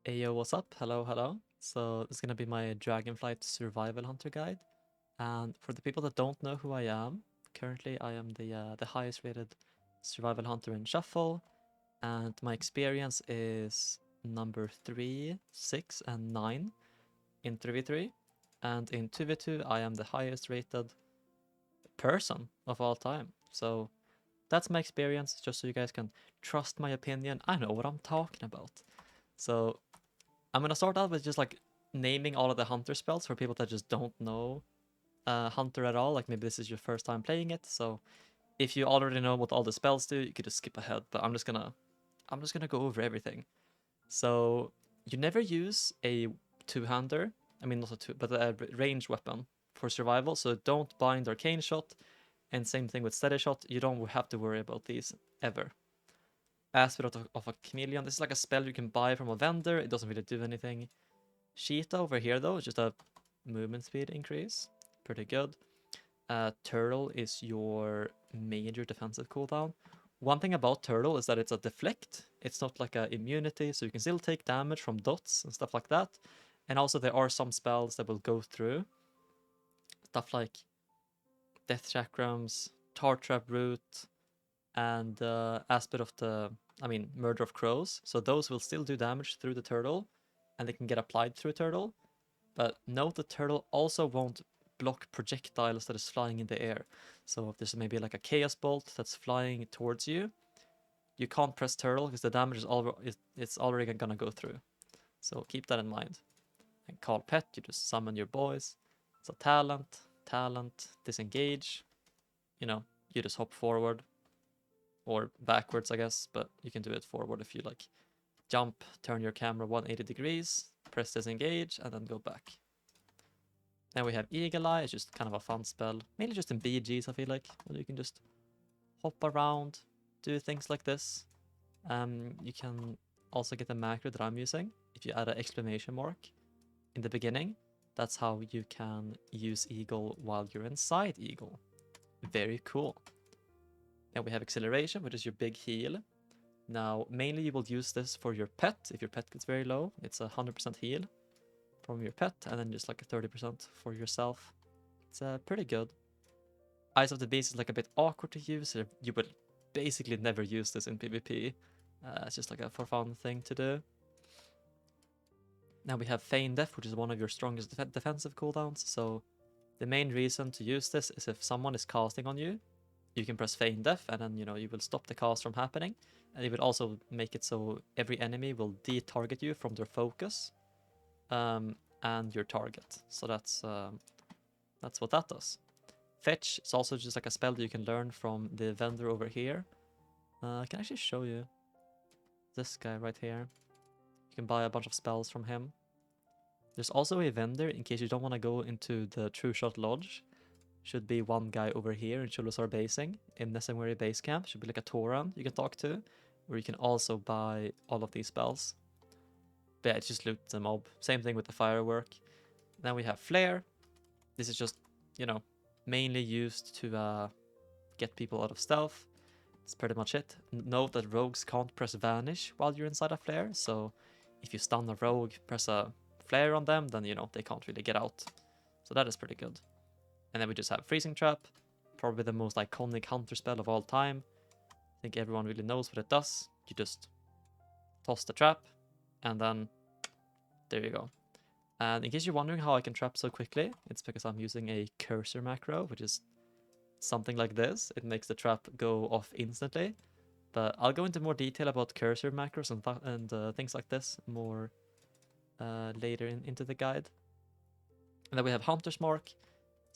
Ayo, what's up? Hello, hello. So this is gonna be my Dragonflight Survival Hunter guide. And for the people that don't know who I am, currently I am the highest rated survival hunter in Shuffle, and my experience is number 3, 6, and 9 in 3v3. And in 2v2, I am the highest rated person of all time. So that's my experience, just so you guys can trust my opinion. I know what I'm talking about. So I'm gonna start out with just like naming all of the hunter spells for people that just don't know hunter at all. Like maybe this is your first time playing it, so if you already know what all the spells do, you could just skip ahead. But I'm just gonna go over everything. So you never use a two-hander. I mean not a two, but a ranged weapon for survival. So don't bind arcane shot, and same thing with steady shot. You don't have to worry about these ever. Aspect of a chameleon. This is like a spell you can buy from a vendor. It doesn't really do anything. Sheeta over here though is just a movement speed increase. Pretty good. Turtle is your major defensive cooldown. One thing about Turtle is that it's a deflect. It's not like a immunity, so you can still take damage from dots and stuff like that. And also there are some spells that will go through. Stuff like Death Chakrams, Tar Trap Root, and Aspect of the, Murder of Crows. So those will still do damage through the turtle, and they can get applied through a turtle. But note the turtle also won't block projectiles that is flying in the air. So if there's maybe like a chaos bolt that's flying towards you, you can't press turtle because the damage it's already gonna go through. So keep that in mind. And call pet, you just summon your boys. So talent, disengage. You know, you just hop forward or backwards, I guess, but you can do it forward if you like. Jump, turn your camera 180 degrees, press disengage, and then go back. Then we have Eagle Eye. It's just kind of a fun spell. Mainly just in BGs, I feel like. Where you can just hop around, do things like this. You can also get the macro that I'm using. If you add an exclamation mark in the beginning, that's how you can use Eagle while you're inside Eagle. Very cool. Then we have Acceleration, which is your big heal. Now, mainly you will use this for your pet. If your pet gets very low, it's a 100% heal from your pet, and then just like a 30% for yourself. It's pretty good. Eyes of the Beast is like a bit awkward to use. You will basically never use this in PvP. It's just like a for fun thing to do. Now we have Feign Death, which is one of your strongest defensive cooldowns. So the main reason to use this is if someone is casting on you, you can press Feign Death, and then you will stop the cast from happening, and it will also make it so every enemy will de-target you from their focus, and your target. So that's what that does. Fetch is also just like a spell that you can learn from the vendor over here. I can actually show you this guy right here. You can buy a bunch of spells from him. There's also a vendor in case you don't want to go into the True Shot Lodge. Should be one guy over here in Chulusar Basing in Nessamwari Base Camp. Should be like a Tauran you can talk to, where you can also buy all of these spells. But yeah, it's just loot the mob. Same thing with the firework. Then we have Flare. This is just, mainly used to get people out of stealth. That's pretty much it. Note that rogues can't press vanish while you're inside a flare, so if you stun a rogue, press a flare on them, then they can't really get out. So that is pretty good. And then we just have Freezing Trap, probably the most iconic hunter spell of all time. I think everyone really knows what it does. You just toss the trap, and then there you go. And in case you're wondering how I can trap so quickly, it's because I'm using a cursor macro, which is something like this. It makes the trap go off instantly. But I'll go into more detail about cursor macros and things like this more later into the guide. And then we have Hunter's Mark.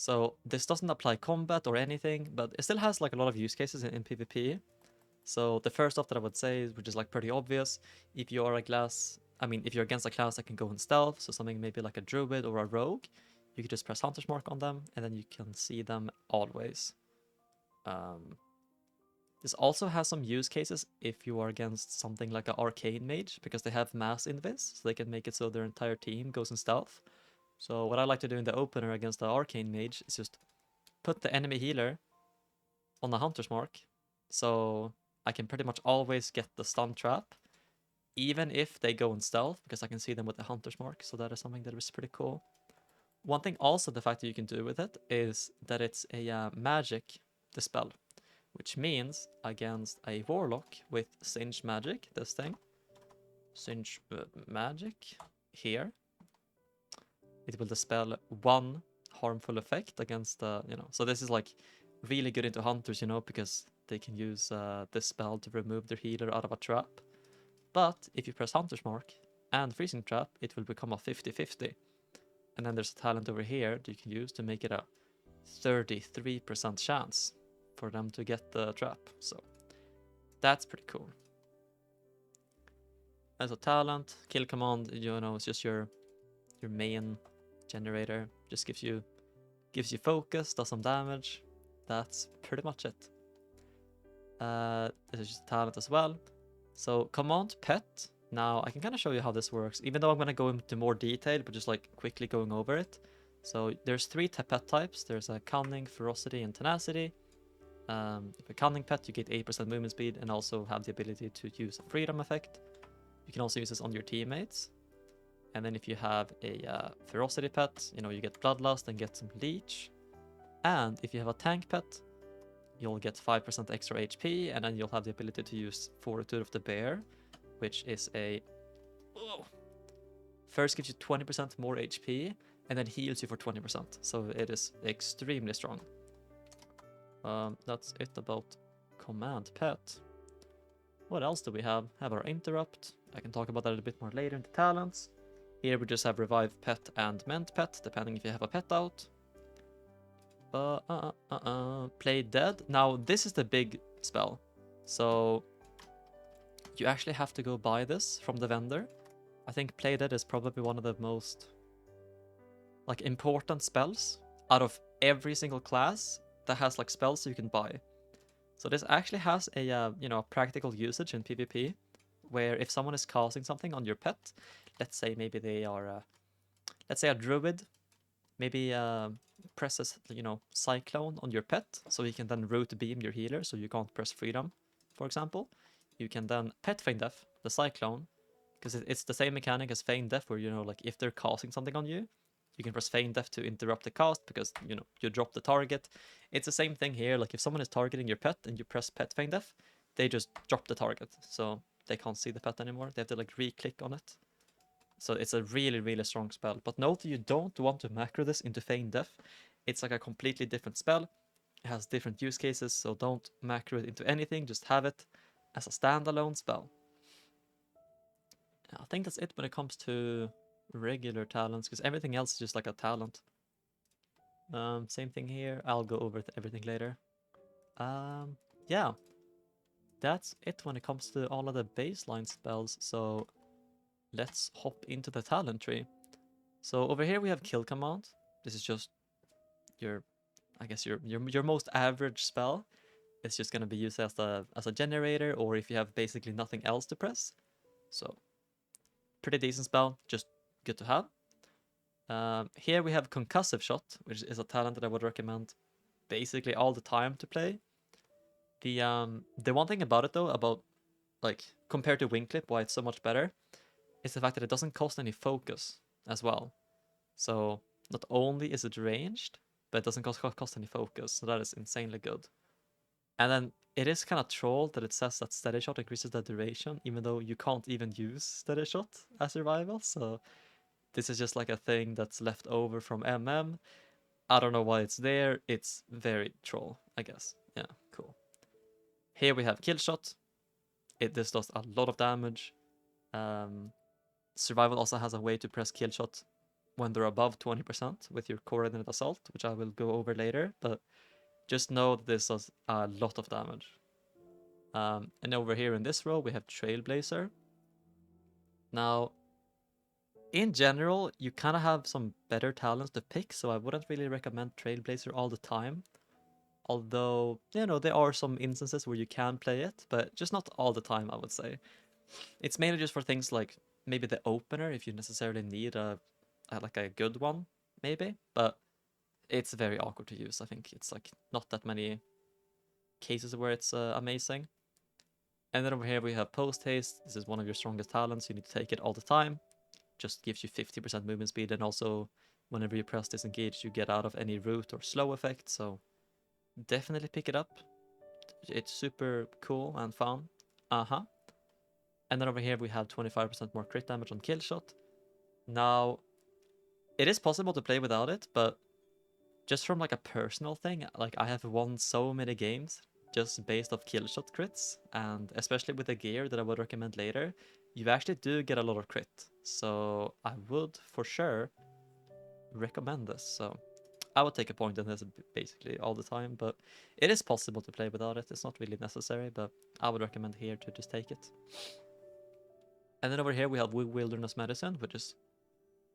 So this doesn't apply combat or anything, but it still has like a lot of use cases in PvP. So the first off that I would say, which is like pretty obvious, if you are if you're against a class that can go in stealth, so something maybe like a druid or a rogue, you can just press Hunter's Mark on them, and then you can see them always. This also has some use cases if you are against something like an arcane mage, because they have mass invis, so they can make it so their entire team goes in stealth. So what I like to do in the opener against the arcane mage is just put the enemy healer on the Hunter's Mark, so I can pretty much always get the stun trap, even if they go in stealth, because I can see them with the hunter's mark, so that is something that is pretty cool. One thing also, the fact that you can do with it is that it's a magic dispel, which means against a warlock with Singe magic, this thing, Singe magic here, it will dispel one harmful effect against the, so this is like really good into hunters, because they can use this spell to remove their healer out of a trap. But if you press Hunter's Mark and Freezing Trap, it will become a 50-50. And then there's a talent over here that you can use to make it a 33% chance for them to get the trap. So that's pretty cool. As a talent, kill command, it's just your main generator. Just gives you focus, does some damage. That's pretty much it. This is just a talent as well. So command pet. Now I can kind of show you how this works, even though I'm going to go into more detail, but just like quickly going over it. So there's 3 pet types. There's a cunning, ferocity, and tenacity. If a cunning pet, you get 8% movement speed and also have the ability to use a freedom effect. You can also use this on your teammates. And then if you have a ferocity pet, you get bloodlust and get some leech. And if you have a tank pet, you'll get 5% extra HP, and then you'll have the ability to use Fortitude of the Bear, which is first gives you 20% more HP, and then heals you for 20%. So it is extremely strong. That's it about command pet. What else do we have? Have our interrupt. I can talk about that a bit more later in the talents. Here we just have revive pet and mend pet, depending if you have a pet out. Play dead. Now this is the big spell, so you actually have to go buy this from the vendor. I think play dead is probably one of the most important spells out of every single class that has spells you can buy. So this actually has a practical usage in PvP, where if someone is casting something on your pet, let's say maybe they are let's say a druid, maybe presses cyclone on your pet, so you can then root beam your healer, so you can't press freedom, for example. You can then pet feign death the cyclone, because it's the same mechanic as feign death, where if they're casting something on you, you can press feign death to interrupt the cast, because you drop the target. It's the same thing here. If someone is targeting your pet and you press pet feign death, they just drop the target, so they can't see the pet anymore. They have to re-click on it. So it's a really, really strong spell. But note that you don't want to macro this into feign death. It's a completely different spell. It has different use cases, so don't macro it into anything. Just have it as a standalone spell. I think that's it when it comes to regular talents, because everything else is just a talent. Same thing here. I'll go over everything later. Yeah. That's it when it comes to all of the baseline spells, so let's hop into the talent tree. So over here we have kill command. This is just your most average spell. It's just gonna be used as a generator, or if you have basically nothing else to press. So pretty decent spell, just good to have. Here we have concussive shot, which is a talent that I would recommend basically all the time to play. The one thing about it though, about compared to wing clip, why it's so much better, is the fact that it doesn't cost any focus as well. So not only is it ranged, but it doesn't cost any focus, so that is insanely good. And then it is kind of troll that it says that steady shot increases the duration, even though you can't even use steady shot as survival. So this is just a thing that's left over from MM. I don't know why it's there. It's very troll, I guess. Yeah, cool. Here we have kill shot. This does a lot of damage. Survival also has a way to press kill shot when they're above 20% with your coordinate assault, which I will go over later, but just know that this does a lot of damage. And over here in this row we have Trailblazer. Now, in general, you kind of have some better talents to pick, so I wouldn't really recommend Trailblazer all the time. Although, there are some instances where you can play it, but just not all the time, I would say. It's mainly just for things like maybe the opener, if you necessarily need a good one, maybe. But it's very awkward to use. I think it's not that many cases where it's amazing. And then over here we have post haste. This is one of your strongest talents. You need to take it all the time. Just gives you 50% movement speed, and also whenever you press disengage, you get out of any root or slow effect. So definitely pick it up. It's super cool and fun. And then over here we have 25% more crit damage on kill shot. Now, it is possible to play without it, but just from like a personal thing, like I have won so many games just based off kill shot crits, and especially with the gear that I would recommend later, you actually do get a lot of crit. So I would for sure recommend this. So I would take a point in this basically all the time, but it is possible to play without it. It's not really necessary, but I would recommend here to just take it. And then over here we have Wilderness Medicine, which is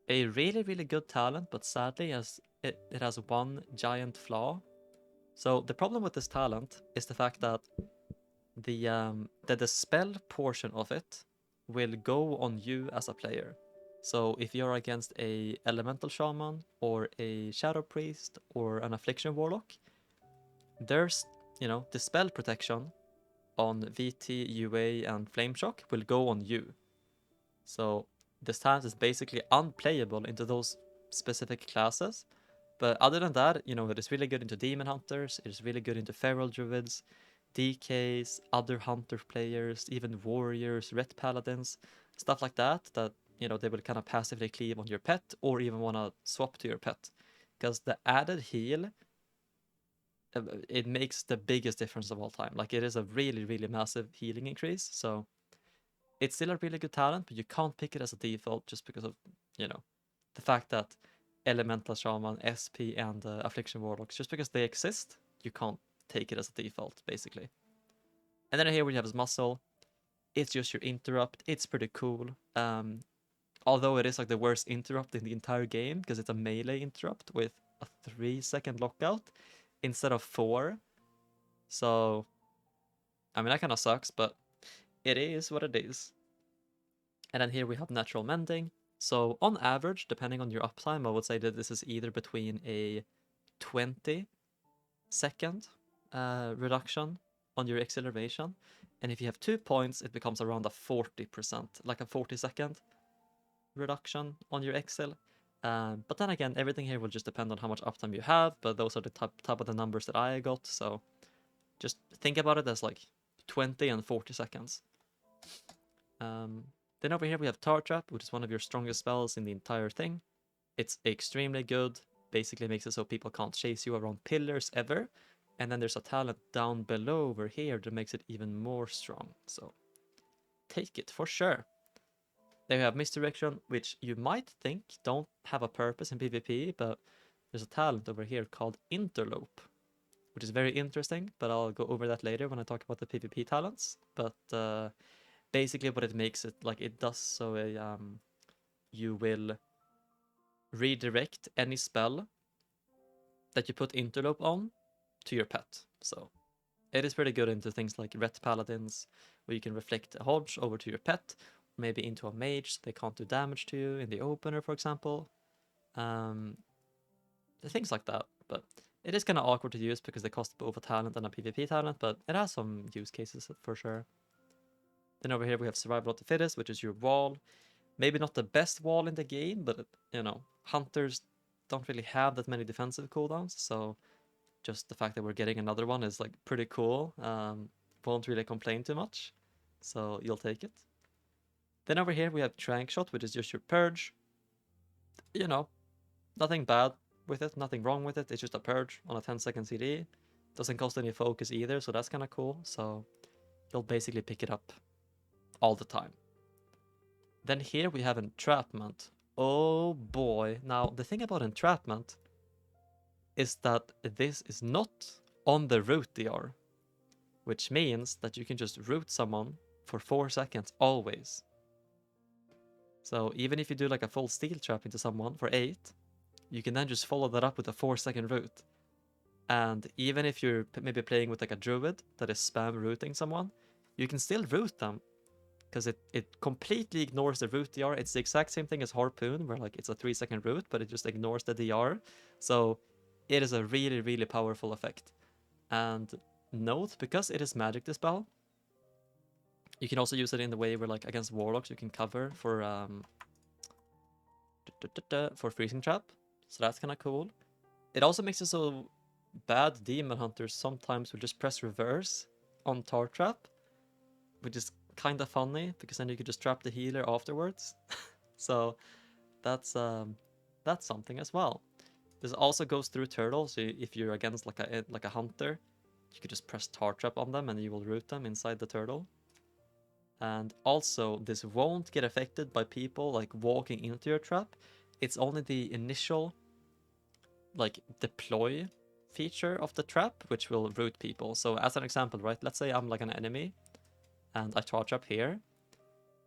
a really, really good talent, but sadly it has one giant flaw. So the problem with this talent is the fact that the spell portion of it will go on you as a player. So if you're against a elemental shaman or a shadow priest or an affliction warlock, there's, the spell protection on VT, UA, and flame shock will go on you. So this talent is basically unplayable into those specific classes. But other than that, it is really good into demon hunters, it is really good into feral druids, DKs, other hunter players, even warriors, ret paladins, stuff like that, they will kind of passively cleave on your pet or even want to swap to your pet. Because the added heal, it makes the biggest difference of all time. Like, it is a really, really massive healing increase. So it's still a really good talent, but you can't pick it as a default just because of, the fact that Elemental Shaman, SP, and Affliction Warlocks, just because they exist, you can't take it as a default, basically. And then here we have his Muscle. It's just your interrupt. It's pretty cool. Although it is like the worst interrupt in the entire game, because it's a melee interrupt with a 3-second lockout instead of 4. So, I mean, that kind of sucks, but it is what it is. And then here we have Natural Mending. So on average, depending on your uptime, I would say that this is either between a 20-second reduction on your acceleration, and if you have 2 points, it becomes around a 40%, like a 40-second reduction on your excel. But then again, everything here will just depend on how much uptime you have, but those are the top of the numbers that I got, so just think about it as like 20 and 40 seconds. Then over here we have Tar Trap, which is one of your strongest spells in the entire thing. It's extremely good, basically makes it so people can't chase you around pillars ever. And then there's a talent down below over here that makes it even more strong. So take it for sure. Then we have Misdirection, which you might think don't have a purpose in PvP, but there's a talent over here called Interlope, which is very interesting, but I'll go over that later when I talk about the PvP talents. But basically what it makes it, like it does so you will redirect any spell that you put Interlope on to your pet. So it is pretty good into things like ret paladins, where you can reflect a hodge over to your pet, maybe into a mage so they can't do damage to you in the opener, for example. Things like that. But it is kind of awkward to use because they cost both a talent and a PvP talent, but it has some use cases for sure. Then over here we have Survival of the Fittest, which is your wall. Maybe not the best wall in the game, but hunters don't really have that many defensive cooldowns, so just the fact that we're getting another one is like pretty cool. Won't really complain too much, so you'll take it. Then over here we have Trank Shot, which is just your purge. Nothing bad with it, nothing wrong with it. It's just a purge on a 10-second CD. Doesn't cost any focus either, so that's kind of cool. So you'll basically pick it up all the time. Then here we have Entrapment. Oh boy. Now, the thing about Entrapment is that this is not on the root DR, which means that you can just root someone for 4 seconds always. So even if you do like a full steel trap into someone for 8, you can then just follow that up with a 4-second root. And even if you're maybe playing with like a druid that is spam rooting someone, you can still root them, because it completely ignores the root DR. It's the exact same thing as Harpoon, where like it's a 3-second root, but it just ignores the DR. So it is a really, really powerful effect. And note, because it is magic dispel, You can also use it in the way where, like, against warlocks, you can cover for freezing trap. So that's kind of cool. It also makes it so bad demon hunters sometimes will just press reverse on tar trap, which is kind of funny because then you could just trap the healer afterwards. So that's something as well. This also goes through turtles. So if you're against like a hunter, you could just press tar trap on them and you will root them inside the turtle. And also, this won't get affected by people like walking into your trap. It's only the initial like deploy feature of the trap which will root people. So as an example, right? Let's say I'm like an enemy and I tar trap here.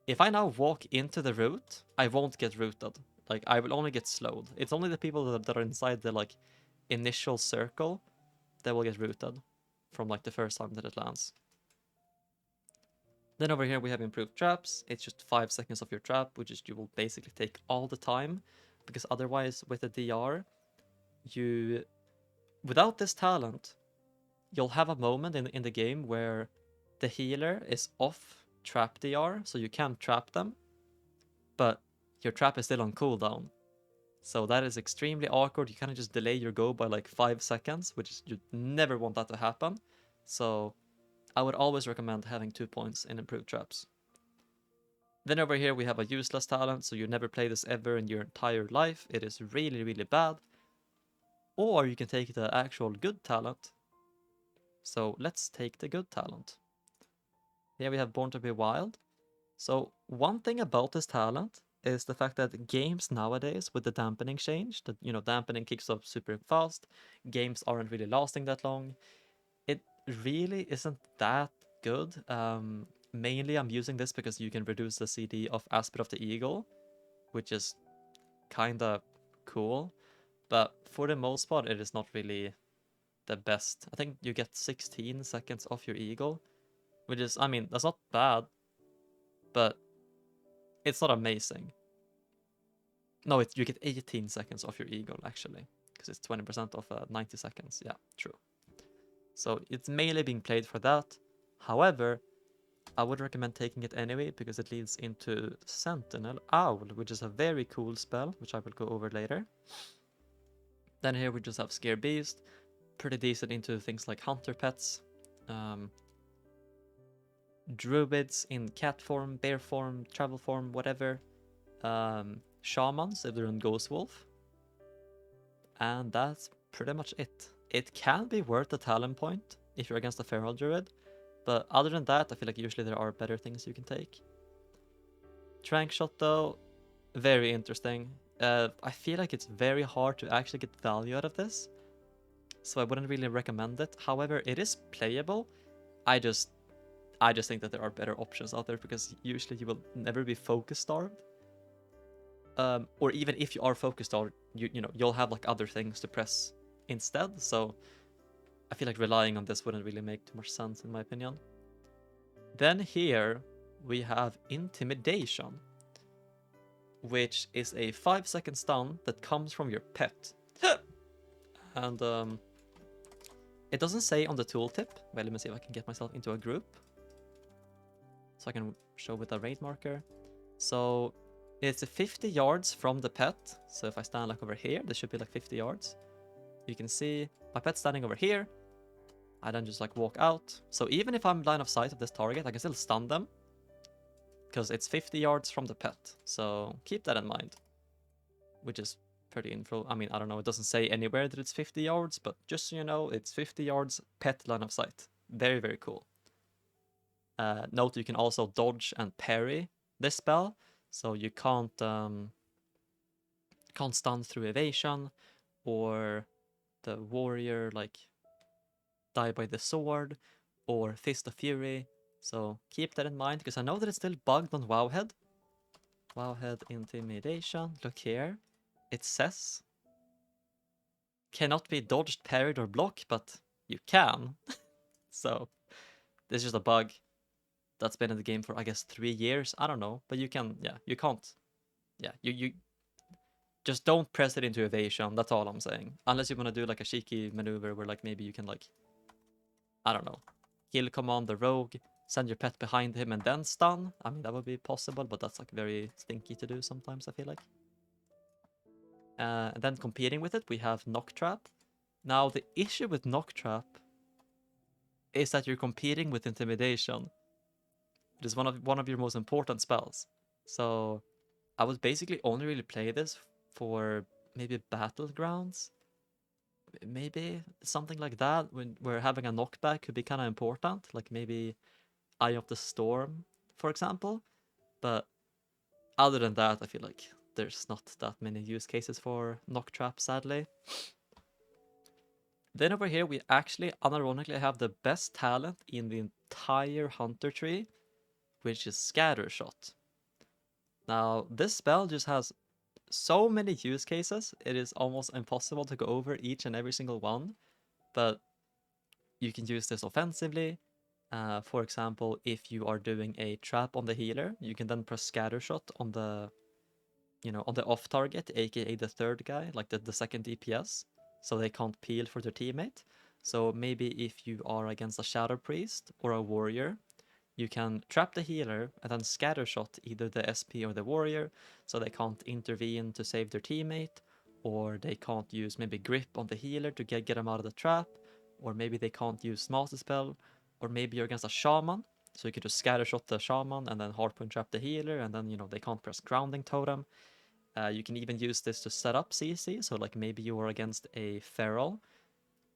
If I now walk into the root, I won't get rooted. Like, I will only get slowed. It's only the people that are inside the like initial circle that will get rooted from like the first time that it lands. Then over here we have improved traps. It's just 5 seconds of your trap, which is you will basically take all the time, because otherwise with the DR, without this talent, you'll have a moment in the game where the healer is off trap DR, so you can't trap them, but your trap is still on cooldown. So that is extremely awkward. You kind of just delay your go by like 5 seconds, which is, you never want that to happen. So I would always recommend having 2 points in improved traps. Then over here we have a useless talent, so you never play this ever in your entire life. It is really, really bad. Or you can take the actual good talent. So let's take the good talent. Here we have Born to be Wild. So one thing about this talent is the fact that games nowadays with the dampening change, that, you know, dampening kicks off super fast, games aren't really lasting that long. It really isn't that good. Mainly I'm using this because you can reduce the CD of Aspect of the Eagle, which is kind of cool, but for the most part it is not really the best. I think you get 16 seconds off your Eagle, which is, I mean, that's not bad, but it's not amazing. No, you get 18 seconds off your Eagle, actually, because it's 20% of 90 seconds. Yeah, true. So it's mainly being played for that. However, I would recommend taking it anyway because it leads into Sentinel Owl, which is a very cool spell, which I will go over later. Then here we just have Scare Beast, pretty decent into things like hunter pets, druids in cat form, bear form, travel form, whatever, shamans if they're in Ghost Wolf, and that's pretty much it. It can be worth a talent point if you're against a feral druid, but other than that, I feel like usually there are better things you can take. Trank Shot though, very interesting. I feel like it's very hard to actually get value out of this, so I wouldn't really recommend it. However, it is playable. I just think that there are better options out there because usually you will never be focus starved. Or even if you are focus starved, you'll have like other things to press instead. So I feel like relying on this wouldn't really make too much sense in my opinion. Then here we have Intimidation, which is a 5-second stun that comes from your pet. And it doesn't say on the tooltip. Well, let me see if I can get myself into a group so I can show with a raid marker. So it's 50 yards from the pet. So if I stand like over here, this should be like 50 yards. You can see my pet standing over here. I then just like walk out. So even if I'm line of sight of this target, I can still stun them because it's 50 yards from the pet. So keep that in mind, which is pretty info. I mean, I don't know, it doesn't say anywhere that it's 50 yards, but just so you know, it's 50 yards pet line of sight. Very, very cool. Note you can also dodge and parry this spell, so you can't stun through evasion, or the warrior like die by the sword, or Fist of Fury. So keep that in mind, because I know that it's still bugged on Wowhead. Wowhead Intimidation. Look here. It says cannot be dodged, parried, or blocked, but you can. So this is just a bug that's been in the game for, I guess, 3 years. I don't know, but you can, yeah, you can't. Yeah, you just don't press it into evasion. That's all I'm saying. Unless you want to do like a cheeky maneuver where like maybe you can like, I don't know, kill command the rogue, send your pet behind him and then stun. I mean, that would be possible, but that's like very stinky to do sometimes, I feel like. And then competing with it, we have Knock Trap. Now, the issue with Knock Trap is that you're competing with Intimidation. It is one of your most important spells. So I would basically only really play this for maybe Battlegrounds. Maybe something like that, where having a knockback could be kind of important, like maybe Eye of the Storm, for example. But other than that, I feel like there's not that many use cases for Knock Trap, sadly. Then over here, we actually unironically have the best talent in the entire Hunter tree, which is Scatter Shot. Now, this spell just has so many use cases, it is almost impossible to go over each and every single one, but you can use this offensively. For example, if you are doing a trap on the healer, you can then press Scatter Shot on the, on the off target, aka the third guy, like the second DPS, so they can't peel for their teammate. So maybe if you are against a Shadow Priest or a Warrior, you can trap the healer and then Scatter Shot either the SP or the Warrior, so they can't intervene to save their teammate, or they can't use maybe Grip on the healer to get them out of the trap, or maybe they can't use Master Spell, or maybe you're against a Shaman, so you can just Scatter Shot the Shaman and then Harpoon trap the healer, and then, they can't press Grounding Totem. You can even use this to set up CC, so like maybe you are against a Feral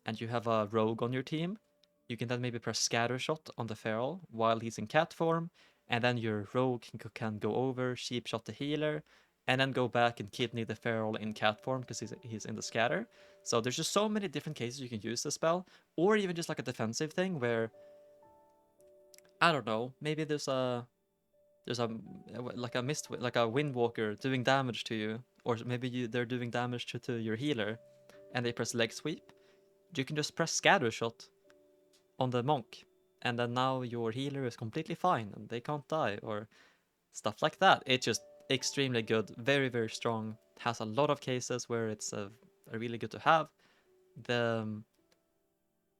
and you have a Rogue on your team. You can then maybe press Scatter Shot on the Feral while he's in cat form, and then your Rogue can go over, Sheep Shot the healer, and then go back and kidney the Feral in cat form because he's in the scatter. So there's just so many different cases you can use this spell, or even just like a defensive thing where, I don't know, maybe there's a like a Windwalker doing damage to you, or maybe they're doing damage to your healer, and they press leg sweep. You can just press Scatter Shot on the monk, and then now your healer is completely fine and they can't die, or stuff like that. It's just extremely good, very very strong. Has a lot of cases where it's a really good to have.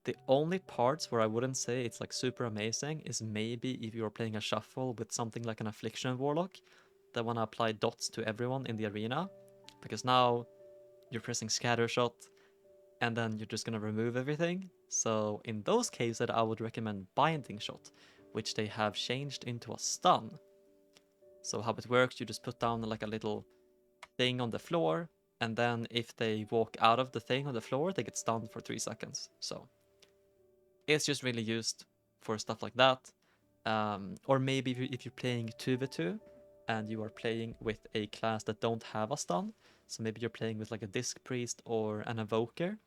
The only parts where I wouldn't say it's like super amazing is maybe if you're playing a shuffle with something like an Affliction Warlock that want to apply dots to everyone in the arena, because now you're pressing Scatter Shot and then you're just going to remove everything. So in those cases, I would recommend Binding Shot, which they have changed into a stun. So how it works, you just put down like a little thing on the floor, and then if they walk out of the thing on the floor, they get stunned for 3 seconds. So it's just really used for stuff like that. Or maybe if you're playing 2v2 and you are playing with a class that don't have a stun, so maybe you're playing with like a Disc Priest or an Evoker.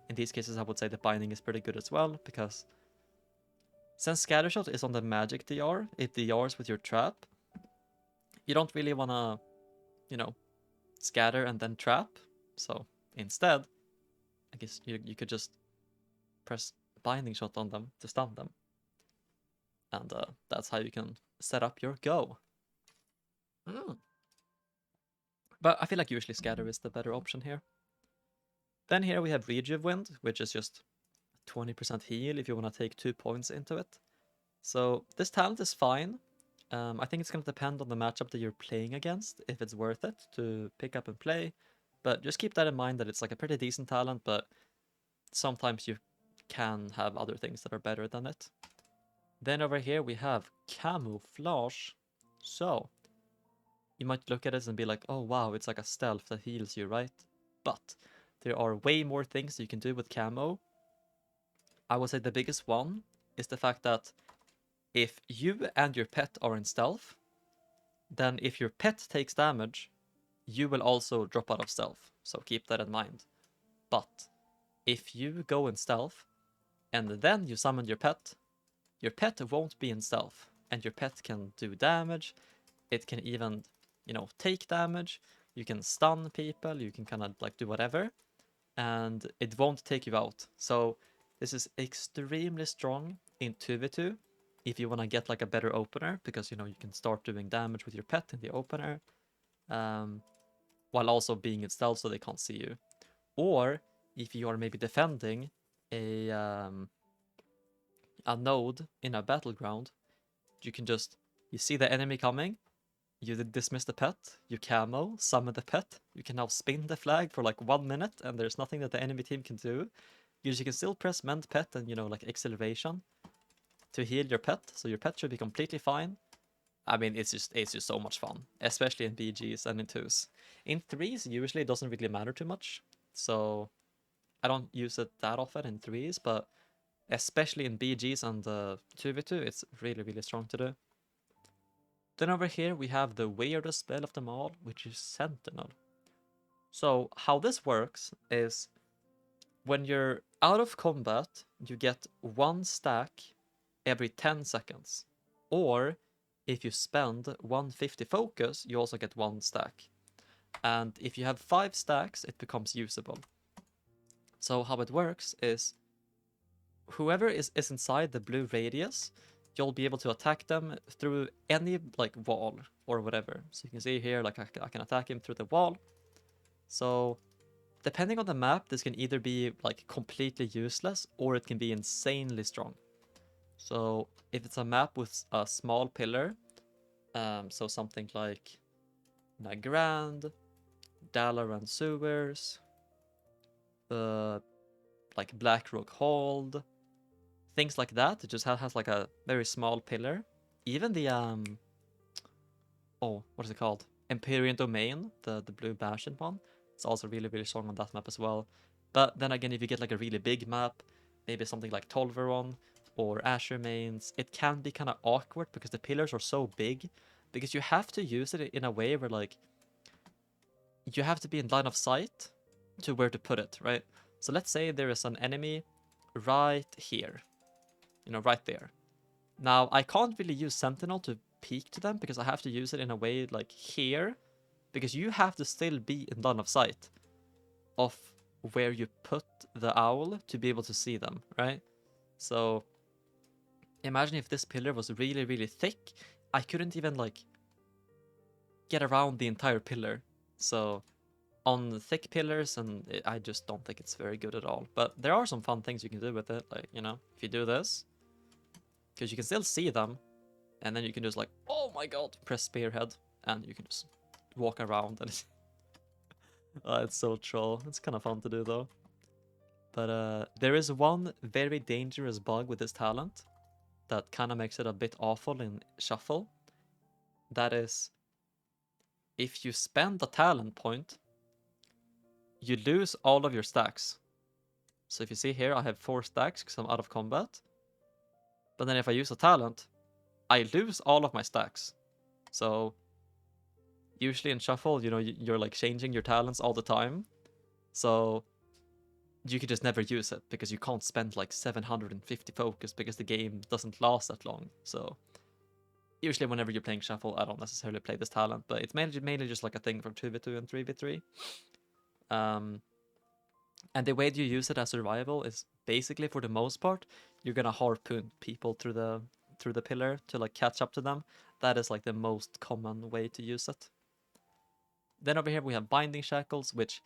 In these cases, I would say the binding is pretty good as well, because since Scattershot is on the magic DR, it DRs with your trap, you don't really want to, scatter and then trap. So instead, I guess you could just press Binding Shot on them to stun them. And that's how you can set up your go. But I feel like usually Scatter is the better option here. Then here we have Rejuve Wind, which is just 20% heal if you want to take 2 points into it. So this talent is fine. I think it's going to depend on the matchup that you're playing against, if it's worth it to pick up and play. But just keep that in mind that it's like a pretty decent talent, but sometimes you can have other things that are better than it. Then over here we have Camouflage. So you might look at this and be like, oh wow, it's like a stealth that heals you, right? But there are way more things you can do with Camo. I would say the biggest one is the fact that if you and your pet are in stealth, then if your pet takes damage, you will also drop out of stealth. So keep that in mind. But if you go in stealth and then you summon your pet won't be in stealth, and your pet can do damage. It can even, take damage. You can stun people. You can kind of like do whatever, and it won't take you out. So this is extremely strong in 2v2 if you want to get like a better opener, because you can start doing damage with your pet in the opener, while also being in stealth so they can't see you. Or if you are maybe defending a node in a battleground, you can just, you see the enemy coming, you dismiss the pet, you camo, summon the pet, you can now spin the flag for like 1 minute, and there's nothing that the enemy team can do. You can still press mend pet and, you know, like acceleration to heal your pet, so your pet should be completely fine. I mean, it's just so much fun, especially in BGs and in 2s. In 3s, usually it doesn't really matter too much, so I don't use it that often in 3s, but especially in BGs and 2v2, it's really, really strong to do. Then over here, we have the weirdest spell of them all, which is Sentinel. So how this works is when you're out of combat, you get 1 stack every 10 seconds. Or if you spend 150 focus, you also get 1 stack. And if you have 5 stacks, it becomes usable. So how it works is whoever is inside the blue radius, you'll be able to attack them through any like wall or whatever. So you can see here, like I can attack him through the wall. So depending on the map, this can either be like completely useless or it can be insanely strong. So if it's a map with a small pillar, so something like Nagrand, Dalaran Sewers, like Blackrock Hold, things like that. It just has like a very small pillar. Even the what is it called? Empyrean Domain, the blue Bastion one. It's also really, really strong on that map as well. But then again, if you get like a really big map, maybe something like Tolveron or Asher Mains, it can be kind of awkward because the pillars are so big. Because you have to use it in a way where like you have to be in line of sight to where to put it, right? So let's say there is an enemy right here, you know, right there. Now I can't really use Sentinel to peek to them because I have to use it in a way like here, because you have to still be in line of sight of where you put the owl to be able to see them, right? So imagine if this pillar was really, really thick, I couldn't even like get around the entire pillar. So on thick pillars, and I just don't think it's very good at all. But there are some fun things you can do with it, like, you know, if you do this, because you can still see them, and then you can just like, oh my god, press spearhead, and you can just walk around, and it's so troll. It's kind of fun to do though. But there is one very dangerous bug with this talent that kind of makes it a bit awful in shuffle. That is, if you spend a talent point, you lose all of your stacks. So if you see here, I have 4 stacks because I'm out of combat. But then if I use a talent, I lose all of my stacks. So usually in shuffle, you know, you're like changing your talents all the time. So you could just never use it because you can't spend like 750 focus because the game doesn't last that long. So usually whenever you're playing shuffle, I don't necessarily play this talent, but it's mainly just like a thing from 2v2 and 3v3. And the way you use it as survival is basically, for the most part, you're gonna harpoon people through the pillar to like catch up to them. That is like the most common way to use it. Then over here we have Binding Shackles, which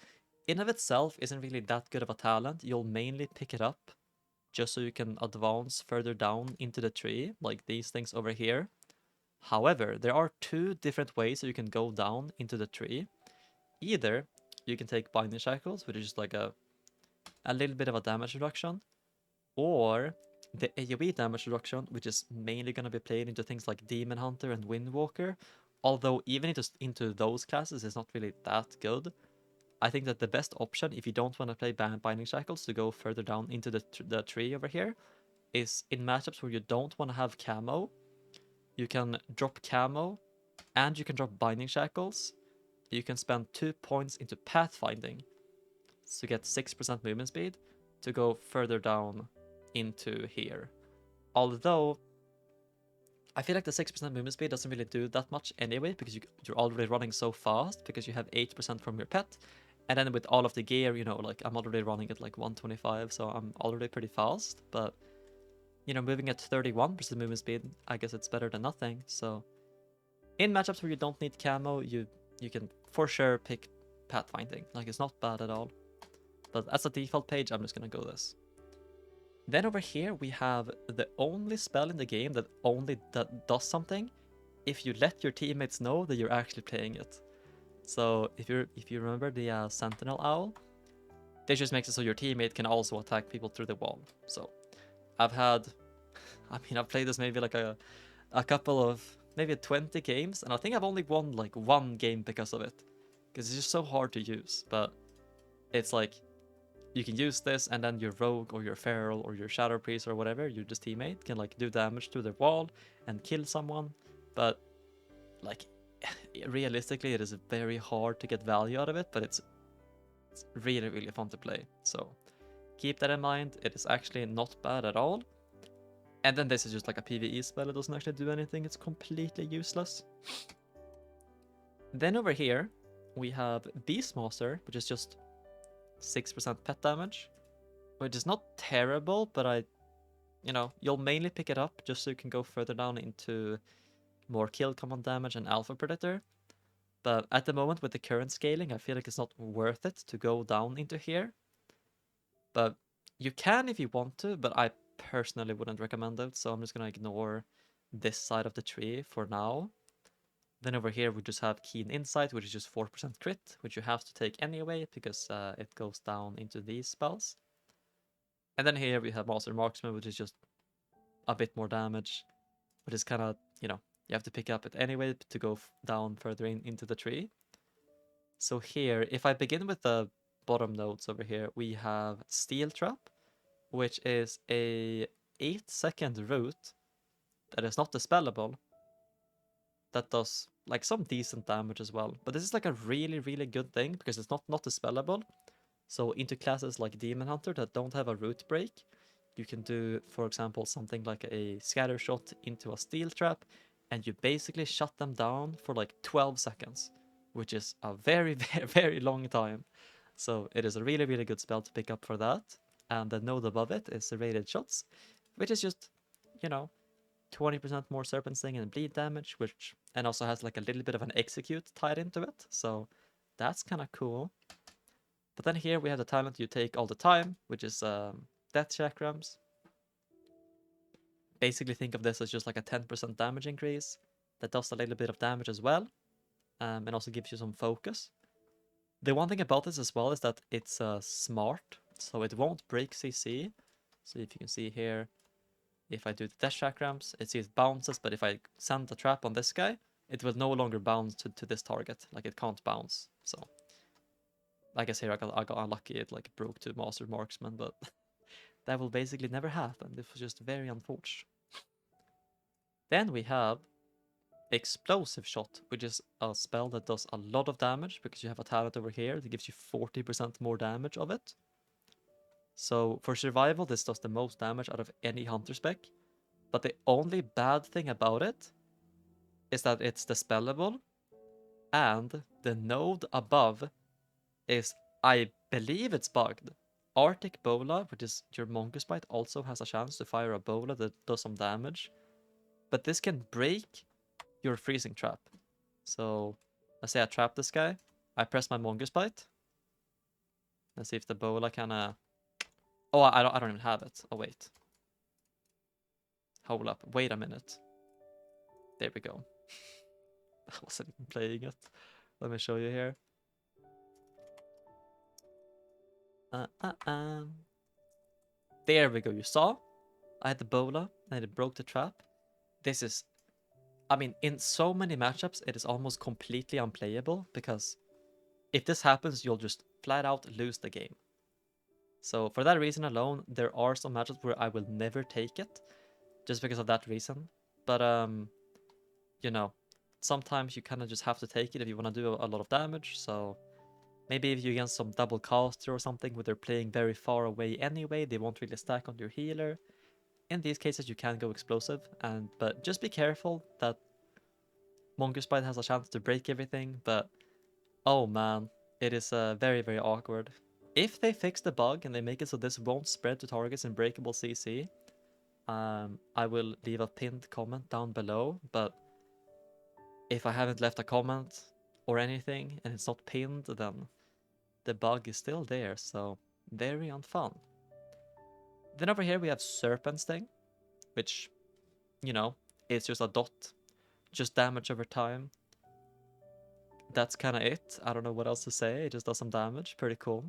in of itself isn't really that good of a talent. You'll mainly pick it up just so you can advance further down into the tree, like these things over here. However, there are 2 different ways that you can go down into the tree. Either you can take Binding Shackles, which is just like a little bit of a damage reduction, or the AoE damage reduction, which is mainly going to be played into things like Demon Hunter and Windwalker. Although even into those classes is not really that good. I think that the best option, if you don't want to play Binding Shackles, to go further down into the tree over here, is in matchups where you don't want to have camo. You can drop camo, and you can drop Binding Shackles. You can spend 2 points into pathfinding to get 6% movement speed to go further down into here. Although I feel like the 6% movement speed doesn't really do that much anyway, because you're already running so fast because you have 8% from your pet. And then with all of the gear, you know, like I'm already running at like 125, so I'm already pretty fast. But, you know, moving at 31% movement speed, I guess it's better than nothing. So in matchups where you don't need camo, you can for sure pick pathfinding. Like, it's not bad at all. But as a default page, I'm just gonna go this. Then over here we have the only spell in the game that does something if you let your teammates know that you're actually playing it. So if you remember the Sentinel Owl, this just makes it so your teammate can also attack people through the wall. So I've played this maybe like a couple of maybe 20 games, and I think I've only won like one game because of it, because it's just so hard to use. But it's like you can use this, and then your rogue or your feral or your shadow priest or whatever, your just teammate can like do damage to the wall and kill someone. But like realistically, it is very hard to get value out of it, but it's really, really fun to play. So keep that in mind. It is actually not bad at all. And then this is just like a PvE spell. It doesn't actually do anything. It's completely useless. Then over here, we have Beastmaster, which is just 6% pet damage, which is not terrible, but you'll mainly pick it up just so you can go further down into more kill command damage and alpha predator. But at the moment, with the current scaling, I feel like it's not worth it to go down into here. But you can if you want to, but I personally wouldn't recommend it, so I'm just gonna ignore this side of the tree for now. Then over here we just have Keen Insight, which is just 4% crit, which you have to take anyway because it goes down into these spells. And then here we have Master Marksman, which is just a bit more damage, which is kind of, you have to pick up it anyway to go down further into the tree. So here, if I begin with the bottom nodes over here, we have Steel Trap, which is a 8-second root that is not dispellable, that does like some decent damage as well. But this is like a really, really good thing because it's not dispellable. So into classes like Demon Hunter that don't have a root break, you can do, for example, something like a scatter shot into a steel trap, and you basically shut them down for like 12 seconds, which is a very, very, very long time. So it is a really, really good spell to pick up for that. And the node above it is Serrated Shots, which is just, 20% more Serpent Sting and bleed damage, and also has like a little bit of an execute tied into it. So that's kind of cool. But then here we have the talent you take all the time, which is Death Chakrams. Basically think of this as just like a 10% damage increase that does a little bit of damage as well, and also gives you some focus. The one thing about this as well is that it's smart, so it won't break CC. So if you can see here, if I do the Death Chakrams, it bounces, but if I send the trap on this guy, it will no longer bounce to this target. Like it can't bounce. So I guess here I got unlucky. It like broke to Master Marksman, but that will basically never happen. This was just very unfortunate. Then we have Explosive Shot, which is a spell that does a lot of damage because you have a talent over here that gives you 40% more damage of it. So for survival, this does the most damage out of any hunter spec. But the only bad thing about it is that it's dispellable, and the node above is, I believe it's bugged. Arctic Bola, which is your Mongoose Bite, also has a chance to fire a Bola that does some damage. But this can break your freezing trap. So let's say I trap this guy. I press my Mongoose Bite. Let's see if the Bola can... Oh, I don't even have it. Oh, wait. Hold up. Wait a minute. There we go. I wasn't even playing it. Let me show you here. There we go. You saw? I had the Bola and it broke the trap. This is... in so many matchups, it is almost completely unplayable because if this happens, you'll just flat out lose the game. So for that reason alone, there are some matchups where I will never take it just because of that reason. But, sometimes you kind of just have to take it if you want to do a lot of damage. So maybe if you against some double caster or something where they're playing very far away anyway, they won't really stack on your healer. In these cases, you can go explosive, but just be careful that Mongoose Bite has a chance to break everything, but oh man, it is very, very awkward. If they fix the bug and they make it so this won't spread to targets in breakable CC, I will leave a pinned comment down below, but if I haven't left a comment or anything and it's not pinned, then the bug is still there, so very unfun. Then over here we have Serpent Sting, which, you know, is just a dot, just damage over time. That's kind of it. I don't know what else to say. It just does some damage. Pretty cool.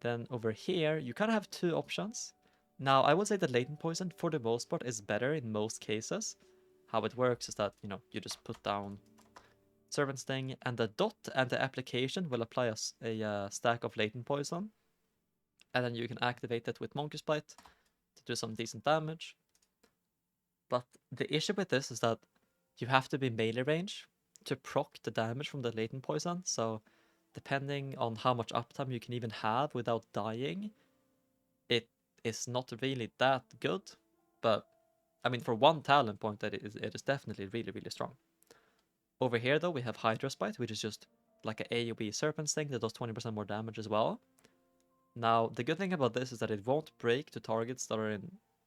Then over here, you kind of have two options. Now, I would say that latent poison, for the most part, is better in most cases. How it works is that, you know, you just put down Serpent Sting, and the dot and the application will apply a stack of latent poison. And then you can activate it with Monkey's Bite to do some decent damage. But the issue with this is that you have to be melee range to proc the damage from the latent poison. So depending on how much uptime you can even have without dying, it is not really that good. But I mean, for one talent point, it is definitely really, really strong. Over here, though, we have Hydra's Bite, which is just like an AoE Serpent Sting that does 20% more damage as well. Now, the good thing about this is that it won't break to targets that are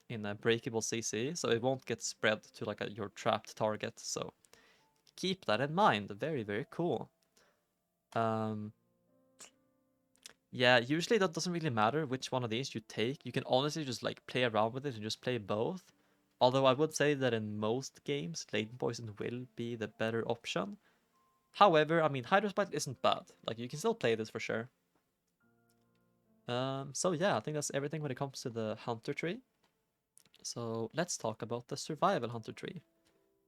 in a breakable CC, so it won't get spread to like your trapped target. So keep that in mind. Very, very cool. Yeah, usually that doesn't really matter which one of these you take. You can honestly just like play around with it and just play both. Although I would say that in most games, Latent Poison will be the better option. However, I mean, Hydra's Bite isn't bad. Like, you can still play this for sure. So yeah, I think that's everything when it comes to the Hunter tree. So let's talk about the Survival Hunter tree.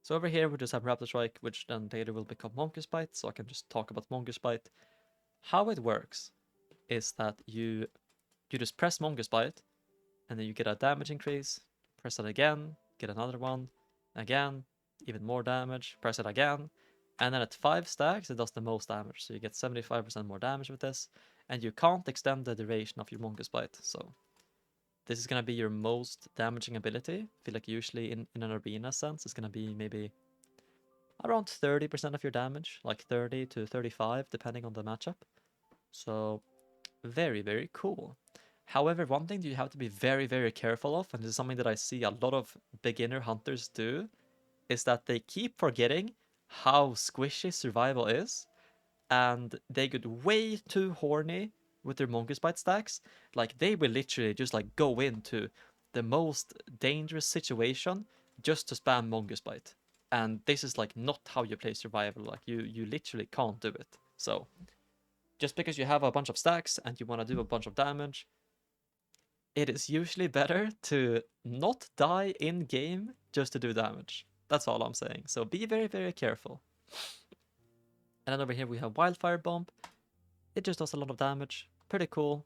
So over here we just have Raptor Strike, which then later will become Monkey's Bite, so I can just talk about Monkey's Bite. How it works is that you just press Monkey's Bite, and then you get a damage increase, press it again, get another one, again, even more damage, press it again, and then at 5 stacks it does the most damage, so you get 75% more damage with this, and you can't extend the duration of your Monkey's Bite, so this is going to be your most damaging ability. I feel like usually in an arena sense, it's going to be maybe around 30% of your damage, like 30 to 35, depending on the matchup. So very, very cool. However, one thing that you have to be very, very careful of, and this is something that I see a lot of beginner hunters do, is that they keep forgetting how squishy survival is, and they get way too horny with their Monkey's Bite stacks. Like, they will literally just like go into the most dangerous situation just to spam Monkey's Bite. And this is like not how you play survival. Like, you literally can't do it. So just because you have a bunch of stacks and you want to do a bunch of damage, it is usually better to not die in game just to do damage. That's all I'm saying. So be very, very careful. And then over here we have Wildfire Bomb. It just does a lot of damage. Pretty cool.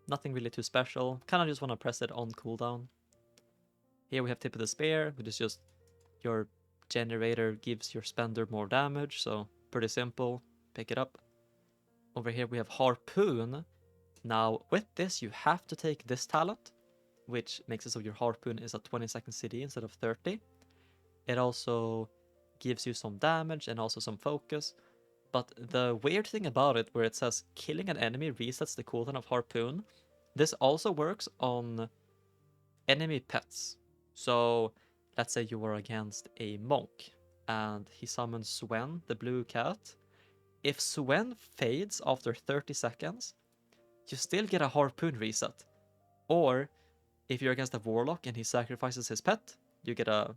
Nothing really too special. Kind of just want to press it on cooldown. Here we have Tip of the Spear, which is just your generator gives your spender more damage. So pretty simple. Pick it up. Over here we have Harpoon. Now with this you have to take this talent, which makes it so your Harpoon is a 20-second CD instead of 30. It also gives you some damage and also some focus. But the weird thing about it, where it says killing an enemy resets the cooldown of Harpoon, this also works on enemy pets. So let's say you were against a monk and he summons Swen, the blue cat. If Swen fades after 30 seconds, you still get a Harpoon reset. Or if you're against a warlock and he sacrifices his pet, you get a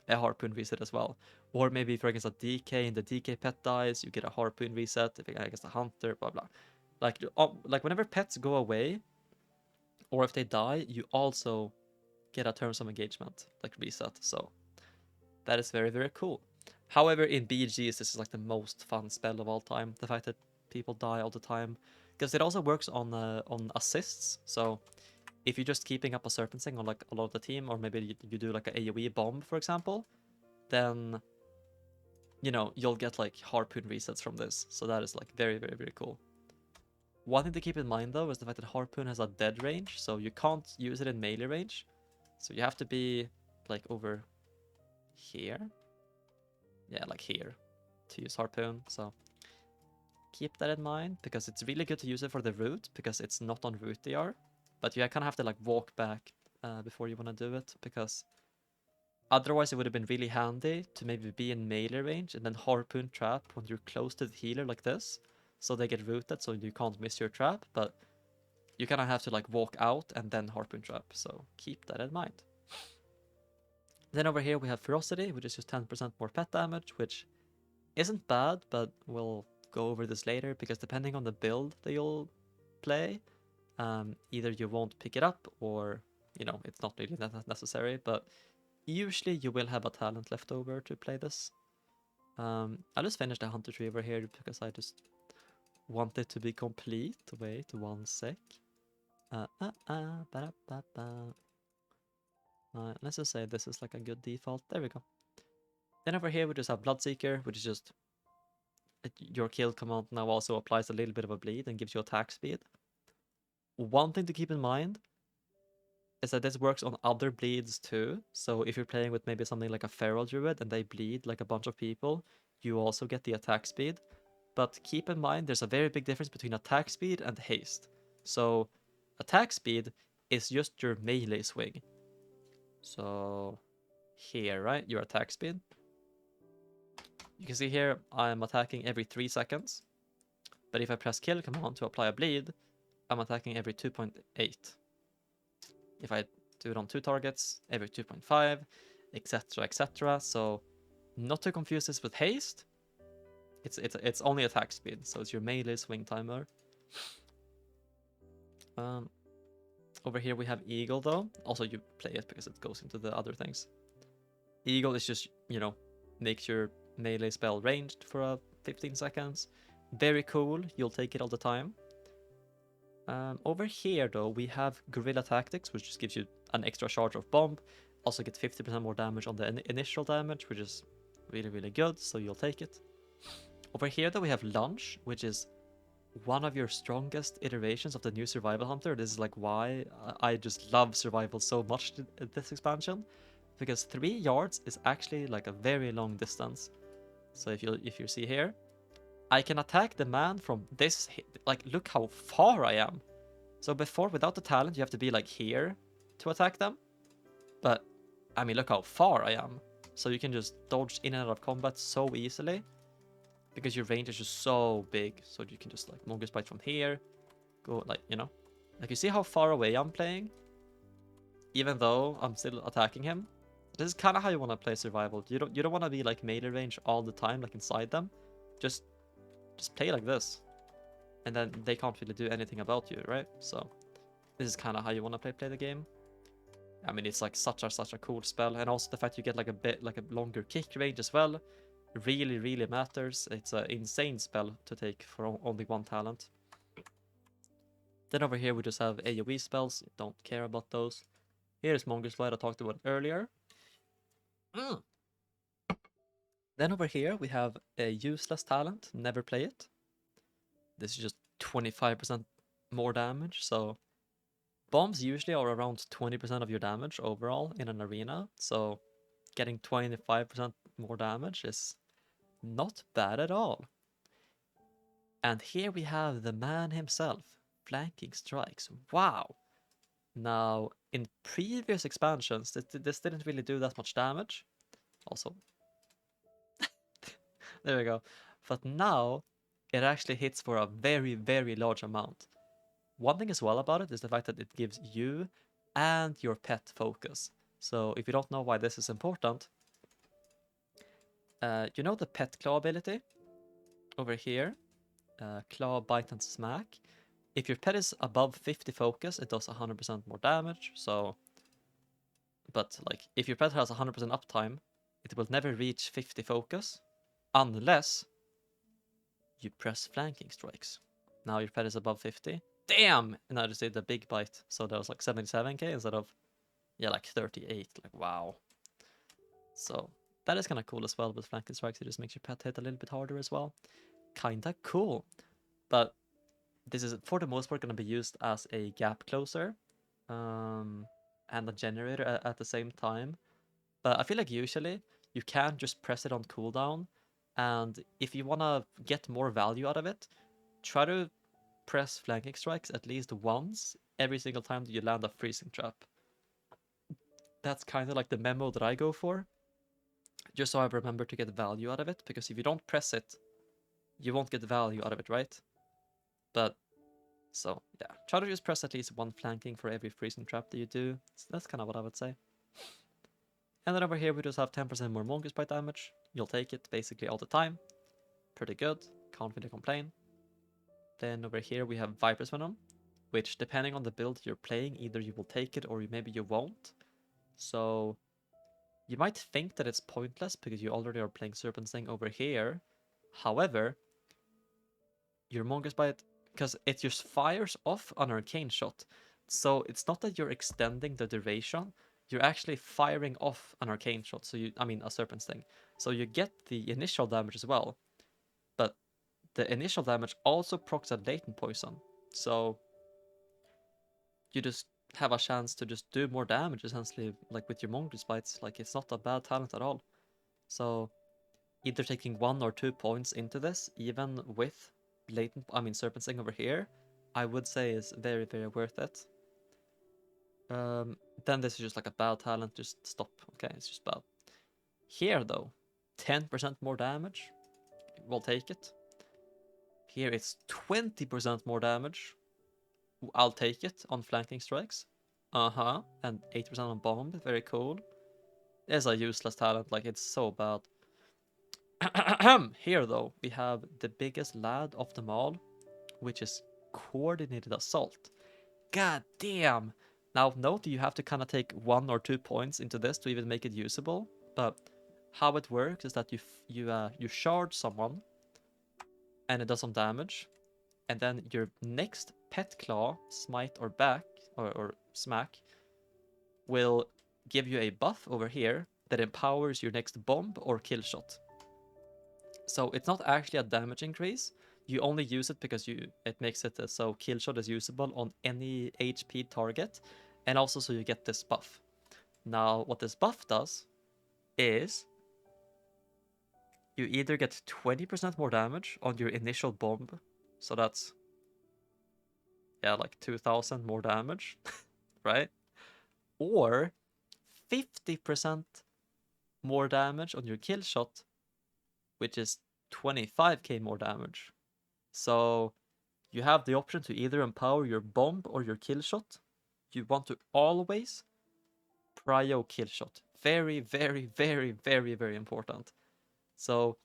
Harpoon reset as well. Or maybe if you're against a DK and the DK pet dies, you get a Harpoon reset. If you're against a hunter, blah blah. Like whenever pets go away, or if they die, you also get a terms of engagement like reset. So that is very, very cool. However, in BGs, this is like the most fun spell of all time. The fact that people die all the time, because it also works on assists. So if you're just keeping up a certain thing on like a lot of the team, or maybe you do like an AoE bomb, for example, then you'll get like Harpoon resets from this. So that is like very, very, very cool. One thing to keep in mind though is the fact that Harpoon has a dead range, so you can't use it in melee range. So you have to be like over here. Yeah, like here to use Harpoon. So keep that in mind, because it's really good to use it for the root, because it's not on root DR. But you kind of have to like walk back before you want to do it, because otherwise it would have been really handy to maybe be in melee range and then Harpoon trap when you're close to the healer like this, so they get rooted so you can't miss your trap. But you kind of have to like walk out and then harpoon trap, so keep that in mind. Then over here we have ferocity, which is just 10% more pet damage, which isn't bad, but we'll go over this later because depending on the build that you'll play, either you won't pick it up or, you know, it's not really necessary, but usually you will have a talent left over to play this. I'll just finish the hunter tree over here because I just want it to be complete. Wait 1 sec. Let's just say this is like a good default. There we go. Then over here we just have Bloodseeker, which is just your kill command now also applies a little bit of a bleed and gives you attack speed. One thing to keep in mind is that this works on other bleeds too. So if you're playing with maybe something like a Feral Druid and they bleed like a bunch of people, you also get the attack speed. But keep in mind there's a very big difference between attack speed and haste. So attack speed is just your melee swing. So here, right, your attack speed. You can see here I'm attacking every 3 seconds. But if I press kill command to apply a bleed, I'm attacking every 2.8. If I do it on 2 targets, every 2.5, etc, etc. So not to confuse this with haste. It's only attack speed, so it's your melee swing timer. Over here we have Eagle though. Also you play it because it goes into the other things. Eagle is just, you know, makes your melee spell ranged for 15 seconds. Very cool, you'll take it all the time. Over here though, we have Guerrilla Tactics, which just gives you an extra charge of bomb. Also get 50% more damage on the initial damage, which is really, really good, so you'll take it. Over here though, we have Lunge, which is one of your strongest iterations of the new Survival Hunter. This is like why I just love Survival so much this expansion, because 3 yards is actually like a very long distance. So if you see here, I can attack the man from this, like look how far I am. So before, without the talent, you have to be like here to attack them. But I mean, look how far I am. So you can just dodge in and out of combat so easily because your range is just so big. So you can just like Mongoose Bite from here, go like, you know, like you see how far away I'm playing, even though I'm still attacking him. This is kind of how you want to play Survival. You don't want to be like melee range all the time, like inside them. Just play like this, and then they can't really do anything about you, right? So this is kind of how you want to play the game. I mean, it's like such a cool spell, and also the fact you get like a bit like a longer kick range as well really matters. It's an insane spell to take for only 1 talent. Then over here we just have AoE spells. Don't care about those. Here's Mongoose Bite I talked about earlier. Then over here we have a useless talent, never play it. This is just 25% more damage, so bombs usually are around 20% of your damage overall in an arena, so getting 25% more damage is not bad at all. And here we have the man himself, flanking strikes. Wow! Now, in previous expansions, this didn't really do that much damage. Also, there we go. But now, it actually hits for a very large amount. One thing as well about it is the fact that it gives you and your pet focus. So if you don't know why this is important, you know the pet claw ability? Over here, claw, bite, and smack. If your pet is above 50 focus, it does 100% more damage. So, but like if your pet has 100% uptime, it will never reach 50 focus unless you press flanking strikes. Now your pet is above 50. Damn! And I just did the big bite, so that was like 77k instead of, yeah, like 38. Like, wow. So that is kind of cool as well with flanking strikes. It just makes your pet hit a little bit harder as well. Kinda cool. But this is for the most part going to be used as a gap closer and a generator at the same time. But I feel like usually you can just press it on cooldown, and if you want to get more value out of it, try to press flanking strikes at least once every single time that you land a freezing trap. That's kind of like the memo that I go for, just so I remember to get value out of it, because if you don't press it, you won't get value out of it, right? But So yeah, try to just press at least one flanking for every freezing trap that you do. So that's kind of what I would say. And then over here we just have 10% more Mongoose Bite damage. You'll take it basically all the time. Pretty good, can't really complain. Then over here we have Viper's Venom, which depending on the build you're playing, either you will take it or maybe you won't. So you might think that it's pointless because you already are playing Serpent Sting over here. However, your Mongoose Bite, because it just fires off an arcane shot. So it's not that you're extending the duration, you're actually firing off an arcane shot. So a Serpent Sting. So you get the initial damage as well. But the initial damage also procs a latent poison. So you just have a chance to just do more damage essentially, like with your Mongoose Bites. Like it's not a bad talent at all. So either taking 1 or 2 points into this, even with Serpent Sting over here, I would say is very, very worth it. Then this is just like a bad talent, just stop. Okay, it's just bad. Here though, 10% more damage, we'll take it. Here it's 20% more damage, I'll take it on flanking strikes. And 8% on bomb, very cool. It's a useless talent, like it's so bad. Here though, we have the biggest lad of them all, which is coordinated assault. God damn! Now note you have to kind of take 1 or 2 points into this to even make it usable, but how it works is that you shard someone and it does some damage, and then your next pet claw, smite or back or smack will give you a buff over here that empowers your next bomb or kill shot. So it's not actually a damage increase. You only use it because it makes it so kill shot is usable on any HP target, and also so you get this buff. Now, what this buff does is you either get 20% more damage on your initial bomb, so that's like 2000 more damage, right? Or 50% more damage on your kill shot, which is 25k more damage. So you have the option to either empower your bomb or your kill shot. You want to always prio kill shot. Very, very, very, very, very important. So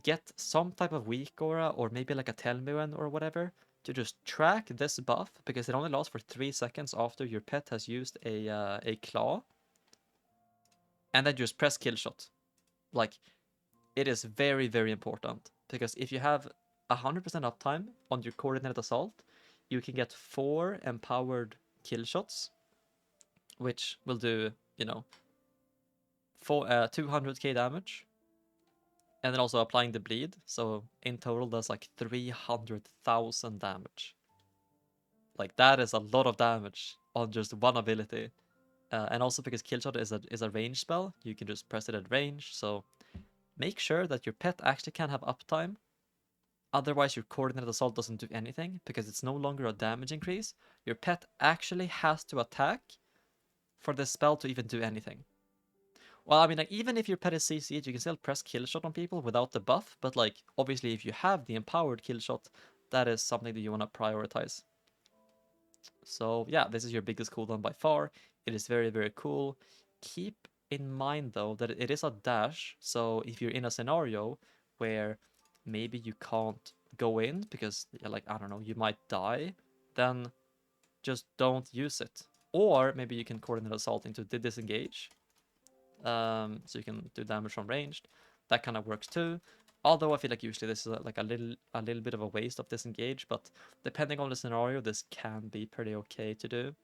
get some type of weak aura or maybe like a Telmuan or whatever to just track this buff, because it only lasts for 3 seconds after your pet has used a claw. And then just press kill shot. Like, it is very, very important, because if you have 100% uptime on your coordinated assault, you can get 4 empowered kill shots, which will do, 200k damage, and then also applying the bleed. So in total, that's like 300,000 damage. Like, that is a lot of damage on just one ability. And also because kill shot is a range spell, you can just press it at range. So make sure that your pet actually can have uptime. Otherwise, your coordinated assault doesn't do anything because it's no longer a damage increase. Your pet actually has to attack for the spell to even do anything. Well, I mean, like, even if your pet is CC'd, you can still press kill shot on people without the buff. But like, obviously, if you have the empowered kill shot, that is something that you want to prioritize. So yeah, this is your biggest cooldown by far. It is very, very cool. Keep in mind though that it is a dash. So if you're in a scenario where maybe you can't go in because, like, I don't know, you might die, then just don't use it. Or maybe you can coordinate assault into the disengage, so you can do damage from ranged. That kind of works too. Although I feel like usually this is like a little bit of a waste of disengage, but depending on the scenario, this can be pretty okay to do.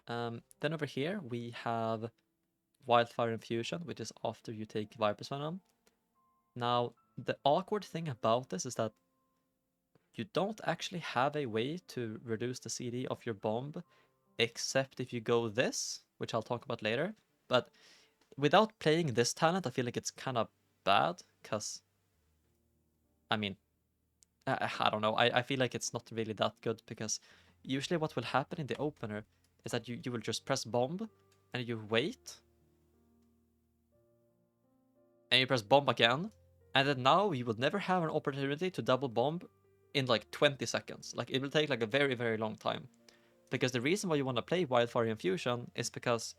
Then over here we have Wildfire Infusion, which is after you take Viper's Venom. Now, the awkward thing about this is that you don't actually have a way to reduce the CD of your bomb, except if you go this, which I'll talk about later. But without playing this talent, I feel like it's kind of bad, because, I mean, I don't know. I feel like it's not really that good, because usually what will happen in the opener is that you will just press bomb, and you wait, and you press bomb again, and then now you will never have an opportunity to double bomb in like 20 seconds. Like it will take like a very, very long time. Because the reason why you want to play Wildfire Infusion is because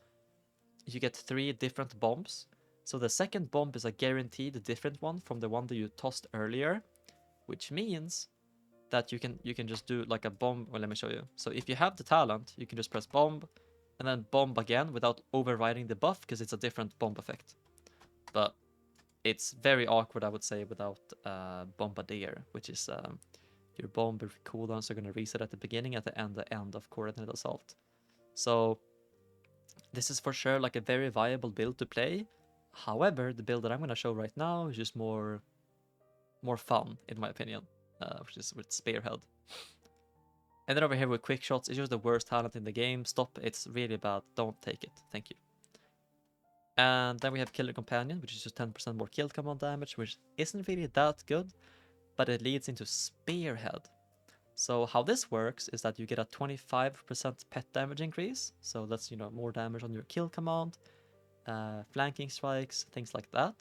you get 3 different bombs. So the second bomb is a guaranteed different one from the one that you tossed earlier, which means that you can just do like a bomb. Well, let me show you. So if you have the talent, you can just press bomb and then bomb again without overriding the buff because it's a different bomb effect. But it's very awkward, I would say, without Bombardier, which is your bomb cooldowns are going to reset at the beginning, at the end of Coordinated Assault. So this is for sure like a very viable build to play. However, the build that I'm going to show right now is just more fun, in my opinion, which is with Spearhead. And then over here with Quick Shots, it's just the worst talent in the game. Stop, it's really bad. Don't take it. Thank you. And then we have Killer Companion, which is just 10% more kill command damage, which isn't really that good, but it leads into Spearhead. So how this works is that you get a 25% pet damage increase. So that's, you know, more damage on your kill command, flanking strikes, things like that.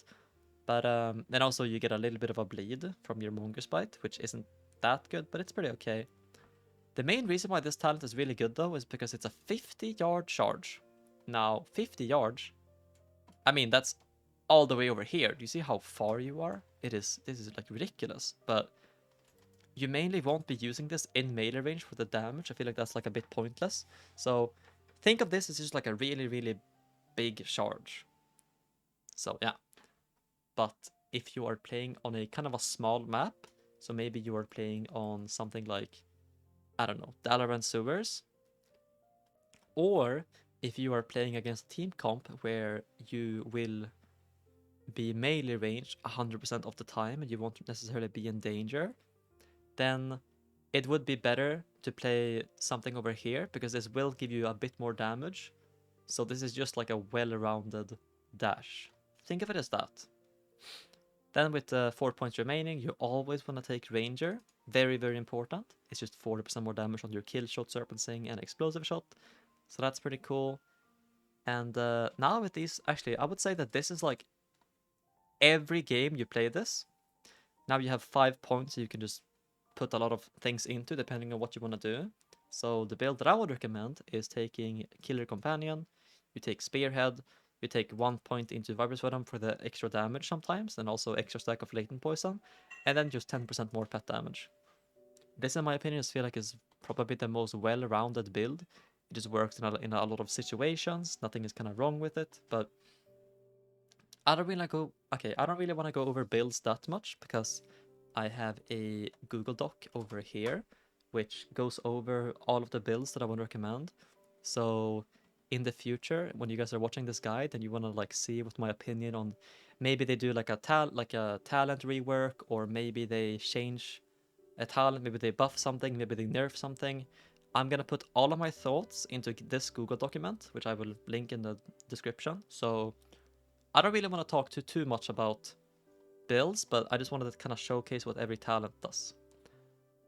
But then also you get a little bit of a bleed from your Mongoose Bite, which isn't that good, but it's pretty okay. The main reason why this talent is really good though is because it's a 50-yard charge. Now, 50 yards, I mean, that's all the way over here. Do you see how far you are? This is like ridiculous, but you mainly won't be using this in melee range for the damage. I feel like that's like a bit pointless. So think of this as just like a really, really big charge. So yeah. But if you are playing on a kind of a small map, so maybe you are playing on something like, I don't know, Dalaran Sewers, or if you are playing against team comp where you will be melee range 100% of the time and you won't necessarily be in danger, then it would be better to play something over here because this will give you a bit more damage. So this is just like a well-rounded dash. Think of it as that. Then with 4 points remaining, you always want to take Ranger. Very, very important. It's just 40% more damage on your kill shot, serpent sting, and explosive shot. So that's pretty cool. And now with these, actually, I would say that this is like every game you play this. Now you have 5 points, so you can just put a lot of things into depending on what you want to do. So the build that I would recommend is taking Killer Companion. You take Spearhead. You take 1 point into Viper's Venom for the extra damage sometimes, and also extra stack of Latent Poison, and then just 10% more pet damage. This, in my opinion, I feel like is probably the most well-rounded build. It just works in a lot of situations. Nothing is kind of wrong with it, but I don't really want to go over builds that much because I have a Google Doc over here which goes over all of the builds that I want to recommend. So in the future, when you guys are watching this guide and you want to like see what my opinion on, maybe they do like a talent rework, or maybe they change a talent, maybe they buff something, maybe they nerf something. I'm gonna put all of my thoughts into this Google document, which I will link in the description. So I don't really want to talk too much about builds, but I just wanted to kind of showcase what every talent does.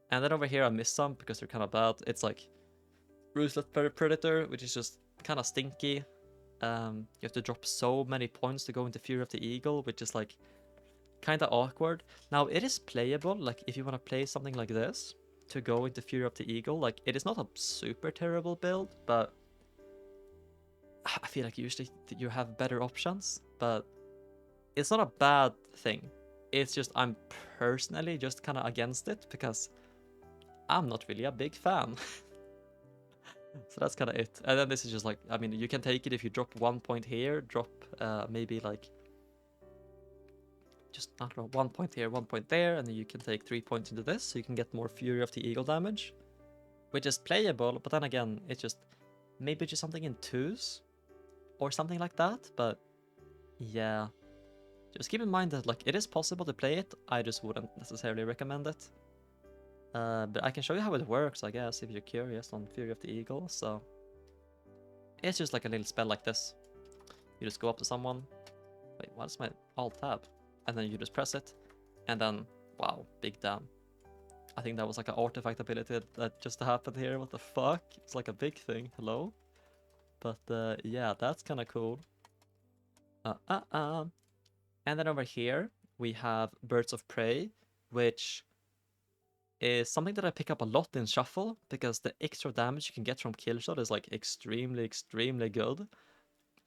And then over here I missed some because they're kind of bad. It's like Ruthless Predator, which is just kind of stinky. You have to drop so many points to go into Fury of the Eagle, which is like kind of awkward. Now it is playable, like if you want to play something like this to go into Fury of the Eagle, like it is not a super terrible build, but I feel like usually you have better options, but it's not a bad thing. It's just I'm personally just kind of against it because I'm not really a big fan. So that's kind of it. And then this is just like, I mean, you can take it if you drop 1 point here, drop maybe like just, I don't know, 1 point here, 1 point there, and then you can take 3 points into this, so you can get more Fury of the Eagle damage, which is playable, but then again, it's just maybe just something in twos or something like that. But yeah, just keep in mind that like it is possible to play it. I just wouldn't necessarily recommend it. But I can show you how it works, I guess, if you're curious on Fury of the Eagle. So it's just like a little spell like this. You just go up to someone. Wait, what's my alt tab? And then you just press it, and then wow, big damn. I think that was like an artifact ability that just happened here. What the fuck? It's like a big thing. Hello? But yeah, that's kind of cool. And then over here we have Birds of Prey, which is something that I pick up a lot in Shuffle, because the extra damage you can get from Killshot is like extremely, extremely good.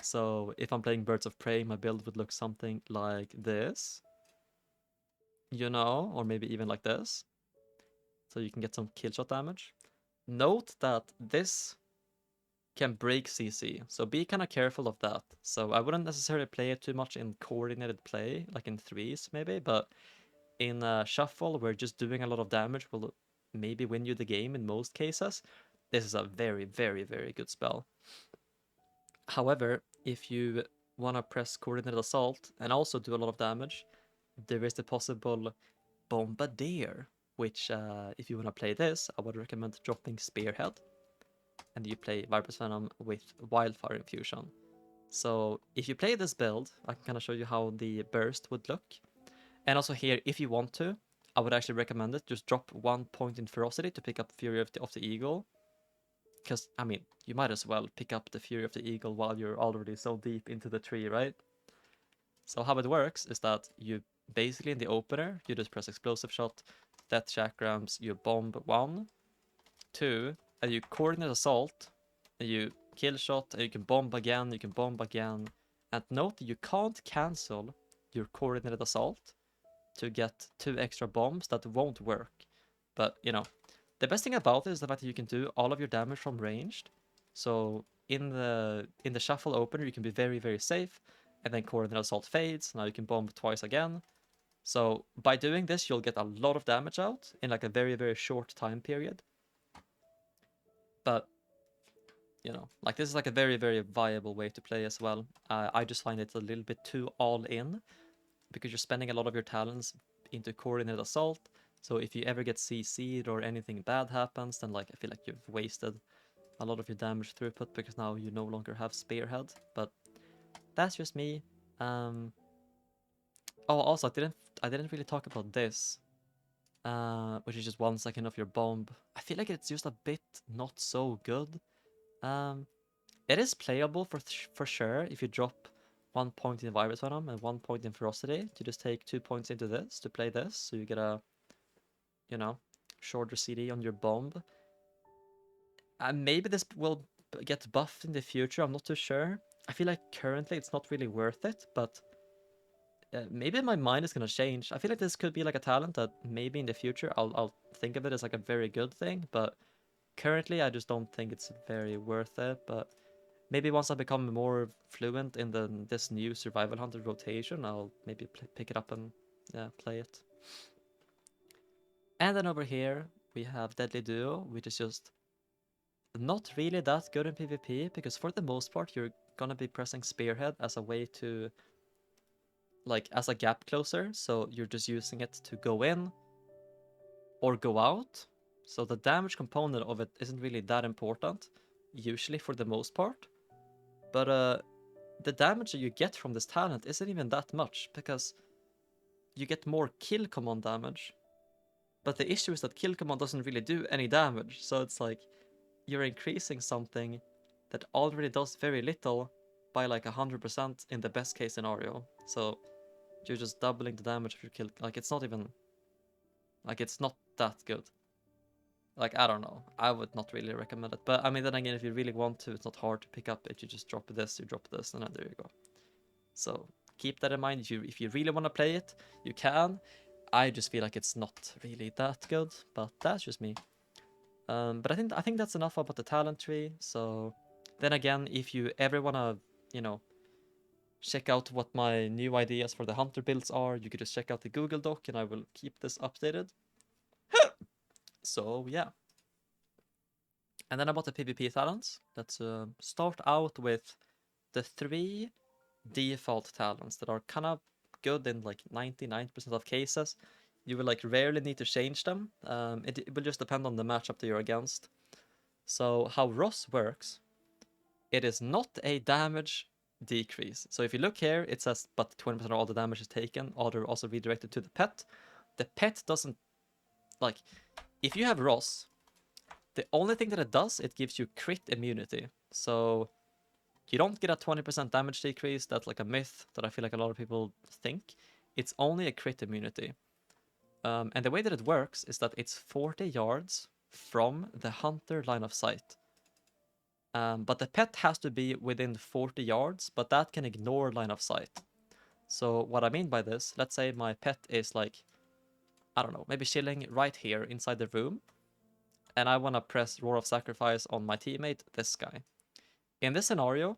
So if I'm playing Birds of Prey, my build would look something like this, you know, or maybe even like this. So you can get some Killshot damage. Note that this can break CC, so be kind of careful of that. So I wouldn't necessarily play it too much in coordinated play, like in threes maybe, but in Shuffle, where just doing a lot of damage will maybe win you the game in most cases, this is a very, very, very good spell. However, if you want to press Coordinated Assault and also do a lot of damage, there is the possible Bombardier, which if you want to play this, I would recommend dropping Spearhead, and you play Viper's Venom with Wildfire Infusion. So if you play this build, I can kind of show you how the burst would look. And also here, if you want to, I would actually recommend it. Just drop 1 point in Ferocity to pick up Fury of the Eagle. Because, I mean, you might as well pick up the Fury of the Eagle while you're already so deep into the tree, right? So how it works is that you basically in the opener, you just press Explosive Shot, Death Chakrams, you bomb 1, 2, and you Coordinate Assault, and you Kill Shot, and you can bomb again, And note that you can't cancel your Coordinated Assault to get 2 extra bombs. That won't work. But, you know, the best thing about it is the fact that you can do all of your damage from ranged. So in the Shuffle opener, you can be very, very safe, and then Coordinate Assault fades. Now you can bomb twice again. So by doing this, you'll get a lot of damage out in like a very, very short time period. But, you know, like this is like a very, very viable way to play as well. I just find it a little bit too all in, because you're spending a lot of your talents into Coordinated Assault. So if you ever get CC'd or anything bad happens, then like I feel like you've wasted a lot of your damage throughput, because now you no longer have Spearhead. But that's just me. Oh, also I didn't really talk about this, which is just 1 second of your bomb. I feel like it's just a bit not so good. It is playable for sure if you drop 1 point in Virus Venom and 1 point in Ferocity to just take 2 points into this to play this, so you get a, you know, shorter CD on your bomb. And maybe this will get buffed in the future, I'm not too sure. I feel like currently it's not really worth it, but maybe my mind is gonna change. I feel like this could be like a talent that maybe in the future I'll think of it as like a very good thing, but currently I just don't think it's very worth it. But maybe once I become more fluent in this new Survival Hunter rotation, I'll maybe pick it up and play it. And then over here we have Deadly Duo, which is just not really that good in PvP, because for the most part you're gonna be pressing Spearhead as a way to, like, as a gap closer, so you're just using it to go in or go out. So the damage component of it isn't really that important, usually, for the most part. But the damage that you get from this talent isn't even that much, because you get more kill command damage. But the issue is that kill command doesn't really do any damage, so it's like you're increasing something that already does very little by like 100% in the best case scenario. So you're just doubling the damage of your kill. Like, it's not even, like, it's not that good. Like, I don't know. I would not really recommend it. But I mean, then again, if you really want to, it's not hard to pick up it. You just drop this, you drop this, and then there you go. So keep that in mind. If you really want to play it, you can. I just feel like it's not really that good, but that's just me. But I think that's enough about the talent tree. So then again, if you ever wanna, you know, check out what my new ideas for the hunter builds are, you could just check out the Google Doc, and I will keep this updated. So yeah. And then about the PvP talents, let's start out with the 3 default talents that are kind of good in like 99% of cases. You will like rarely need to change them. It will just depend on the matchup that you're against. So how Ross works, it is not a damage decrease. So if you look here, it says but 20% of all the damage is taken, or also redirected to the pet. The pet doesn't, like, if you have Ross, the only thing that it does, it gives you crit immunity. So you don't get a 20% damage decrease. That's like a myth that I feel like a lot of people think. It's only a crit immunity. And the way that it works is that it's 40 yards from the hunter line of sight. But the pet has to be within 40 yards, but that can ignore line of sight. So what I mean by this, let's say my pet is like, I don't know, maybe chilling right here inside the room, and I want to press Roar of Sacrifice on my teammate, this guy. In this scenario,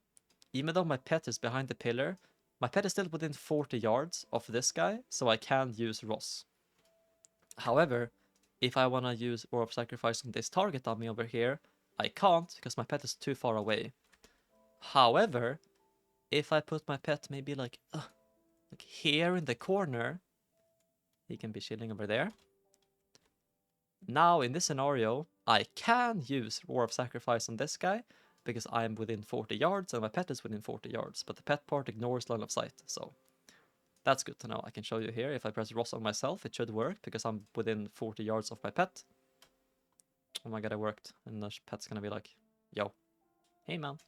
even though my pet is behind the pillar, my pet is still within 40 yards of this guy, so I can use Ross. However, if I want to use Roar of Sacrifice on this target on me over here, I can't because my pet is too far away. However, if I put my pet maybe like here in the corner, he can be chilling over there. Now in this scenario, I can use Roar of Sacrifice on this guy because I'm within 40 yards and my pet is within 40 yards, but the pet part ignores line of sight, so that's good to know. I can show you here. If I press Ross on myself, it should work because I'm within 40 yards of my pet. Oh my god, it worked. And the pet's gonna be like, yo, hey man.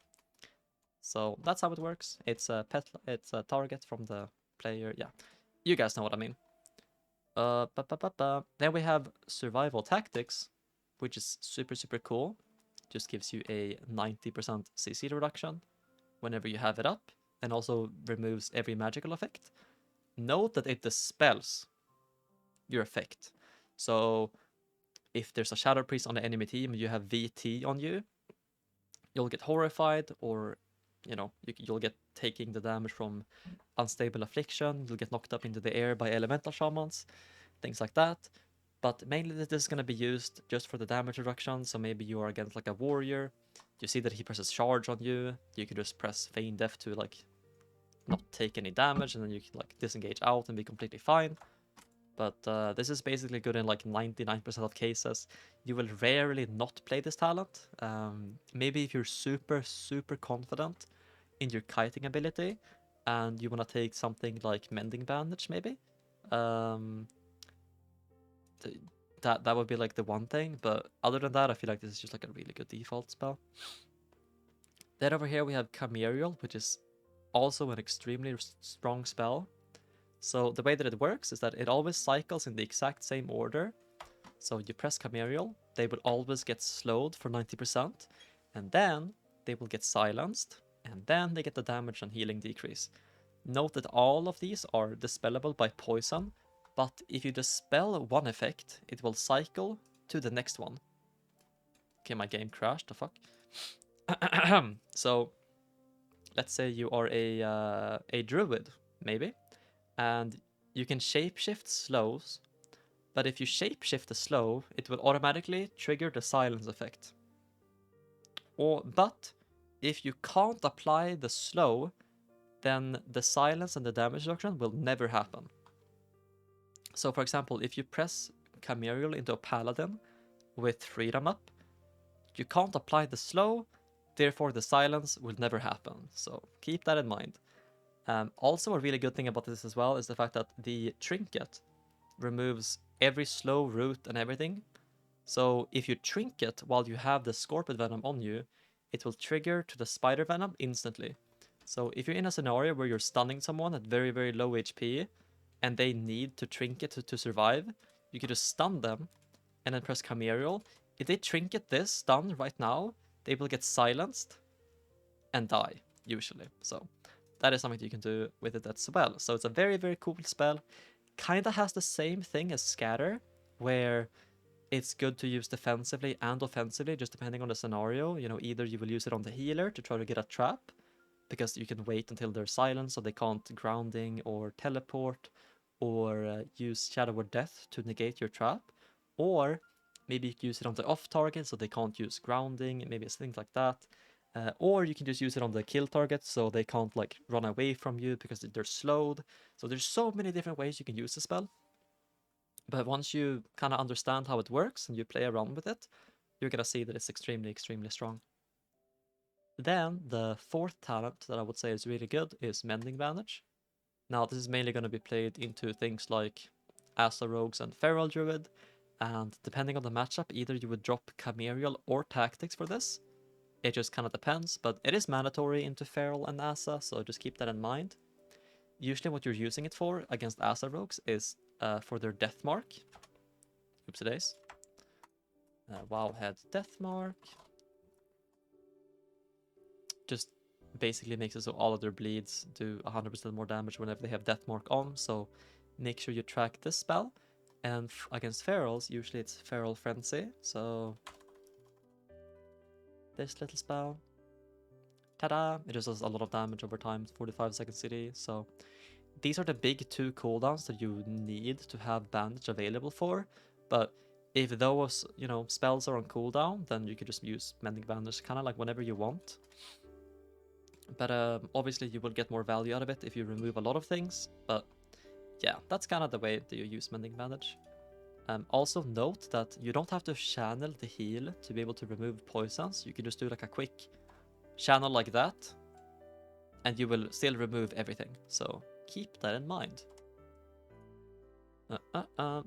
So that's how it works. It's a pet, it's a target from the player. Yeah, you guys know what I mean. Then we have survival tactics, which is super cool. Just gives you a 90% CC reduction whenever you have it up, and also removes every magical effect. Note that it dispels your effect. So if there's a Shadow Priest on the enemy team, you have VT on you, you'll get horrified, or you know, you'll get taking the damage from unstable affliction, you'll get knocked up into the air by elemental shamans, things like that. But mainly this is going to be used just for the damage reduction. So maybe you are against like a warrior, you see that he presses charge on you, you can just press feign death to like not take any damage, and then you can like disengage out and be completely fine. But this is basically good in like 99% of cases. You will rarely not play this talent. Maybe if you're super confident in your kiting ability and you want to take something like Mending Bandage, maybe. That would be like the one thing, but other than that, I feel like this is just like a really good default spell. Then over here we have Camerial, which is also an extremely strong spell. So the way that it works is that it always cycles in the exact same order. So you press Camerial, they will always get slowed for 90%, and then they will get silenced, and then they get the damage and healing decrease. Note that all of these are dispellable by poison, but if you dispel one effect, it will cycle to the next one. Okay, my game crashed, the fuck? So, let's say you are a druid, maybe, and you can shapeshift slows, but if you shapeshift a slow, it will automatically trigger the silence effect. But if you can't apply the slow, then the silence and the damage reduction will never happen. So for example, if you press Camerial into a paladin with freedom up, you can't apply the slow, therefore the silence will never happen. So keep that in mind. Also, a really good thing about this as well is the fact that the trinket removes every slow root and everything. So if you trinket while you have the Scorpion Venom on you, it will trigger to the Spider Venom instantly. So if you're in a scenario where you're stunning someone at very low HP and they need to trinket to survive, you can just stun them and then press Camerial. If they trinket this stun right now, they will get silenced and die, usually. So that is something you can do with it as well. So it's a very cool spell. Kinda has the same thing as Scatter, where it's good to use defensively and offensively, just depending on the scenario. You know, either you will use it on the healer to try to get a trap, because you can wait until they're silent so they can't grounding or teleport, or use Shadow Word Death to negate your trap, or maybe you can use it on the off target so they can't use grounding, maybe it's things like that. Or you can just use it on the kill target so they can't like run away from you because they're slowed. So there's so many different ways you can use the spell. But once you kind of understand how it works and you play around with it, you're gonna see that it's extremely strong. Then the fourth talent that I would say is really good is Mending Bandage. Now this is mainly going to be played into things like Assa Rogues and Feral Druid, and depending on the matchup, either you would drop Camerial or Tactics for this. It just kind of depends, but it is mandatory into Feral and Assa, so just keep that in mind. Usually what you're using it for against Assa Rogues is for their death mark. Oopsie days. WoW had death mark. Just basically makes it so all of their bleeds do 100% more damage whenever they have death mark on. So make sure you track this spell. And against ferals, usually it's feral frenzy. So this little spell, ta-da! It just does a lot of damage over time, 45 second CD. So these are the big 2 cooldowns that you need to have bandage available for. But if those, you know, spells are on cooldown, then you could just use mending bandage kind of like whenever you want. But obviously you will get more value out of it if you remove a lot of things. But yeah, that's kind of the way that you use mending bandage. Also note that you don't have to channel the heal to be able to remove poisons. You can just do like a quick channel like that, and you will still remove everything. So keep that in mind.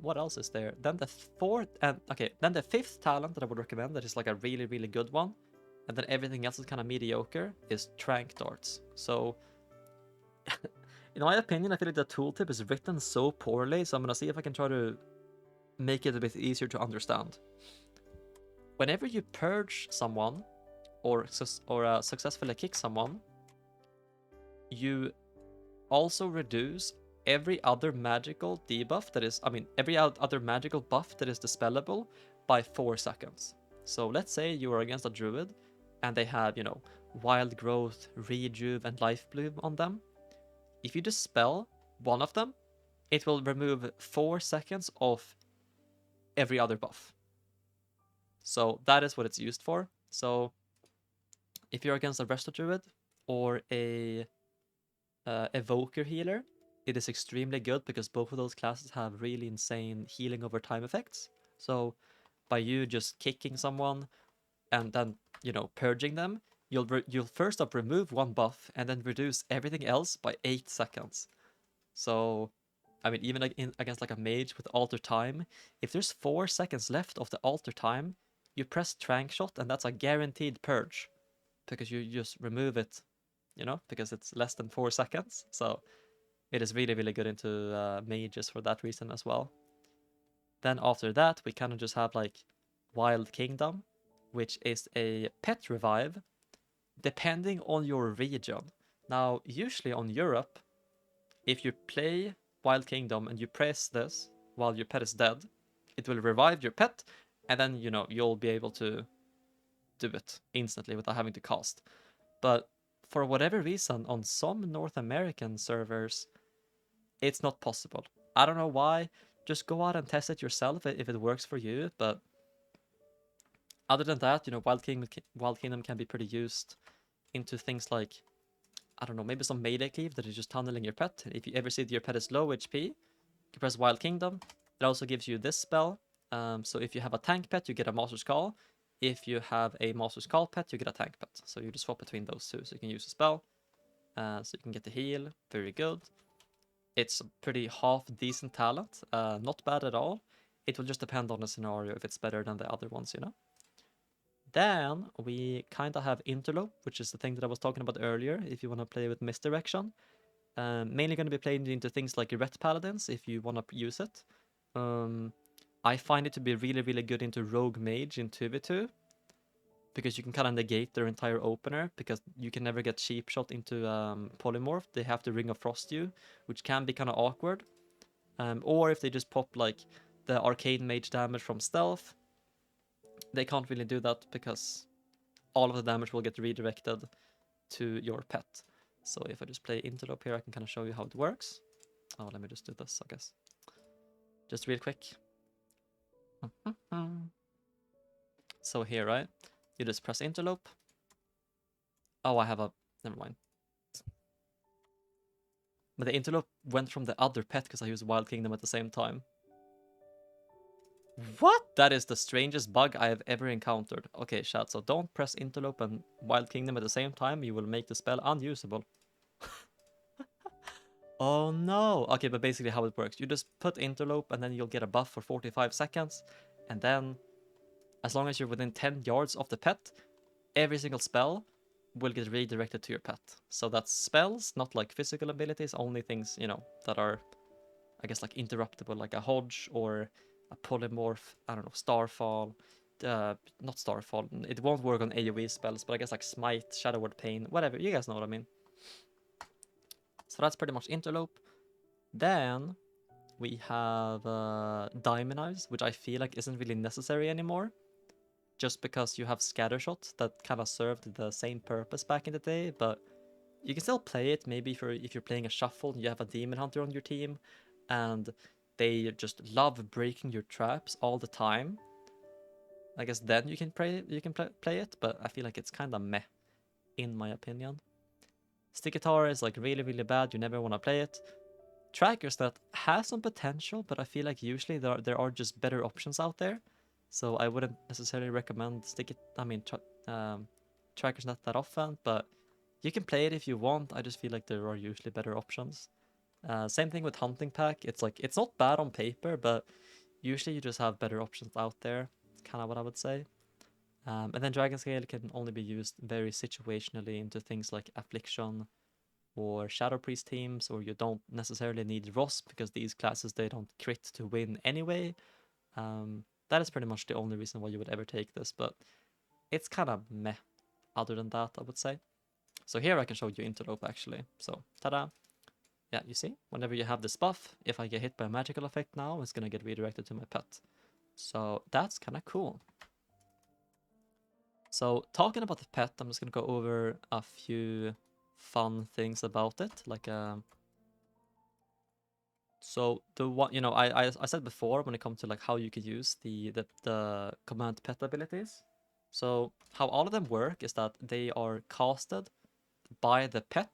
What else is there? Then the then the 5th talent that I would recommend, that is like a really, really good one, and then everything else is kind of mediocre, is Trank Darts. So in my opinion, I feel like the tooltip is written so poorly, so I'm gonna see if I can try to make it a bit easier to understand. Whenever you purge someone or successfully kick someone, you also reduce every other magical debuff that is, every other magical buff that is dispellable by 4 seconds. So let's say you are against a druid and they have, you know, wild growth, rejuve, and life bloom on them. If you dispel one of them, it will remove 4 seconds of every other buff. So that is what it's used for. So if you're against a Resto Druid or a Evoker healer, it is extremely good because both of those classes have really insane healing over time effects. So by you just kicking someone and then, you know, purging them, you'll first up remove 1 buff and then reduce everything else by 8 seconds. So I mean, even against like a mage with alter time, if there's 4 seconds left of the alter time, you press Trank Shot and that's a guaranteed purge because you just remove it, you know, because it's less than 4 seconds. So it is really, really good into mages for that reason as well. Then after that, we kind of just have like Wild Kingdom, which is a pet revive depending on your region. Now, usually on Europe, if you play Wild Kingdom and you press this while your pet is dead, it will revive your pet, and then, you know, you'll be able to do it instantly without having to cast. But for whatever reason, on some North American servers, it's not possible. I don't know why. Just go out and test it yourself if it works for you. But other than that, you know, Wild Kingdom can be pretty used into things like, I don't know, maybe some melee cleave that is just tunneling your pet. If you ever see that your pet is low HP, you press Wild Kingdom. It also gives you this spell. So if you have a tank pet, you get a Master's Call. If you have a Master's Call pet, you get a tank pet. So you just swap between those two. So you can use a spell. So you can get the heal. Very good. It's a pretty half decent talent. Not bad at all. It will just depend on the scenario if it's better than the other ones, you know? Then we kind of have Interlope, which is the thing that I was talking about earlier, if you want to play with Misdirection. Mainly going to be playing into things like Ret Paladins, if you want to use it. I find it to be really, really good into Rogue Mage in 2v2, because you can kind of negate their entire opener, because you can never get cheap shot into Polymorph. They have to Ring of Frost you, which can be kind of awkward. Or if they just pop like the Arcane Mage damage from Stealth, they can't really do that because all of the damage will get redirected to your pet. So if I just play Interlope here, I can kind of show you how it works. Oh, let me just do this, I guess. Just real quick. So here, right? You just press Interlope. Oh, I have a... Never mind. But the Interlope went from the other pet because I used Wild Kingdom at the same time. What? That is the strangest bug I have ever encountered. Okay, chat, so don't press Interlope and Wild Kingdom at the same time. You will make the spell unusable. Oh no! Okay, but basically how it works. You just put Interlope and then you'll get a buff for 45 seconds. And then, as long as you're within 10 yards of the pet, every single spell will get redirected to your pet. So that's spells, not like physical abilities, only things, you know, that are I guess like interruptible, like a Hodge or a Polymorph, I don't know, Starfall. Not Starfall, it won't work on AoE spells, but I guess like Smite, Shadow Word Pain, whatever, you guys know what I mean. So that's pretty much Interlope. Then we have Diamond Eyes, which I feel like isn't really necessary anymore, just because you have Scattershot that kind of served the same purpose back in the day, but you can still play it maybe if you're playing a shuffle and you have a Demon Hunter on your team, and they just love breaking your traps all the time. I guess then you can play it, but I feel like it's kind of meh, in my opinion. Stick Guitar is like really, really bad. You never want to play it. Trackers that has some potential, but I feel like usually there are just better options out there. So I wouldn't necessarily recommend Trackers not that often, but you can play it if you want. I just feel like there are usually better options. Same thing with Hunting Pack. It's like, it's not bad on paper, but usually you just have better options out there. Kind of what I would say. And then Dragon Scale can only be used very situationally into things like Affliction or Shadow Priest teams, or you don't necessarily need Ross because these classes, they don't crit to win anyway. That is pretty much the only reason why you would ever take this, but it's kind of meh other than that, I would say. So here I can show you Interlope actually. So, ta-da! Yeah, you see, whenever you have this buff, if I get hit by a magical effect now, it's gonna get redirected to my pet. So that's kind of cool. So talking about the pet, I'm just gonna go over a few fun things about it. Like, so the one, you know, I said before when it comes to like how you could use the command pet abilities. So how all of them work is that they are casted by the pet,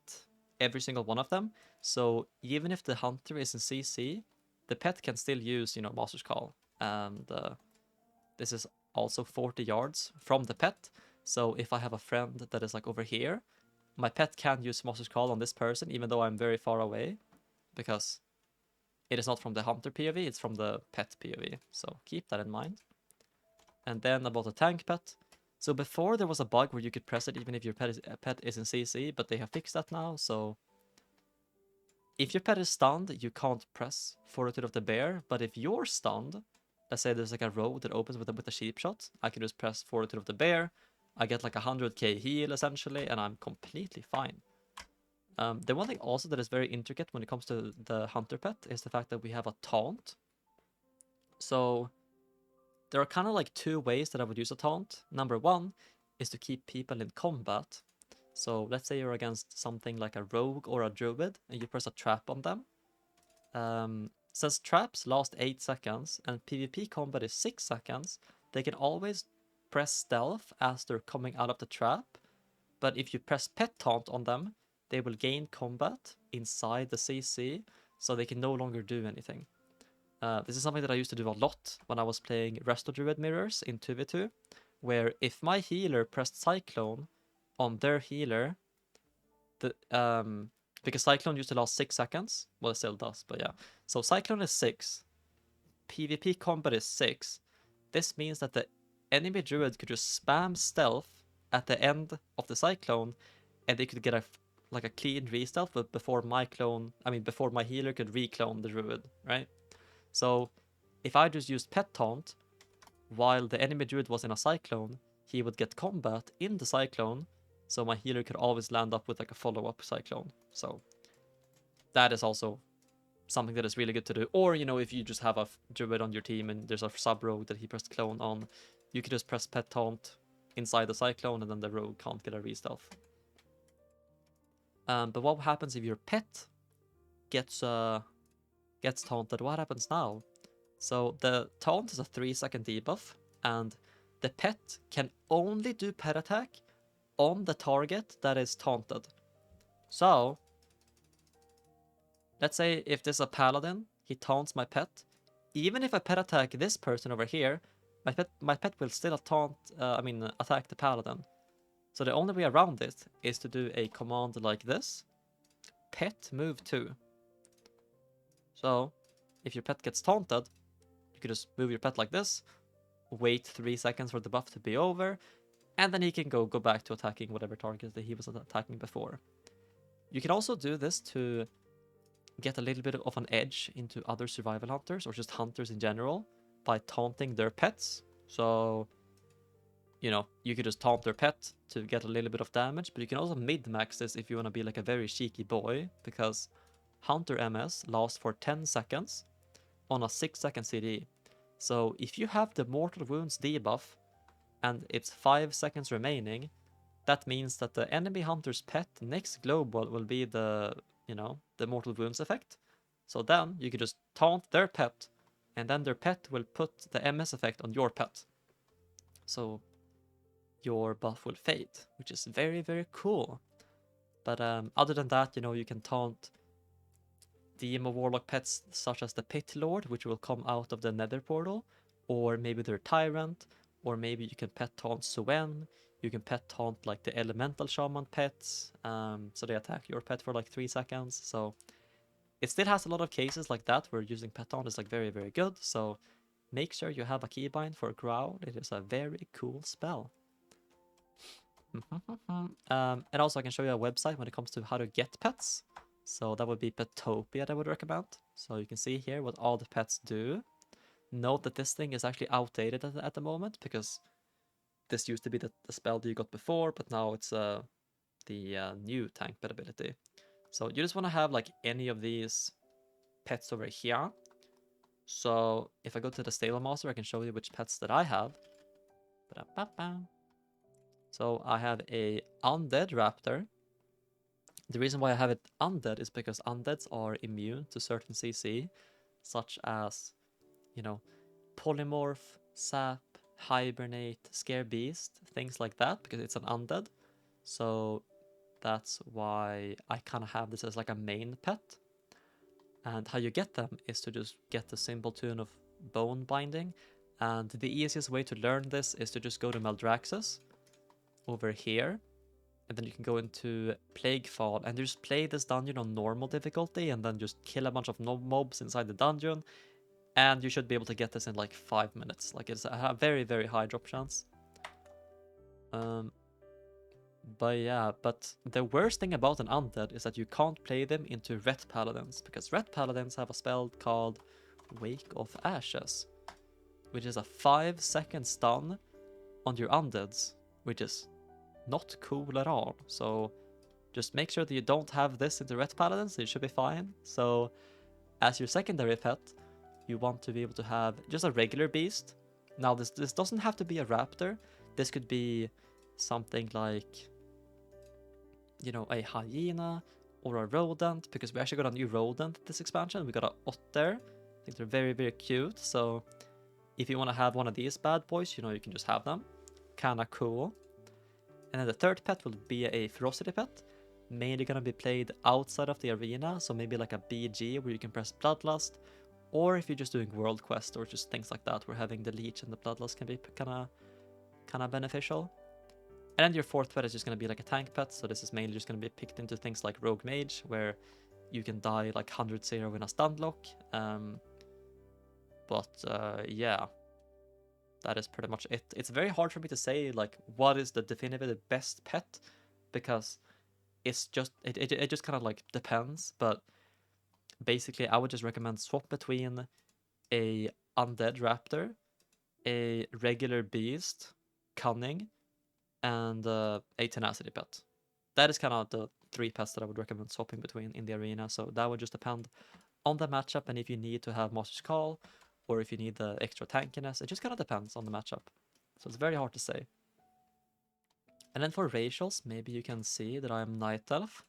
every single one of them. So even if the hunter is in CC, the pet can still use, you know, Master's Call, and this is also 40 yards from the pet. So if I have a friend that is like over here, my pet can use Master's Call on this person, even though I'm very far away, because it is not from the hunter POV, it's from the pet POV. So keep that in mind. And then about the tank pet. So before there was a bug where you could press it even if your pet is in CC, but they have fixed that now. So if your pet is stunned, you can't press Fortitude of the Bear. But if you're stunned, let's say there's like a road that opens with a sheep shot, I can just press Fortitude of the Bear. I get like 100k heal essentially, and I'm completely fine. The one thing also that is very intricate when it comes to the hunter pet is the fact that we have a taunt. So there are kind of like two ways that I would use a taunt. Number one is to keep people in combat. So let's say you're against something like a rogue or a druid and you press a trap on them. Since traps last 8 seconds and PvP combat is 6 seconds, they can always press stealth as they're coming out of the trap. But if you press pet taunt on them, they will gain combat inside the CC, so they can no longer do anything. This is something that I used to do a lot when I was playing Resto Druid Mirrors in 2v2, where if my healer pressed Cyclone on their healer, because Cyclone used to last 6 seconds, well, it still does, but yeah. So Cyclone is 6, PvP combat is 6. This means that the enemy druid could just spam stealth at the end of the Cyclone, and they could get a clean re-stealth, but before my healer could reclone the druid, right? So if I just used pet taunt while the enemy druid was in a Cyclone, he would get combat in the Cyclone, so my healer could always land up with like a follow-up Cyclone. So that is also something that is really good to do. Or, you know, if you just have a druid on your team and there's a sub-rogue that he pressed clone on, you could just press pet taunt inside the Cyclone and then the rogue can't get a re-stealth. But what happens if your pet gets taunted? What happens now? So the taunt is a 3-second debuff, and the pet can only do pet attack on the target that is taunted. So let's say if this is a paladin, he taunts my pet. Even if I pet attack this person over here, my pet will still attack the paladin. So the only way around it is to do a command like this. Pet move 2. So if your pet gets taunted, you could just move your pet like this, wait 3 seconds for the buff to be over, and then he can go back to attacking whatever target that he was attacking before. You can also do this to get a little bit of an edge into other survival hunters or just hunters in general by taunting their pets. So, you know, you could just taunt their pet to get a little bit of damage, but you can also mid-max this if you want to be like a very cheeky boy, because Hunter MS lasts for 10 seconds on a 6-second CD. So if you have the Mortal Wounds debuff and it's 5 seconds remaining, that means that the enemy hunter's pet next global will be the, you know, the Mortal Wounds effect. So then you could just taunt their pet, and then their pet will put the MS effect on your pet. So your buff will fade, which is very, very cool. But other than that, you know, you can taunt Demo Warlock pets such as the Pit Lord, which will come out of the Nether portal, or maybe their Tyrant, or maybe you can pet taunt Suen. You can pet taunt like the Elemental Shaman pets, so they attack your pet for like 3 seconds. So it still has a lot of cases like that where using pet taunt is like very, very good. So make sure you have a keybind for Growl. It is a very cool spell. And also I can show you a website when it comes to how to get pets. So that would be Petopia that I would recommend. So you can see here what all the pets do. Note that this thing is actually outdated at the moment, because this used to be the spell that you got before, but now it's the new tank pet ability. So you just want to have like any of these pets over here. So if I go to the stable master, I can show you which pets that I have. So I have a undead raptor. The reason why I have it undead is because undeads are immune to certain CC, such as, you know, polymorph, sap, hibernate, scare beast, things like that, because it's an undead. So that's why I kind of have this as like a main pet. And how you get them is to just get the simple tune of bone binding. And the easiest way to learn this is to just go to Maldraxxus over here. And then you can go into Plaguefall and just play this dungeon on normal difficulty and then just kill a bunch of mobs inside the dungeon. And you should be able to get this in like 5 minutes. Like, it's a very, very high drop chance. But yeah, but the worst thing about an undead is that you can't play them into Ret Paladins, because Ret Paladins have a spell called Wake of Ashes, which is a 5-second stun on your undeads, which is not cool at all. So just make sure that you don't have this into Ret Paladins, it should be fine. So as your secondary pet, you want to be able to have just a regular beast. Now this doesn't have to be a raptor. This could be something like, you know, a hyena or a rodent, because we actually got a new rodent this expansion. We got an otter. I think they're very, very cute. So if you want to have one of these bad boys, you know, you can just have them. Kinda cool. And then the third pet will be a ferocity pet, mainly gonna be played outside of the arena, so maybe like a BG where you can press Bloodlust, or if you're just doing World Quest or just things like that, where having the Leech and the Bloodlust can be kinda beneficial. And then your fourth pet is just gonna be like a tank pet, so this is mainly just gonna be picked into things like Rogue Mage, where you can die like 100-0 in a stun lock. Yeah. That is pretty much it. It's very hard for me to say like what is the definitive best pet, because it's just it just kind of like depends. But basically, I would just recommend swap between a undead raptor, a regular beast, cunning, and a tenacity pet. That is kind of the 3 pets that I would recommend swapping between in the arena. So that would just depend on the matchup, and if you need to have Master's Call, or if you need the extra tankiness, it just kind of depends on the matchup. So it's very hard to say. And then for racials, maybe you can see that I'm Night Elf.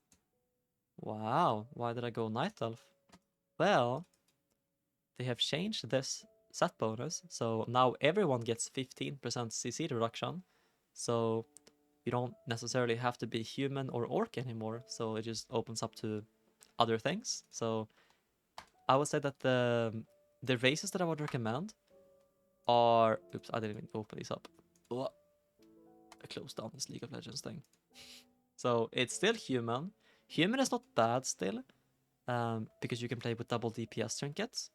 Wow, why did I go Night Elf? Well, they have changed this set bonus, so now everyone gets 15% CC reduction. So you don't necessarily have to be human or orc anymore, so it just opens up to other things. So I would say that the races that I would recommend are... Oops, I didn't even open these up. Oh, I closed down this League of Legends thing. So it's still human. Human is not bad still, because you can play with double DPS trinkets.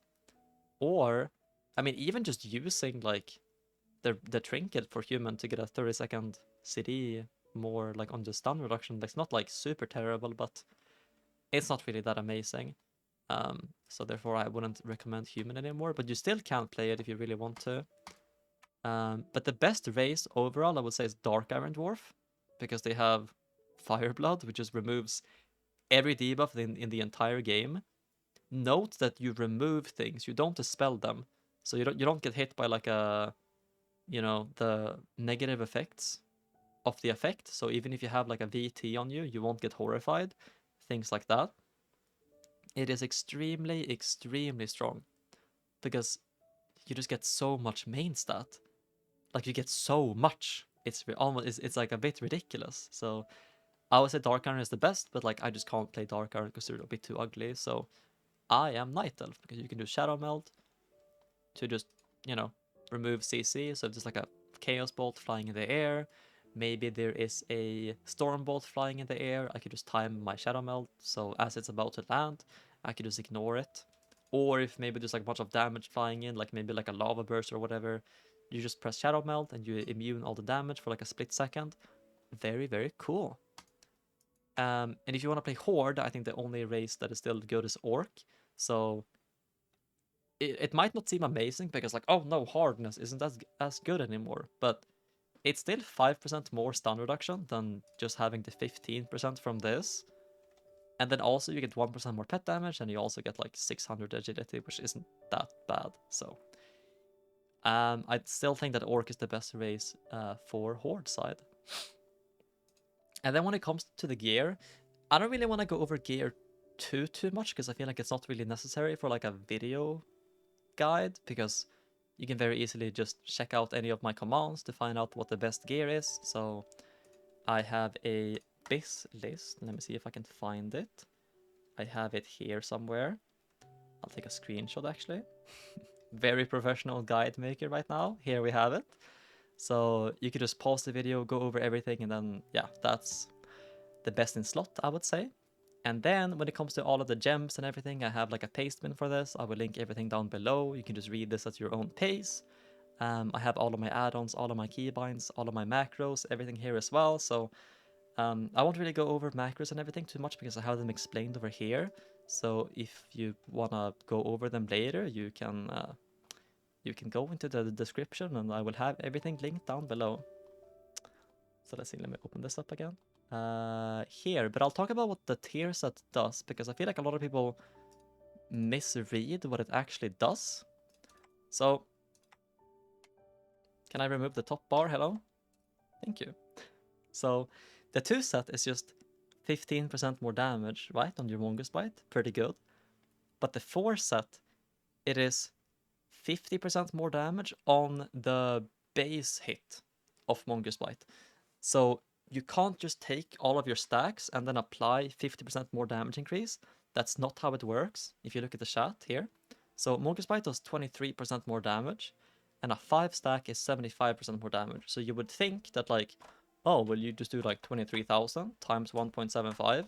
Or, I mean, even just using like the trinket for human to get a 30-second CD more like on the stun reduction, that's not like super terrible, but it's not really that amazing. So therefore I wouldn't recommend human anymore, but you still can play it if you really want to. But the best race overall, I would say, is Dark Iron Dwarf, because they have Fire Blood, which just removes every debuff in the entire game. Note that you remove things, you don't dispel them, so you don't get hit by like the negative effects of the effect. So even if you have like a VT on you, you won't get horrified, things like that. It is extremely, extremely strong because you just get so much main stat. Like you get so much. It's like a bit ridiculous. So I would say Dark Iron is the best, but like I just can't play Dark Iron because they're a bit too ugly. So I am Night Elf because you can do Shadow Meld to just, remove CC. So if there's like a Chaos Bolt flying in the air, maybe there is a Storm Bolt flying in the air, I could just time my Shadow Meld. So as it's about to land, I could just ignore it. Or if maybe there's like a bunch of damage flying in, like maybe like a lava burst or whatever, you just press Shadow Meld and you immune all the damage for like a split second. Very, very cool. And if you want to play Horde, I think the only race that is still good is Orc. So it might not seem amazing because like, oh no, hardness isn't as good anymore, but it's still 5% more stun reduction than just having the 15% from this. And then also you get 1% more pet damage, and you also get like 600 agility, which isn't that bad. So I still think that Orc is the best race for Horde side. And then when it comes to the gear, I don't really want to go over gear too much because I feel like it's not really necessary for like a video guide, because you can very easily just check out any of my commands to find out what the best gear is. So I have a biz list. Let me see if I can find it. I have it here somewhere. I'll take a screenshot actually. Very professional guide maker right now. Here we have it. So you could just pause the video, go over everything, and then yeah, that's the best in slot, I would say. And then when it comes to all of the gems and everything, I have like a pastebin for this. I will link everything down below. You can just read this at your own pace. I have all of my add-ons, all of my keybinds, all of my macros, everything here as well. So I won't really go over macros and everything too much because I have them explained over here. So if you wanna go over them later, you can go into the description and I will have everything linked down below. So let's see, let me open this up again. Here, but I'll talk about what the tier set does because I feel like a lot of people misread what it actually does. So, can I remove the top bar? Hello? Thank you. So, the 2 set is just 15% more damage, right, on your Mongoose Bite. Pretty good. But the 4 set, it is 50% more damage on the base hit of Mongoose Bite. So, you can't just take all of your stacks and then apply 50% more damage increase. That's not how it works. If you look at the chat here. So Mongoose Bite does 23% more damage, and a 5 stack is 75% more damage. So you would think that like, oh, well, you just do like 23,000 times 1.75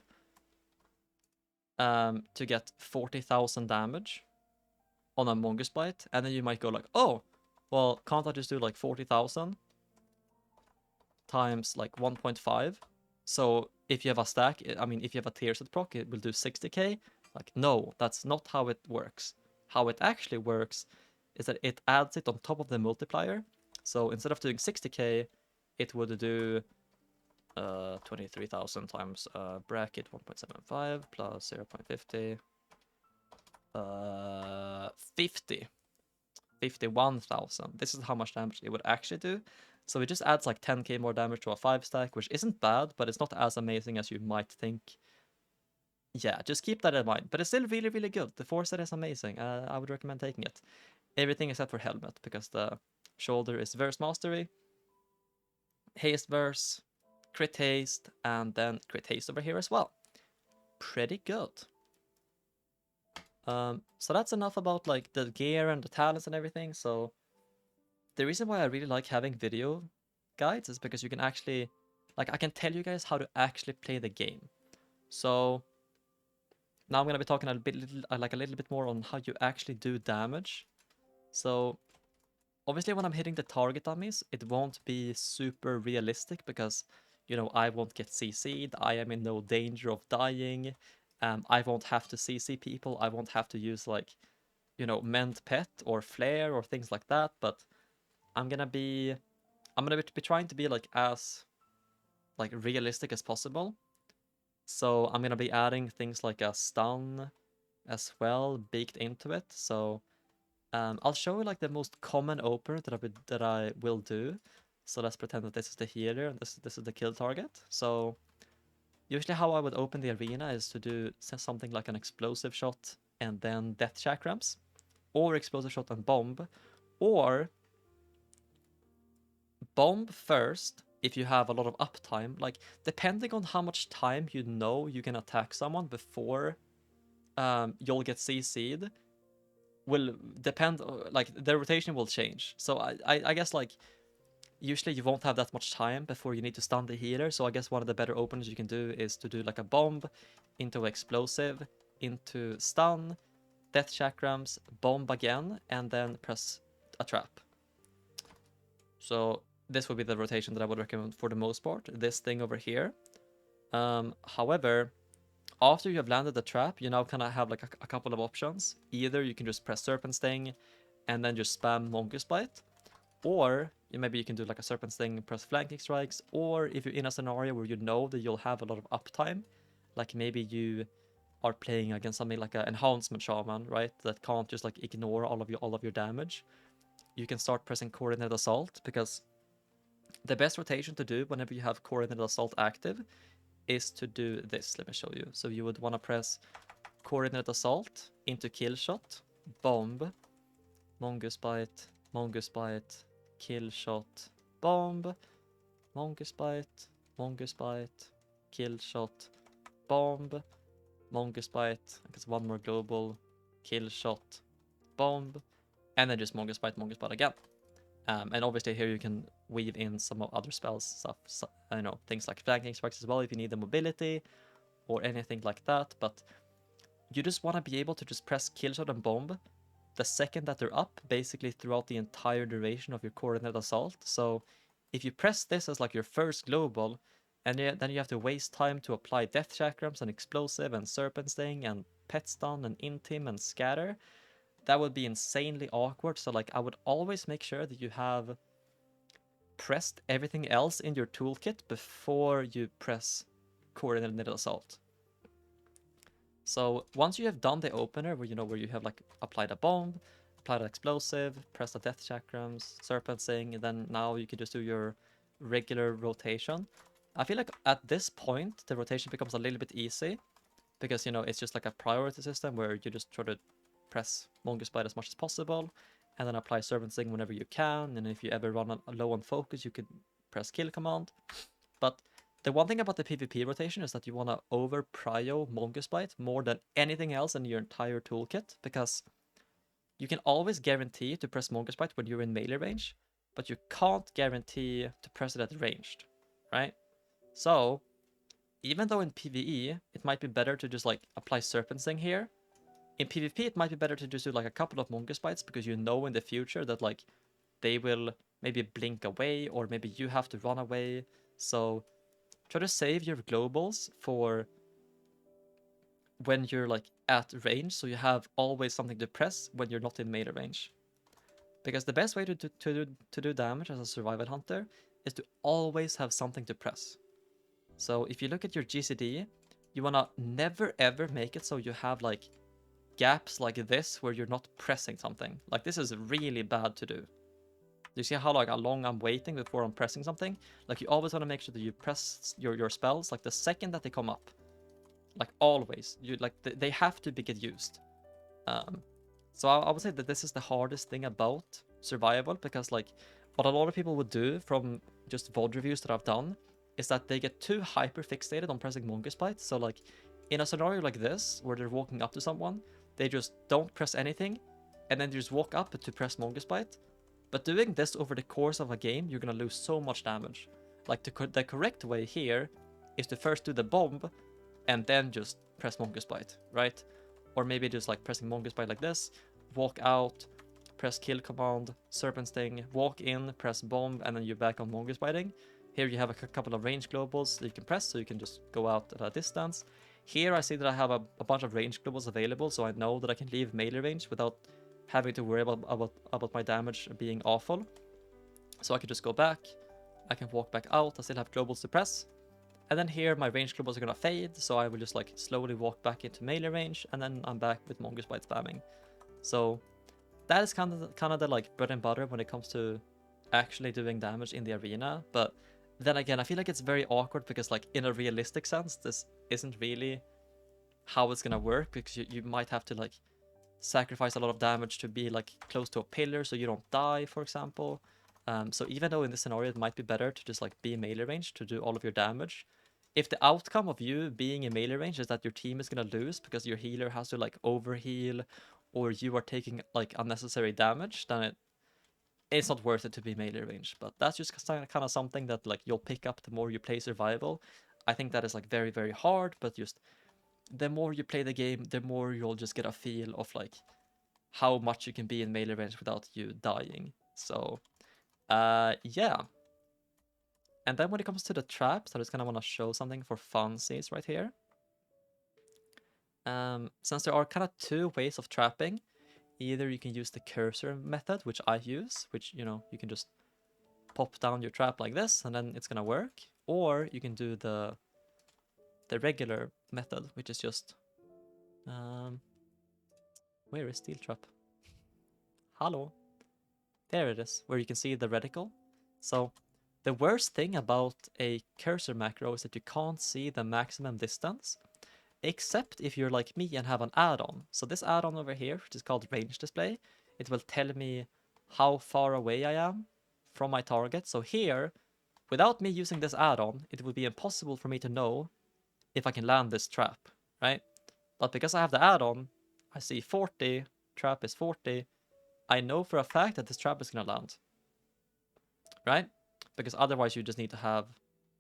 to get 40,000 damage on a Mongoose Bite, and then you might go like, oh, well, can't I just do like 40,000 times like 1.5? So if you have a stack, I mean, if you have a tier set proc, it will do 60k. Like, no, that's not how it works. How it actually works is that it adds it on top of the multiplier. So instead of doing 60k, it would do 23,000 times bracket 1.75 plus 0.50, 51,000. This is how much damage it would actually do. So it just adds like 10k more damage to a 5 stack, which isn't bad, but it's not as amazing as you might think. Yeah, just keep that in mind. But it's still really, really good. The 4 set is amazing. I would recommend taking it. Everything except for helmet, because the shoulder is verse mastery, haste verse, crit haste, and then crit haste over here as well. Pretty good. So that's enough about like the gear and the talents and everything. So the reason why I really like having video guides is because you can actually, like, I can tell you guys how to actually play the game. So now I'm gonna be talking a little bit more on how you actually do damage. So obviously when I'm hitting the target dummies, it won't be super realistic because, I won't get CC'd, I am in no danger of dying, I won't have to CC people. I won't have to use like, you know, mend pet or flare or things like that. But I'm gonna be trying to be like as like realistic as possible. So I'm gonna be adding things like a stun as well baked into it. So I'll show you like the most common opener that I will do. So let's pretend that this is the healer and this is the kill target. So usually how I would open the arena is to do something like an explosive shot and then death chakrams, or explosive shot and bomb, or bomb first if you have a lot of uptime. Like depending on how much time you know you can attack someone before you'll get CC'd will depend, like the rotation will change. So I guess like usually you won't have that much time before you need to stun the healer. So I guess one of the better openers you can do is to do like a bomb into explosive, into stun, death chakrams, bomb again, and then press a trap. So this would be the rotation that I would recommend for the most part, this thing over here. However, after you have landed the trap, you now kind of have like a couple of options. Either you can just press Serpent Sting and then just spam Mongoose Bite, or maybe you can do like a Serpent Sting, press Flanking Strikes, or if you're in a scenario where you know that you'll have a lot of uptime, like maybe you are playing against something like an Enhancement Shaman, right, that can't just like ignore all of your damage, you can start pressing Coordinated Assault, because the best rotation to do whenever you have Coordinated Assault active is to do this. Let me show you. So you would want to press Coordinated Assault into Kill Shot, Bomb, Mongoose Bite, Mongoose Bite, Kill Shot, Bomb, Mongoose Bite, Mongoose Bite, Kill Shot, Bomb, Mongoose Bite, I guess one more global, Kill Shot, Bomb, and then just Mongoose Bite again. And obviously here you can weave in some other spells, stuff, so, you know, things like Flanking Strikes as well if you need the mobility or anything like that. But you just want to be able to just press Killshot and Bomb the second that they're up, basically throughout the entire duration of your Coordinated Assault. So if you press this as like your first global, and then you have to waste time to apply Death Chakrams and Explosive and Serpent Sting and Pet Stun and Intim and Scatter, that would be insanely awkward. So like I would always make sure that you have pressed everything else in your toolkit before you press Coordinated Assault. So once you have done the opener where you have like applied a bomb, applied an explosive, pressed the death chakrams, serpent sing, and then now you can just do your regular rotation. I feel like at this point the rotation becomes a little bit easy because it's just like a priority system where you just try to press Mongoose Bite as much as possible, and then apply Serpent Sting whenever you can. And if you ever run low on focus, you could press Kill Command. But the one thing about the PvP rotation is that you want to over-prio Mongoose Bite more than anything else in your entire toolkit, because you can always guarantee to press Mongoose Bite when you're in melee range, but you can't guarantee to press it at ranged, right? So even though in PvE it might be better to just like apply Serpent Sting here, in PvP it might be better to just do like a couple of Mongoose Bites, because you know in the future that like they will maybe blink away, or maybe you have to run away. So try to save your globals for when you're like at range, so you have always something to press when you're not in melee range. Because the best way to do damage as a survival hunter is to always have something to press. So if you look at your GCD, you wanna never ever make it so you have like gaps like this where you're not pressing something. Like this is really bad to do. Do you see how long I'm waiting before I'm pressing something? Like you always want to make sure that you press your spells like the second that they come up. Like always. You like they have to be get used. So I would say that this is the hardest thing about survival, because like what a lot of people would do from just VOD reviews that I've done is that they get too hyper fixated on pressing Mongoose Bite. So like in a scenario like this where they're walking up to someone, they just don't press anything, and then they just walk up to press Mongoose Bite. But doing this over the course of a game, you're gonna lose so much damage. Like the correct way here is to first do the bomb, and then just press Mongoose Bite, right? Or maybe just like pressing Mongoose Bite like this, walk out, press Kill Command, Serpent Sting, walk in, press bomb, and then you're back on Mongoose Biting. Here you have a couple of range globals that you can press, so you can just go out at a distance. Here I see that I have a bunch of range globals available, so I know that I can leave melee range without having to worry about my damage being awful. So I can just go back, I can walk back out, I still have globals to press. And then here my range globals are gonna fade, so I will just like slowly walk back into melee range, and then I'm back with Mongoose Bite spamming. So that is kind of the like bread and butter when it comes to actually doing damage in the arena. But then again, I feel like it's very awkward because like in a realistic sense, this isn't really how it's gonna work, because you might have to like sacrifice a lot of damage to be like close to a pillar so you don't die, for example. So even though in this scenario it might be better to just like be in melee range to do all of your damage, if the outcome of you being in melee range is that your team is gonna lose because your healer has to like overheal, or you are taking like unnecessary damage, then it's not worth it to be melee range. But that's just kind of something that like you'll pick up the more you play survival. I think that is like very, very hard, but just the more you play the game, the more you'll just get a feel of like how much you can be in melee range without you dying. So yeah. And then when it comes to the traps, I just kind of want to show something for funsies right here. Since there are kind of two ways of trapping, either you can use the cursor method, which I use, which, you know, you can just pop down your trap like this and then it's gonna work, or you can do the regular method, which is just where is steel trap? Hello. There it is, where you can see the reticle. So the worst thing about a cursor macro is that you can't see the maximum distance, except if you're like me and have an add-on. So this add-on over here, which is called range display, it will tell me how far away I am from my target. So here, without me using this add-on, it would be impossible for me to know if I can land this trap, right? But because I have the add-on, I see 40, trap is 40, I know for a fact that this trap is gonna land, right? Because otherwise you just need to have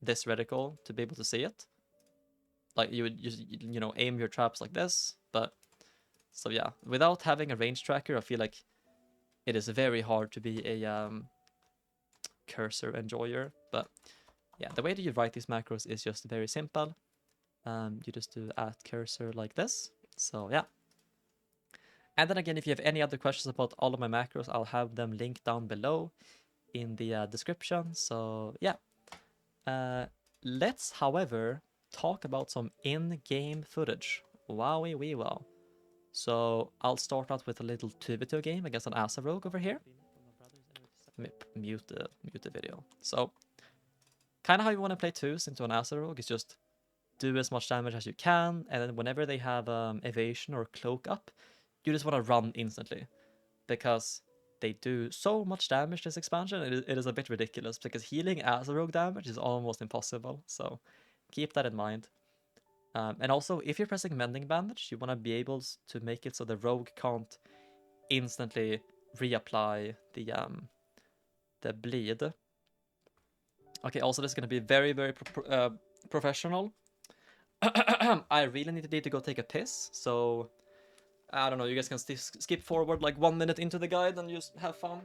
this reticle to be able to see it. Like you would just, you know, aim your traps like this, but so yeah, without having a range tracker, I feel like it is very hard to be a cursor enjoyer. But yeah, the way that you write these macros is just very simple. You just do @cursor like this. So yeah. And then again, if you have any other questions about all of my macros, I'll have them linked down below in the description. So yeah. Let's, however, talk about some in-game footage. Wowie wee wow. So I'll start out with a little 2v2 game against an assa rogue over here. Mute the video. So kind of how you want to play twos into an assa rogue is just do as much damage as you can, and then whenever they have evasion or cloak up, you just want to run instantly, because they do so much damage this expansion. It is a bit ridiculous, because healing assa rogue damage is almost impossible, so keep that in mind. And also, if you're pressing mending bandage, you want to be able to make it so the rogue can't instantly reapply the bleed. Okay, also this is going to be very, very professional. I really need to go take a piss, so I don't know, you guys can skip forward like 1 minute into the guide and just have fun.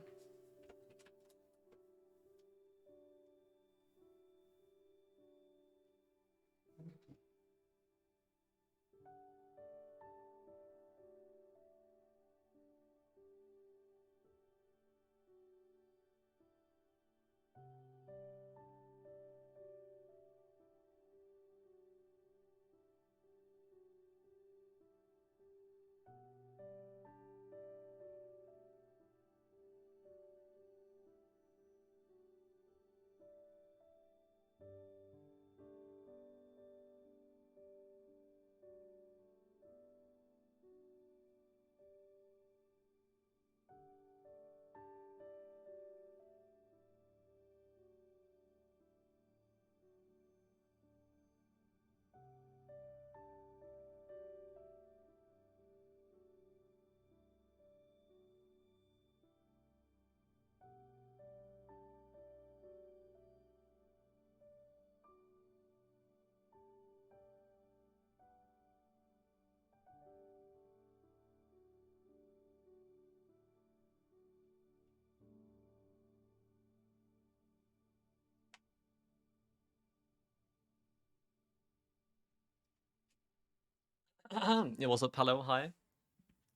It was a hello, hi.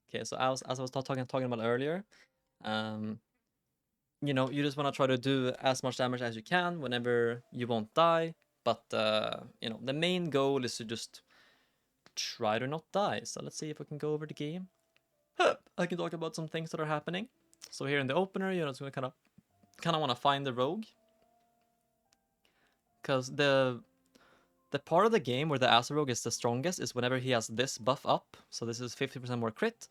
Okay, so as I was talking about earlier, you know, you just want to try to do as much damage as you can whenever you won't die. But you know, the main goal is to just try to not die. So let's see if we can go over the game. I can talk about some things that are happening. So here in the opener, you know, it's gonna kind of want to find the rogue, because the part of the game where the assa rogue is the strongest is whenever he has this buff up. So this is 50% more crit.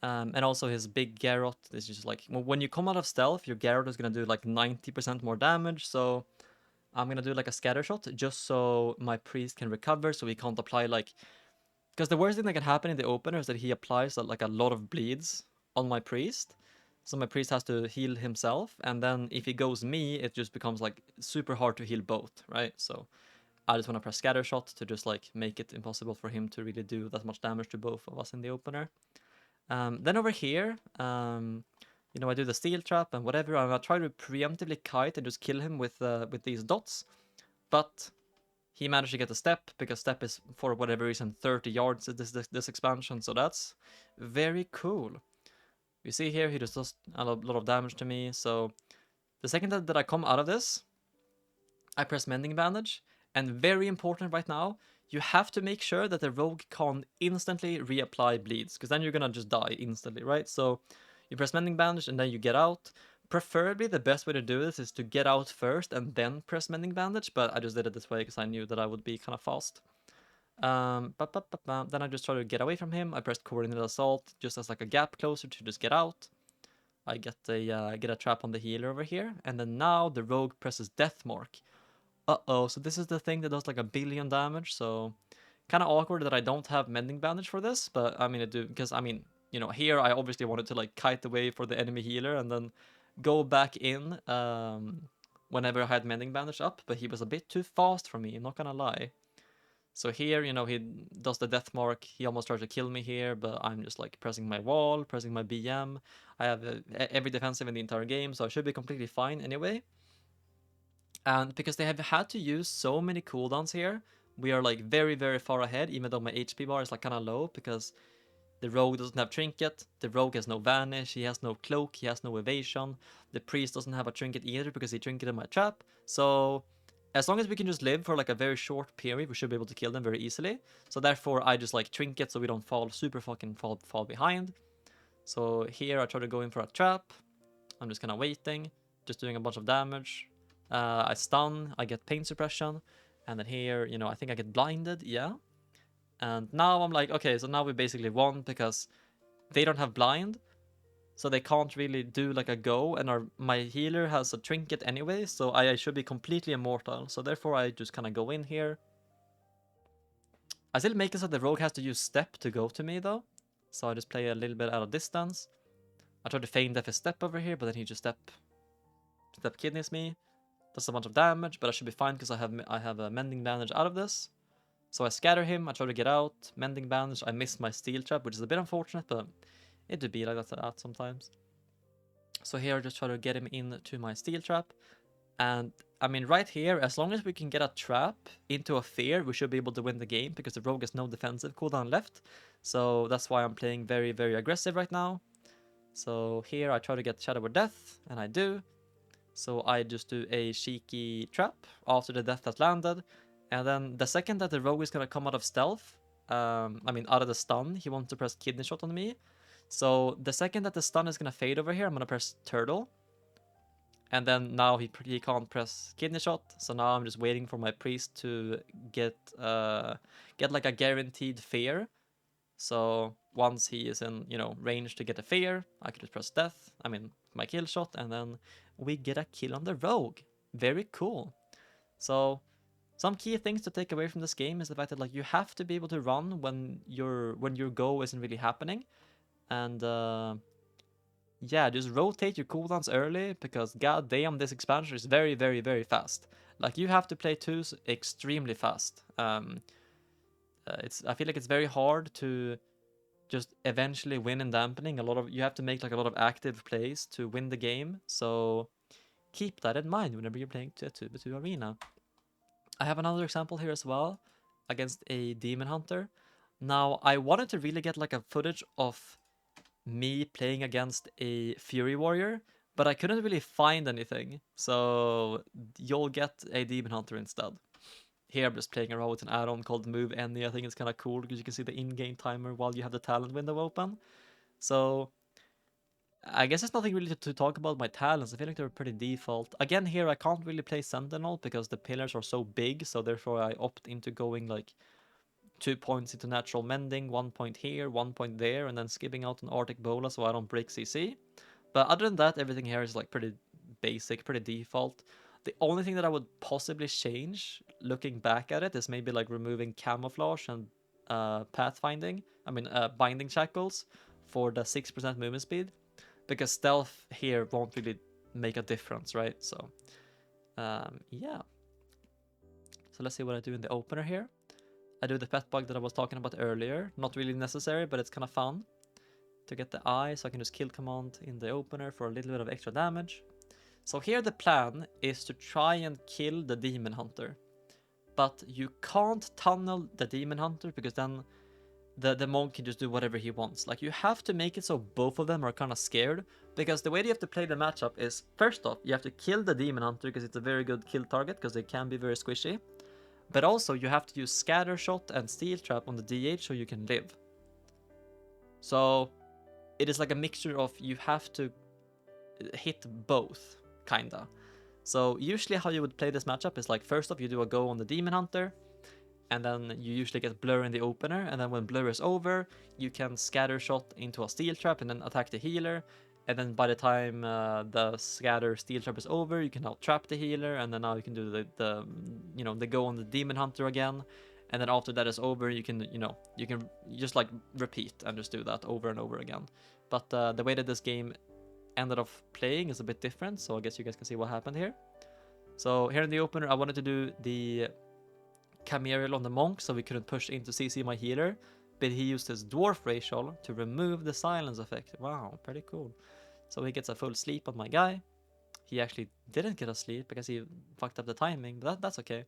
And also his big Garrot is just like, when you come out of stealth, your Garrot is gonna do like 90% more damage. So I'm gonna do like a scatter shot just so my priest can recover, so he can't apply like, because the worst thing that can happen in the opener is that he applies like a lot of bleeds on my priest. So my priest has to heal himself, and then if he goes me, it just becomes like super hard to heal both, right? So I just want to press scatter shot to just like make it impossible for him to really do that much damage to both of us in the opener. Then over here, you know, I do the steel trap and whatever. I'm gonna try to preemptively kite and just kill him with these dots, but he managed to get a step, because step is for whatever reason 30 yards this expansion, so that's very cool. You see here, he just does a lot of damage to me. So the second that I come out of this, I press mending bandage, and very important right now, you have to make sure that the rogue can't instantly reapply bleeds, because then you're gonna just die instantly, right? So you press mending bandage and then you get out. Preferably the best way to do this is to get out first and then press mending bandage, but I just did it this way because I knew that I would be kind of fast. Then I just try to get away from him. I pressed coordinated assault just as like a gap closer to just get out. I get a trap on the healer over here, and then now the rogue presses death mark. Uh-oh, so this is the thing that does like 1,000,000,000 damage, so kind of awkward that I don't have mending bandage for this, but I mean, I do, because I mean, you know, here I obviously wanted to like kite away for the enemy healer and then go back in whenever I had mending bandage up, but he was a bit too fast for me, I'm not gonna lie. So here, you know, he does the death mark, he almost tries to kill me here, but I'm just like pressing my wall, pressing my BM. I have every defensive in the entire game, so I should be completely fine anyway. And because they have had to use so many cooldowns here, we are like very, very far ahead, even though my HP bar is like kind of low, because the rogue doesn't have trinket, the rogue has no vanish, he has no cloak, he has no evasion, the priest doesn't have a trinket either because he trinketed my trap. So as long as we can just live for like a very short period, we should be able to kill them very easily. So therefore I just like trinket so we don't fall super fucking fall behind. So here I try to go in for a trap. I'm just kind of waiting, just doing a bunch of damage. I stun, I get pain suppression, and then here, you know, I think I get blinded, yeah. And now I'm like, okay, so now we basically won because they don't have blind, so they can't really do like a go, and my healer has a trinket anyway, so I should be completely immortal. So therefore I just kind of go in here. I still make it so the rogue has to use step to go to me though, so I just play a little bit out of distance. I try to feign death his step over here, but then he just step kidneys me. Does a bunch of damage, but I should be fine because I have a mending bandage out of this. So I scatter him, I try to get out, mending bandage, I miss my steel trap, which is a bit unfortunate, but it do be like that sometimes. So here I just try to get him into my steel trap. And I mean, right here, as long as we can get a trap into a fear, we should be able to win the game, because the rogue has no defensive cooldown left. So that's why I'm playing very, very aggressive right now. So here I try to get Shadow of Death, and I do. So I just do a cheeky trap after the death has landed. And then the second that the rogue is gonna come out of stealth, I mean out of the stun, he wants to press kidney shot on me. So the second that the stun is gonna fade over here, I'm gonna press turtle. And then now he can't press kidney shot. So now I'm just waiting for my priest to get like a guaranteed fear. So once he is in, you know, range to get a fear, I can just press death. I mean, my kill shot, and then we get a kill on the rogue. Very cool. So some key things to take away from this game is the fact that like you have to be able to run when your go isn't really happening, and yeah, just rotate your cooldowns early, because goddamn, this expansion is very, very, very fast. Like you have to play twos extremely fast. I feel like it's very hard to just eventually win in dampening. You have to make like a lot of active plays to win the game. So keep that in mind whenever you're playing a 2v2 arena. I have another example here as well against a demon hunter. Now, I wanted to really get like a footage of me playing against a Fury Warrior, but I couldn't really find anything. So you'll get a Demon Hunter instead. Here I'm just playing around with an add-on called Move Any. I think it's kind of cool because you can see the in-game timer while you have the talent window open. So I guess there's nothing really to talk about my talents. I feel like they're pretty default. Again, here I can't really play Sentinel because the pillars are so big, so therefore I opt into going like 2 points into natural mending, 1 point here, 1 point there, and then skipping out an Arctic Bola so I don't break CC. But other than that, everything here is like pretty basic, pretty default. The only thing that I would possibly change, looking back at it, is maybe like removing camouflage and pathfinding. Binding shackles for the 6% movement speed, because stealth here won't really make a difference, right? So, yeah. So let's see what I do in the opener here. I do the pet bug that I was talking about earlier. Not really necessary, but it's kind of fun to get the eye, so I can just kill command in the opener for a little bit of extra damage. So here the plan is to try and kill the Demon Hunter. But you can't tunnel the Demon Hunter because then the monk can just do whatever he wants. Like, you have to make it so both of them are kind of scared, because the way you have to play the matchup is, first off, you have to kill the Demon Hunter because it's a very good kill target because they can be very squishy. But also you have to use Scatter Shot and Steel Trap on the DH so you can live. So it is like a mixture of, you have to hit both, kinda. So usually how you would play this matchup is like, first off you do a go on the Demon Hunter, and then you usually get Blur in the opener, and then when Blur is over, you can Scatter Shot into a Steel Trap and then attack the healer, and then by the time the Scatter Steel Trap is over, you can now trap the healer, and then now you can do the go on the Demon Hunter again, and then after that is over, you can just like repeat and just do that over and over again. But the way that this game ended up playing is a bit different, so I guess you guys can see what happened here. So here in the opener, I wanted to do the Camerial on the monk so we couldn't push into CC my healer, but he used his dwarf racial to remove the silence effect. Wow, pretty cool. So he gets a full sleep on my guy. He actually didn't get a sleep because he fucked up the timing, but that's okay.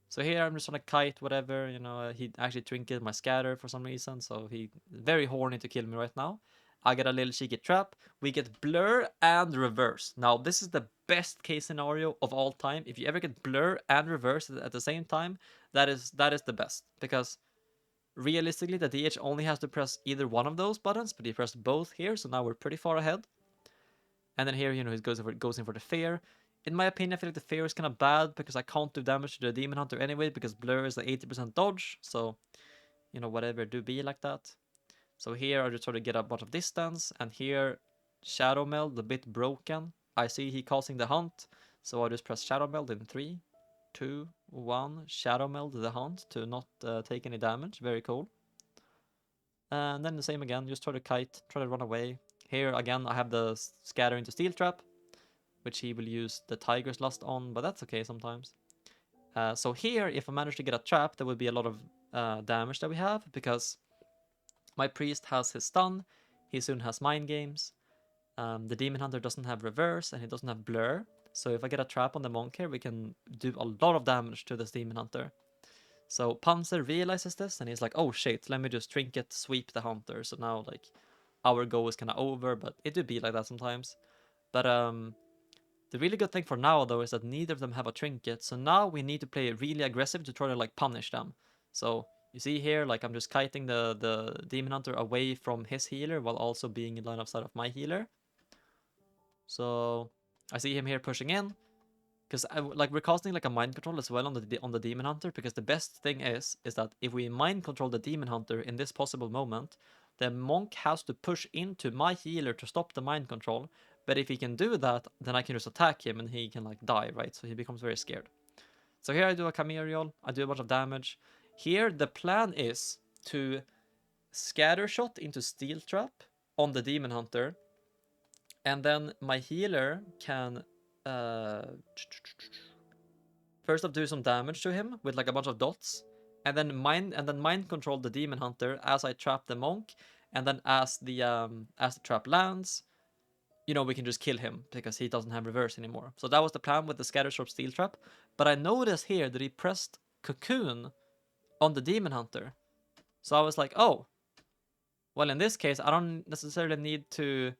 So here I'm just trying to kite whatever, he actually trinketed my scatter for some reason, so he very horny to kill me right now. I get a little cheeky trap. We get blur and reverse. Now, this is the best case scenario of all time. If you ever get blur and reverse at the same time, that is the best. Because realistically, the DH only has to press either one of those buttons, but he pressed both here, so now we're pretty far ahead. And then here, he goes in for the fear. In my opinion, I feel like the fear is kind of bad because I can't do damage to the Demon Hunter anyway, because blur is the 80% dodge, so, whatever, do be like that. So here I just try to get a bunch of distance, and here Shadow Meld, a bit broken. I see he causing the hunt, so I just press Shadow Meld in 3, 2, 1. Shadow Meld the hunt to not take any damage. Very cool. And then the same again, just try to kite, try to run away. Here again I have the scatter into Steel Trap, which he will use the Tiger's Lust on, but that's okay sometimes. So here, if I manage to get a trap, there will be a lot of damage that we have, because my priest has his stun, he soon has mind games, the Demon Hunter doesn't have reverse, and he doesn't have blur, so if I get a trap on the monk here, we can do a lot of damage to this Demon Hunter. So Panzer realizes this, and he's like, oh shit, let me just trinket sweep the hunter, so now like our goal is kind of over, but it do be like that sometimes. But the really good thing for now though is that neither of them have a trinket, so now we need to play really aggressive to try to like punish them. So you see here, like I'm just kiting the Demon Hunter away from his healer while also being in line of sight of my healer. So I see him here pushing in, because we're casting like a mind control as well on the Demon Hunter, because the best thing is that if we mind control the Demon Hunter in this possible moment, the monk has to push into my healer to stop the mind control. But if he can do that, then I can just attack him and he can like die, right? So he becomes very scared. So here I do a Camerial, I do a bunch of damage. Here the plan is to scatter shot into Steel Trap on the Demon Hunter, and then my healer can first off do some damage to him with like a bunch of dots, and then mind control the Demon Hunter as I trap the monk, and then as the trap lands, we can just kill him because he doesn't have reverse anymore. So that was the plan with the Scatter Shot Steel Trap. But I noticed here that he pressed Cocoon on the Demon Hunter. So I was like, oh, well, in this case, I don't necessarily need to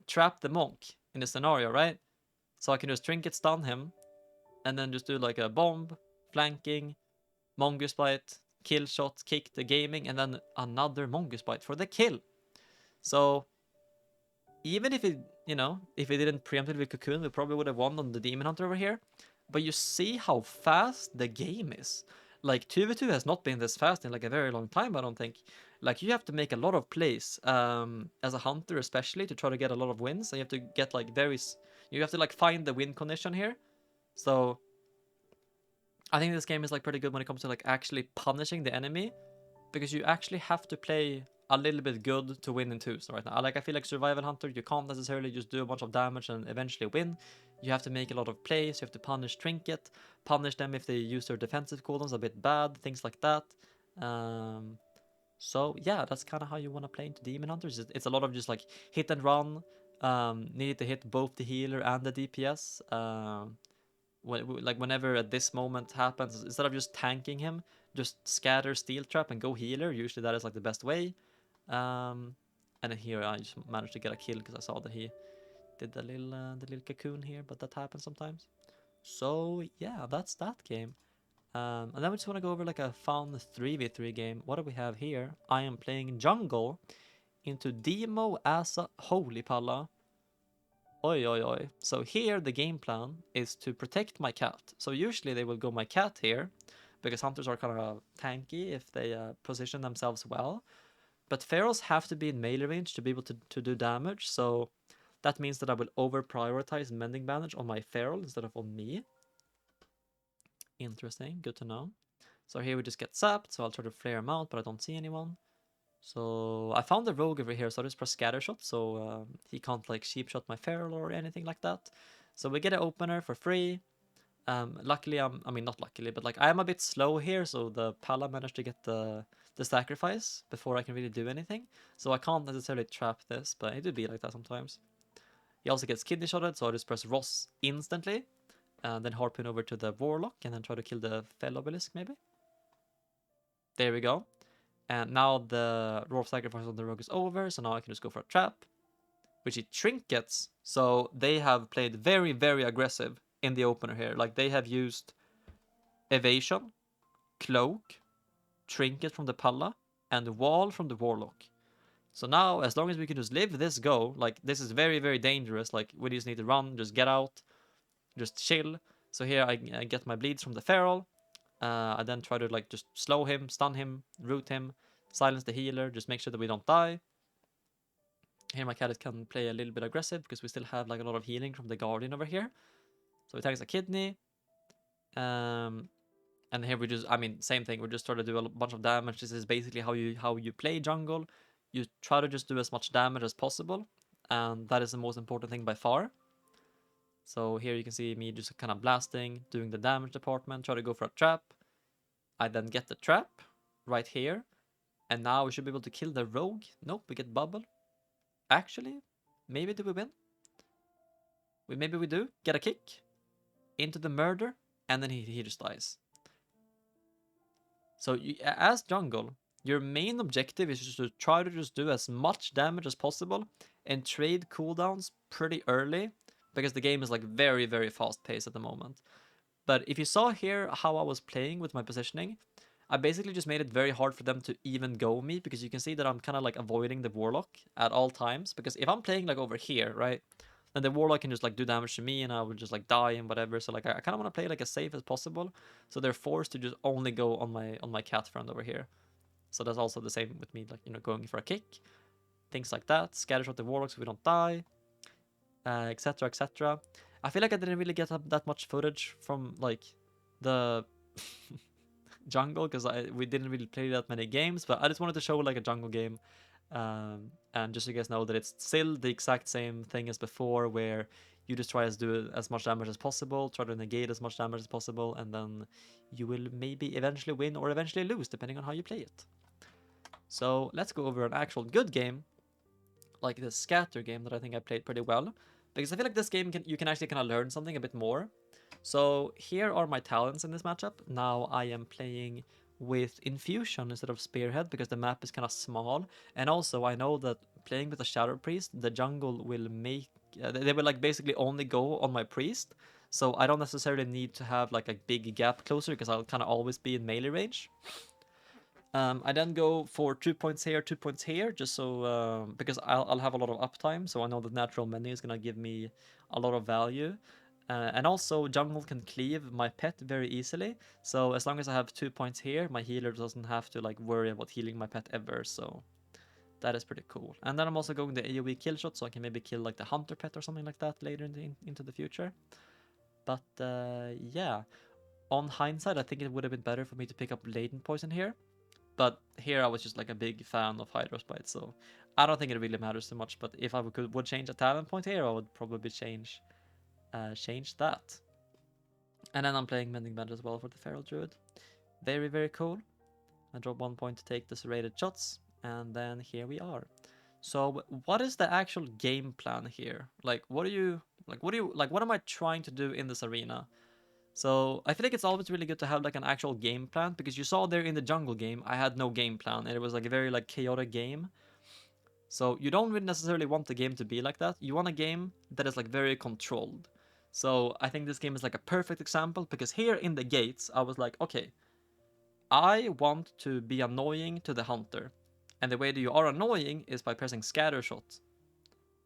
trap the monk in the scenario, right? So I can just trinket stun him, and then just do like a bomb, flanking, mongoose bite, kill shot, kick the gaming, and then another mongoose bite for the kill. So even if it, if it didn't preempted with cocoon, we probably would have won on the demon hunter over here. But you see how fast the game is. Like 2v2 has not been this fast in like a very long time, I don't think. Like you have to make a lot of plays, as a hunter especially, to try to get a lot of wins. And you have to get like you have to like find the win condition here. So I think this game is like pretty good when it comes to like actually punishing the enemy, because you actually have to play a little bit good to win in twos right now. Like I feel like Survival Hunter, you can't necessarily just do a bunch of damage and eventually win. You have to make a lot of plays. You have to punish Trinket, punish them if they use their defensive cooldowns a bit bad, things like that. So yeah, that's kind of how you want to play into Demon Hunters. It's a lot of just like hit and run. Need to hit both the healer and the DPS. Like whenever at this moment happens, instead of just tanking him, just scatter steel trap and go healer. Usually that is like the best way. And then here I just managed to get a kill because I saw that he did the little cocoon here, but that happens sometimes. So yeah, that's that game. And then we just want to go over like a fun 3v3 game. What do we have here? I am playing jungle into Demo Assa. Holy palla. Oi, oi, oi. So here the game plan is to protect my cat. So usually they will go my cat here, because hunters are kind of tanky if they position themselves well. But pharaohs have to be in melee range to be able to do damage. So that means that I will over prioritize mending bandage on my feral instead of on me. Interesting, good to know. So here we just get zapped, so I'll try to flare him out, but I don't see anyone. So I found the rogue over here, so I just press scatter shot, so he can't like sheep shot my feral or anything like that. So we get an opener for free. Luckily, I mean not luckily, but like I'm a bit slow here, so the Pala managed to get the sacrifice before I can really do anything. So I can't necessarily trap this, but it would be like that sometimes. He also gets kidney shotted, so I just press Ross instantly, and then harpoon over to the warlock, and then try to kill the fell obelisk maybe. There we go. And now the Roar sacrifice on the rogue is over, so now I can just go for a trap, which he trinkets. So they have played very, very aggressive in the opener here. Like they have used evasion, cloak, trinket from the Palla, and wall from the warlock. So now, as long as we can just live this go, like this is very, very dangerous. Like we just need to run, just get out, just chill. So here I get my bleeds from the feral. I then try to like just slow him, stun him, root him, silence the healer, just make sure that we don't die. Here my cat can play a little bit aggressive because we still have like a lot of healing from the guardian over here. So he takes a kidney. And here we just, I mean, same thing. We just try to do a bunch of damage. This is basically how you play jungle. You try to just do as much damage as possible, and that is the most important thing by far. So here you can see me just kind of blasting, doing the damage department, try to go for a trap. I then get the trap right here, and now we should be able to kill the rogue. Nope, we get bubble. Actually, maybe do we win? Maybe we do. Get a kick into the murder, and then he just dies. So as jungle, your main objective is just to try to just do as much damage as possible and trade cooldowns pretty early, because the game is like very, very fast paced at the moment. But if you saw here how I was playing with my positioning, I basically just made it very hard for them to even go me, because you can see that I'm kind of like avoiding the warlock at all times. Because if I'm playing like over here, right, then the warlock can just like do damage to me and I will just like die and whatever. So like I kind of want to play like as safe as possible. So they're forced to just only go on my cat friend over here. So that's also the same with me, like, going for a kick, things like that. Scatter shot the warlock so we don't die, etc, etc. I feel like I didn't really get that much footage from like the jungle, because we didn't really play that many games, but I just wanted to show like a jungle game, and just so you guys know that it's still the exact same thing as before, where you just try to do as much damage as possible, try to negate as much damage as possible, and then you will maybe eventually win or eventually lose depending on how you play it. So let's go over an actual good game, like the scatter game that I think I played pretty well, because I feel like this game you can actually kind of learn something a bit more. So here are my talents in this matchup. Now I am playing with Infusion instead of Spearhead because the map is kind of small. And also, I know that playing with a Shadow Priest, the jungle will make... they will like basically only go on my Priest. So I don't necessarily need to have like a big gap closer because I'll kind of always be in melee range. I then go for 2 points here, 2 points here, just so... because I'll have a lot of uptime, so I know that natural mending is going to give me a lot of value. And also, jungle can cleave my pet very easily, so as long as I have 2 points here, my healer doesn't have to like worry about healing my pet ever, so that is pretty cool. And then I'm also going the AoE kill shot, so I can maybe kill like the hunter pet or something like that later into the future. But yeah, on hindsight, I think it would have been better for me to pick up latent poison here. But here I was just like a big fan of Hydrospite, so I don't think it really matters too much. But if I would change a talent point here, I would probably change that. And then I'm playing Mending Band as well for the Feral Druid. Very, very cool. I drop 1 point to take the serrated shots, and then here we are. So what is the actual game plan here? Like, what am I trying to do in this arena? So I feel like it's always really good to have like an actual game plan, because you saw there in the jungle game, I had no game plan, and it was like a very like chaotic game. So you don't really necessarily want the game to be like that. You want a game that is like very controlled. So I think this game is like a perfect example, because here in the gates, I was like, okay, I want to be annoying to the hunter. And the way that you are annoying is by pressing scatter shot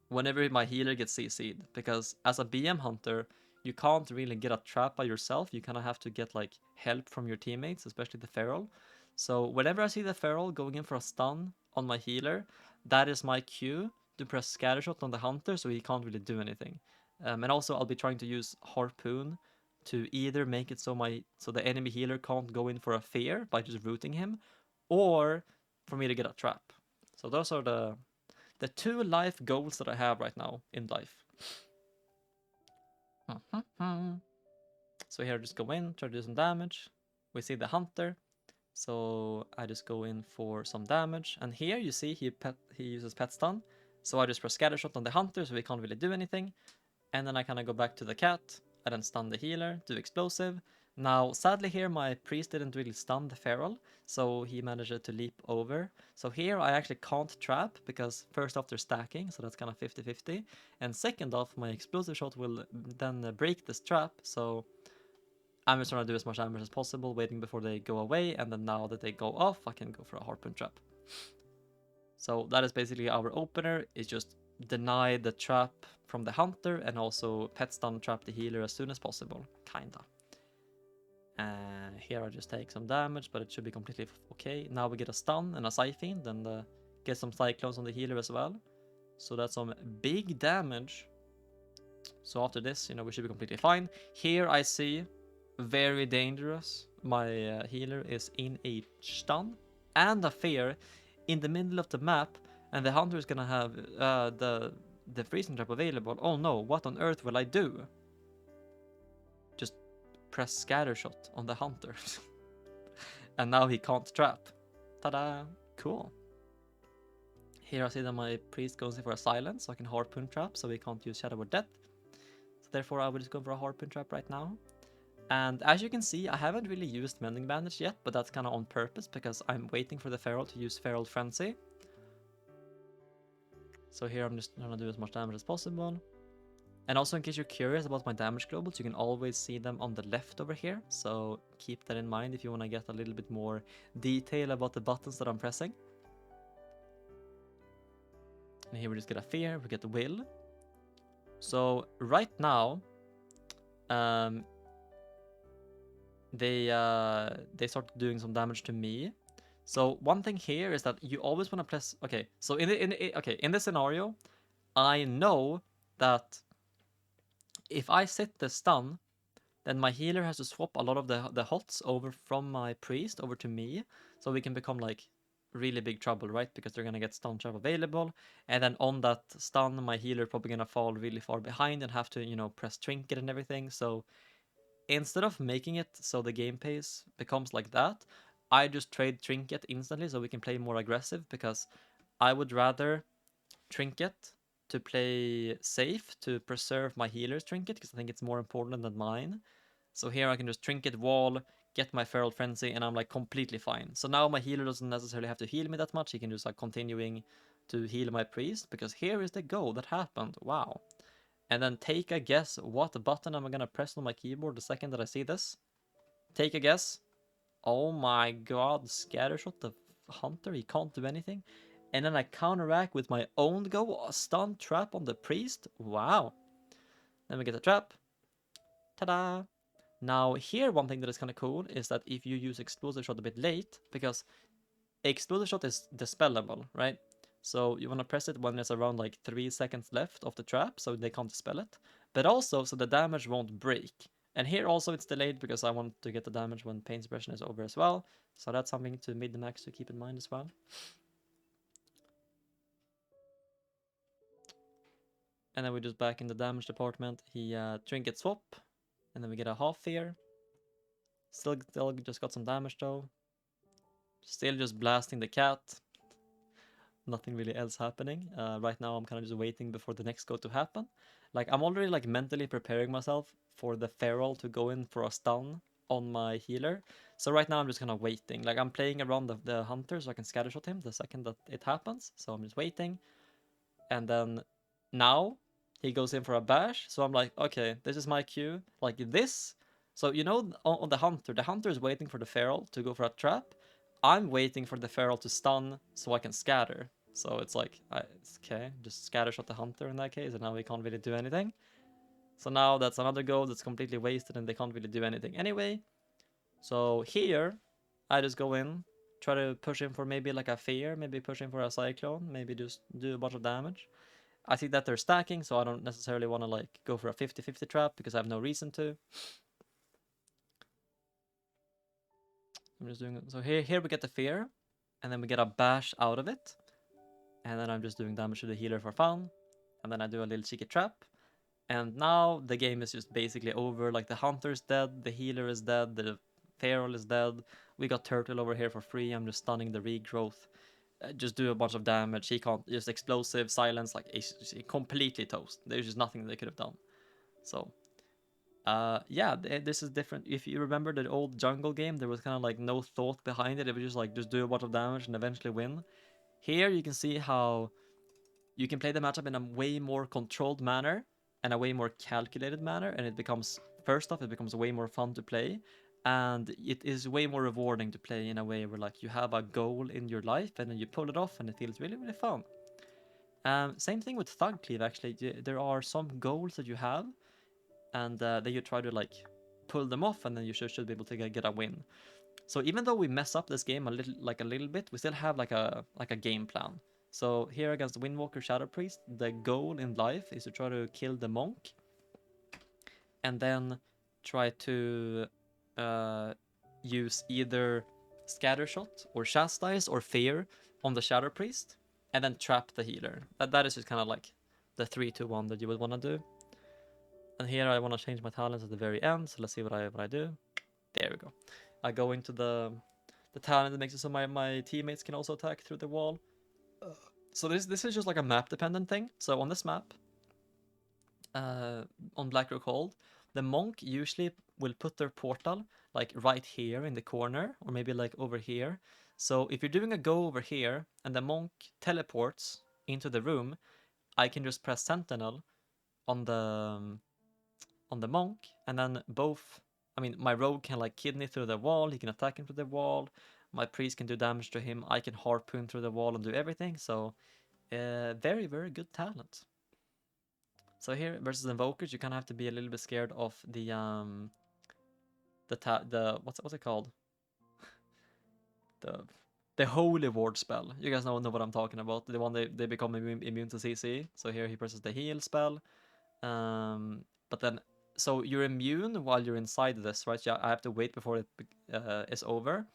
whenever my healer gets CC'd, because as a BM hunter, you can't really get a trap by yourself. You kind of have to get like help from your teammates, especially the feral. So whenever I see the feral going in for a stun on my healer, that is my cue to press scatter shot on the hunter, so he can't really do anything. And also I'll be trying to use harpoon to either make it so the enemy healer can't go in for a fear by just rooting him, or for me to get a trap. So those are the 2 life goals that I have right now in life. So here I just go in, try to do some damage. We see the hunter, so I just go in for some damage. And here you see he uses pet stun, so I just press scatter shot on the hunter, so he can't really do anything. And then I kind of go back to the cat, I then stun the healer, do explosive. Now, sadly here, my priest didn't really stun the feral, so he managed to leap over. So here I actually can't trap, because first off they're stacking, so that's kind of 50-50. And second off, my explosive shot will then break this trap, so I'm just trying to do as much damage as possible, waiting before they go away, and then now that they go off, I can go for a harpoon trap. So that is basically our opener, is just deny the trap from the hunter and also pet stun trap the healer as soon as possible, kinda. Here I just take some damage, but it should be completely okay. Now we get a stun and a Psyfiend, and get some Cyclones on the healer as well. So that's some big damage. So after this, we should be completely fine. Here I see, very dangerous, my healer is in a stun and a fear in the middle of the map, and the hunter is gonna have the freezing trap available. Oh no, what on earth will I do? Just press scatter shot on the hunter. And now he can't trap. Ta-da! Cool. Here I see that my priest goes in for a silence, so I can harpoon trap, so he can't use Shadow or Death. So therefore I will just go for a harpoon trap right now. And as you can see, I haven't really used Mending Bandage yet, but that's kind of on purpose, because I'm waiting for the feral to use Feral Frenzy. So here I'm just gonna do as much damage as possible. And also, in case you're curious about my damage globals, you can always see them on the left over here. So keep that in mind if you want to get a little bit more detail about the buttons that I'm pressing. And here we just get a fear, we get the will. So right now, they start doing some damage to me. So one thing here is that you always want to press. Okay, so in this scenario, I know that if I sit the stun, then my healer has to swap a lot of the hots over from my priest over to me, so we can become like really big trouble, right? Because they're gonna get stun trap available, and then on that stun, my healer probably gonna fall really far behind and have to press trinket and everything. So instead of making it so the game pace becomes like that, I just trade trinket instantly so we can play more aggressive, because I would rather trinket to play safe, to preserve my healer's trinket, because I think it's more important than mine. So here I can just trinket wall, get my Feral Frenzy, and I'm like completely fine. So now my healer doesn't necessarily have to heal me that much. He can just like continuing to heal my priest, because here is the goal that happened. Wow. And then take a guess what button I'm gonna press on my keyboard the second that I see this. Take a guess. Oh my god, Scattershot the hunter, he can't do anything. And then I counteract with my own go, a stun trap on the priest. Wow. Then we get the trap. Ta-da! Now here, one thing that is kind of cool is that if you use Explosive Shot a bit late, because Explosive Shot is dispellable, right? So you want to press it when there's around like 3 seconds left of the trap, so they can't dispel it. But also, so the damage won't break. And here also it's delayed because I want to get the damage when Pain Suppression is over as well. So that's something to mid-max to keep in mind as well. And then we're just back in the damage department. He Trinket Swap, and then we get a half fear. Still just got some damage though. Still just blasting the cat. Nothing really else happening. Right now I'm kind of just waiting before the next go to happen. Like I'm already like mentally preparing myself for the feral to go in for a stun on my healer. So right now I'm just kind of waiting. Like I'm playing around the hunter so I can scattershot him the second that it happens. So I'm just waiting. And then now he goes in for a bash. So I'm like, okay, this is my cue. Like this. So you know, on the hunter is waiting for the feral to go for a trap. I'm waiting for the feral to stun so I can scatter. So it's like, it's okay, just scatter shot the hunter in that case, and now we can't really do anything. So now that's another go that's completely wasted and they can't really do anything anyway. So here, I just go in, try to push in for maybe like a fear, maybe push in for a cyclone, maybe just do a bunch of damage. I see that they're stacking, so I don't necessarily want to like go for a 50-50 trap because I have no reason to. I'm just doing, so here we get the fear, and then we get a bash out of it. And then I'm just doing damage to the healer for fun. And then I do a little cheeky trap. And now the game is just basically over. Like the hunter's dead, the healer is dead, the feral is dead. We got turtle over here for free. I'm just stunning the regrowth. Just do a bunch of damage. He can't, just explosive silence, like he's completely toast. There's just nothing they could have done. So yeah, this is different. If you remember the old jungle game, there was kind of like no thought behind it. It was just like just do a bunch of damage and eventually win. Here you can see how you can play the matchup in a way more controlled manner and a way more calculated manner, and it becomes, first off, it becomes way more fun to play, and it is way more rewarding to play in a way where like you have a goal in your life and then you pull it off and it feels really, really fun. Same thing with Thug Cleave, actually. There are some goals that you have, and then you try to like pull them off, and then you should be able to get a win. So even though we mess up this game a little bit, we still have like a game plan. So here against Windwalker Shadow Priest, the goal in life is to try to kill the monk, and then try to use either Scattershot or Chastise or Fear on the Shadow Priest, and then trap the healer. That is just kind of like the 3-2-1 that you would want to do. And here I want to change my talents at the very end, so let's see what I do. There we go. I go into the talent that makes it so my teammates can also attack through the wall. So this is just like a map dependent thing. So on this map, on Blackrock Hold, the monk usually will put their portal like right here in the corner, or maybe like over here. So if you're doing a go over here and the monk teleports into the room, I can just press Sentinel on the monk, and then both, I mean, my rogue can like kidney through the wall, he can attack him through the wall, my priest can do damage to him, I can harpoon through the wall and do everything. So very, very good talent. So here versus invokers, you kind of have to be a little bit scared of the what's it called, the holy ward spell. You guys know what I'm talking about, the one they become immune to CC. So here he presses the heal spell, but then, so you're immune while you're inside this, right? Yeah, I have to wait before it is over.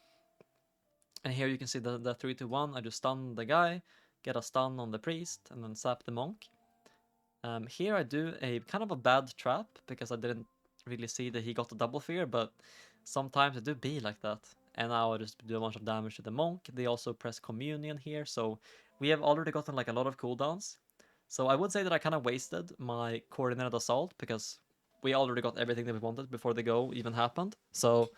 And here you can see the 3-2-1. I just stun the guy, get a stun on the priest, and then zap the monk. Here I do a kind of a bad trap because I didn't really see that he got the double fear, but sometimes it do be like that. And now I just do a bunch of damage to the monk. They also press communion here, so we have already gotten like a lot of cooldowns. So I would say that I kind of wasted my coordinated assault because we already got everything that we wanted before the go even happened. So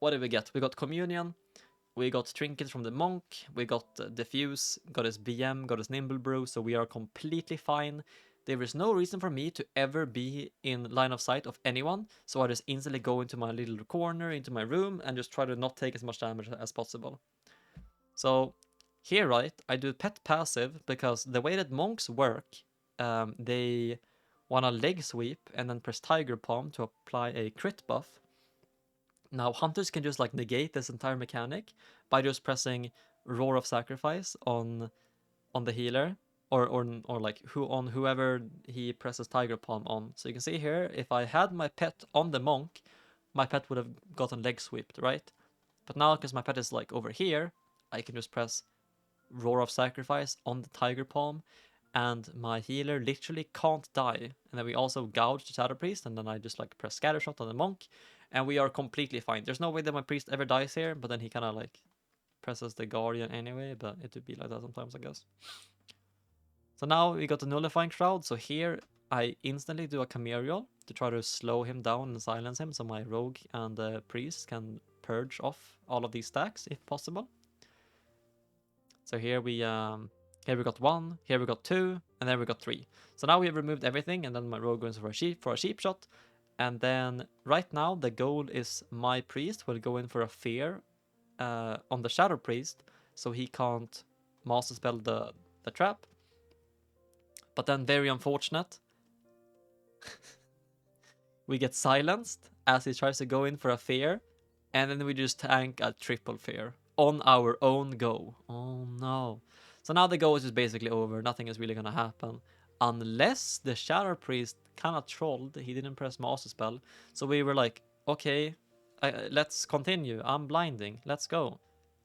what did we get? We got Communion, we got Trinkets from the Monk, we got Diffuse, got his BM, got his Nimble Brew, so we are completely fine. There is no reason for me to ever be in line of sight of anyone, so I just instantly go into my little corner, into my room, and just try to not take as much damage as possible. So here, right, I do pet passive because the way that monks work, they want to leg sweep and then press Tiger Palm to apply a crit buff. Now, hunters can just like negate this entire mechanic by just pressing Roar of Sacrifice on the healer, or like on whoever he presses Tiger Palm on. So you can see here, if I had my pet on the monk, my pet would have gotten leg swept, right? But now, because my pet is like over here, I can just press Roar of Sacrifice on the Tiger Palm, and my healer literally can't die. And then we also gouge the Shadow Priest, and then I just like press Scatter Shot on the monk, and we are completely fine. There's no way that my priest ever dies here, but then he kind of like presses the Guardian anyway, but it would be like that sometimes, I guess. So now we got the Nullifying Shroud, so here I instantly do a Camerial to try to slow him down and silence him, so my rogue and the priest can purge off all of these stacks if possible. So here we got 1, here we got 2, and then we got 3. So now we have removed everything, and then my rogue goes for a sheep shot. And then right now the goal is my priest will go in for a fear on the Shadow Priest, so he can't master spell the trap. But then, very unfortunate, we get silenced as he tries to go in for a fear, and then we just tank a triple fear on our own go. Oh no. So now the go is just basically over. Nothing is really gonna happen. Unless the Shadow Priest kind of trolled. He didn't press Master Spell. So we were like, okay, let's continue. I'm blinding. Let's go.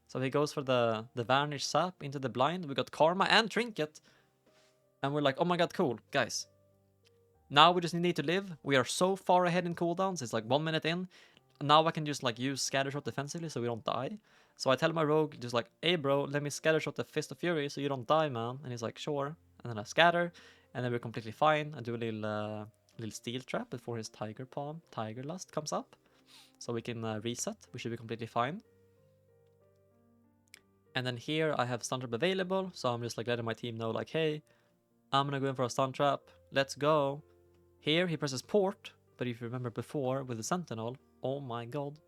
So he goes for the Vanish Sap into the blind. We got Karma and Trinket. And we're like, oh my god, cool. Guys, now we just need to live. We are so far ahead in cooldowns. It's like 1 minute in. Now I can just like use Scattershot defensively so we don't die. So I tell my rogue just like, hey bro, let me Scattershot the Fist of Fury so you don't die, man. And he's like, sure. And then I scatter, and then we're completely fine. I do a little steel trap before his Tiger Palm, Tiger Lust comes up. So we can reset. We should be completely fine. And then here I have stun trap available. So I'm just like letting my team know like, hey, I'm gonna go in for a stun trap. Let's go. Here he presses port, but if you remember before with the Sentinel, oh my god.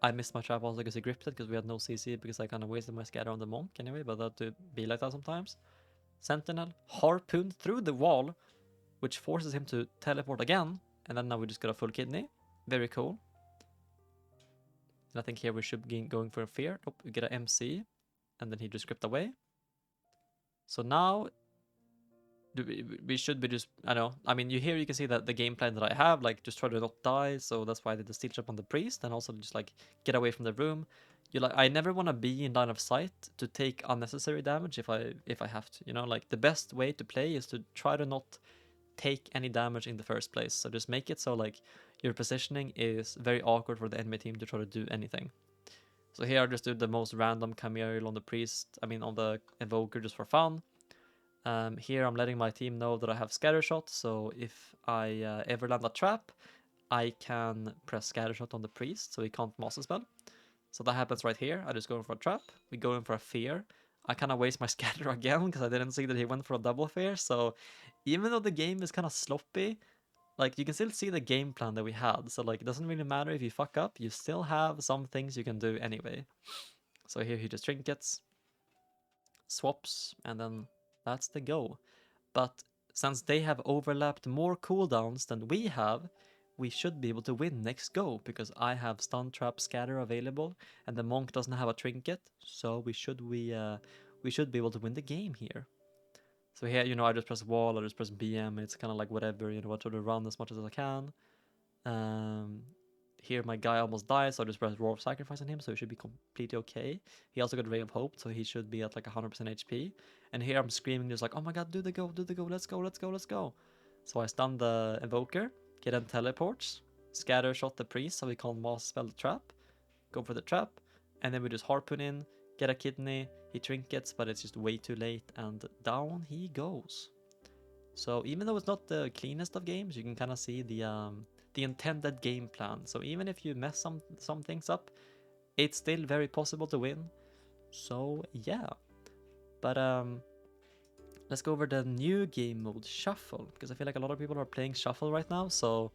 I missed my trap also because he gripped it because we had no CC because I kind of wasted my scatter on the monk anyway, but that would be like that sometimes. Sentinel harpooned through the wall, which forces him to teleport again, and then now we just got a full kidney. Very cool. And I think here we should be going for a fear. Oh, we get an MC, and then he just gripped away. So now we should be just, I don't know, I mean, you can see that the game plan that I have, like, just try to not die, so that's why I did the steel trap on the priest, and also just, like, get away from the room. I never want to be in line of sight to take unnecessary damage if I have to, like, the best way to play is to try to not take any damage in the first place, so just make it so, like, your positioning is very awkward for the enemy team to try to do anything. So here I just do the most random Camerial on the priest, on the evoker just for fun. Here I'm letting my team know that I have Scattershot, so if I ever land a trap, I can press Scattershot on the priest, so he can't master spell. So that happens right here. I just go in for a trap. We go in for a fear. I kind of waste my scatter again because I didn't see that he went for a double fear. So even though the game is kind of sloppy, like you can still see the game plan that we had. So like it doesn't really matter if you fuck up. You still have some things you can do anyway. So here he just trinkets, swaps, and then that's the go. But since they have overlapped more cooldowns than we have, we should be able to win next go, because I have stun trap scatter available and the monk doesn't have a trinket, so we should be able to win the game here. So here, I just press wall, I just press BM, it's kind of like whatever, I try to run as much as I can. Here my guy almost died, so I just press Roar of Sacrifice on him, so he should be completely okay. He also got Ray of Hope, so he should be at like 100% HP. And here I'm screaming just like, oh my god, do the go, let's go, let's go, let's go. So I stun the Evoker, get him teleports, scatter shot the priest so he can't master spell the trap, go for the trap, and then we just harpoon in, get a kidney, he trinkets, but it's just way too late, and down he goes. So even though it's not the cleanest of games, you can kind of see the the intended game plan. So even if you mess some things up, it's still very possible to win. So yeah, but let's go over the new game mode, Shuffle, because I feel like a lot of people are playing Shuffle right now. So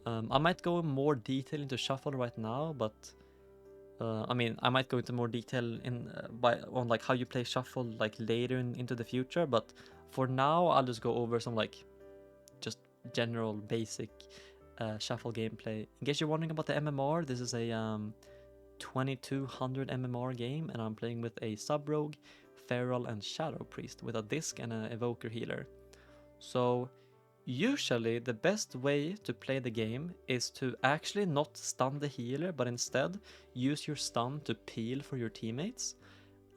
I might go in more detail into Shuffle right now, but I mean, I might go into more detail on like how you play Shuffle like later into the future. But for now, I'll just go over some like just general basic Shuffle gameplay. In case you're wondering about the MMR, this is a 2200 MMR game, and I'm playing with a Sub Rogue, Feral, and Shadow Priest with a Disc and an Evoker Healer. So usually the best way to play the game is to actually not stun the healer, but instead use your stun to peel for your teammates.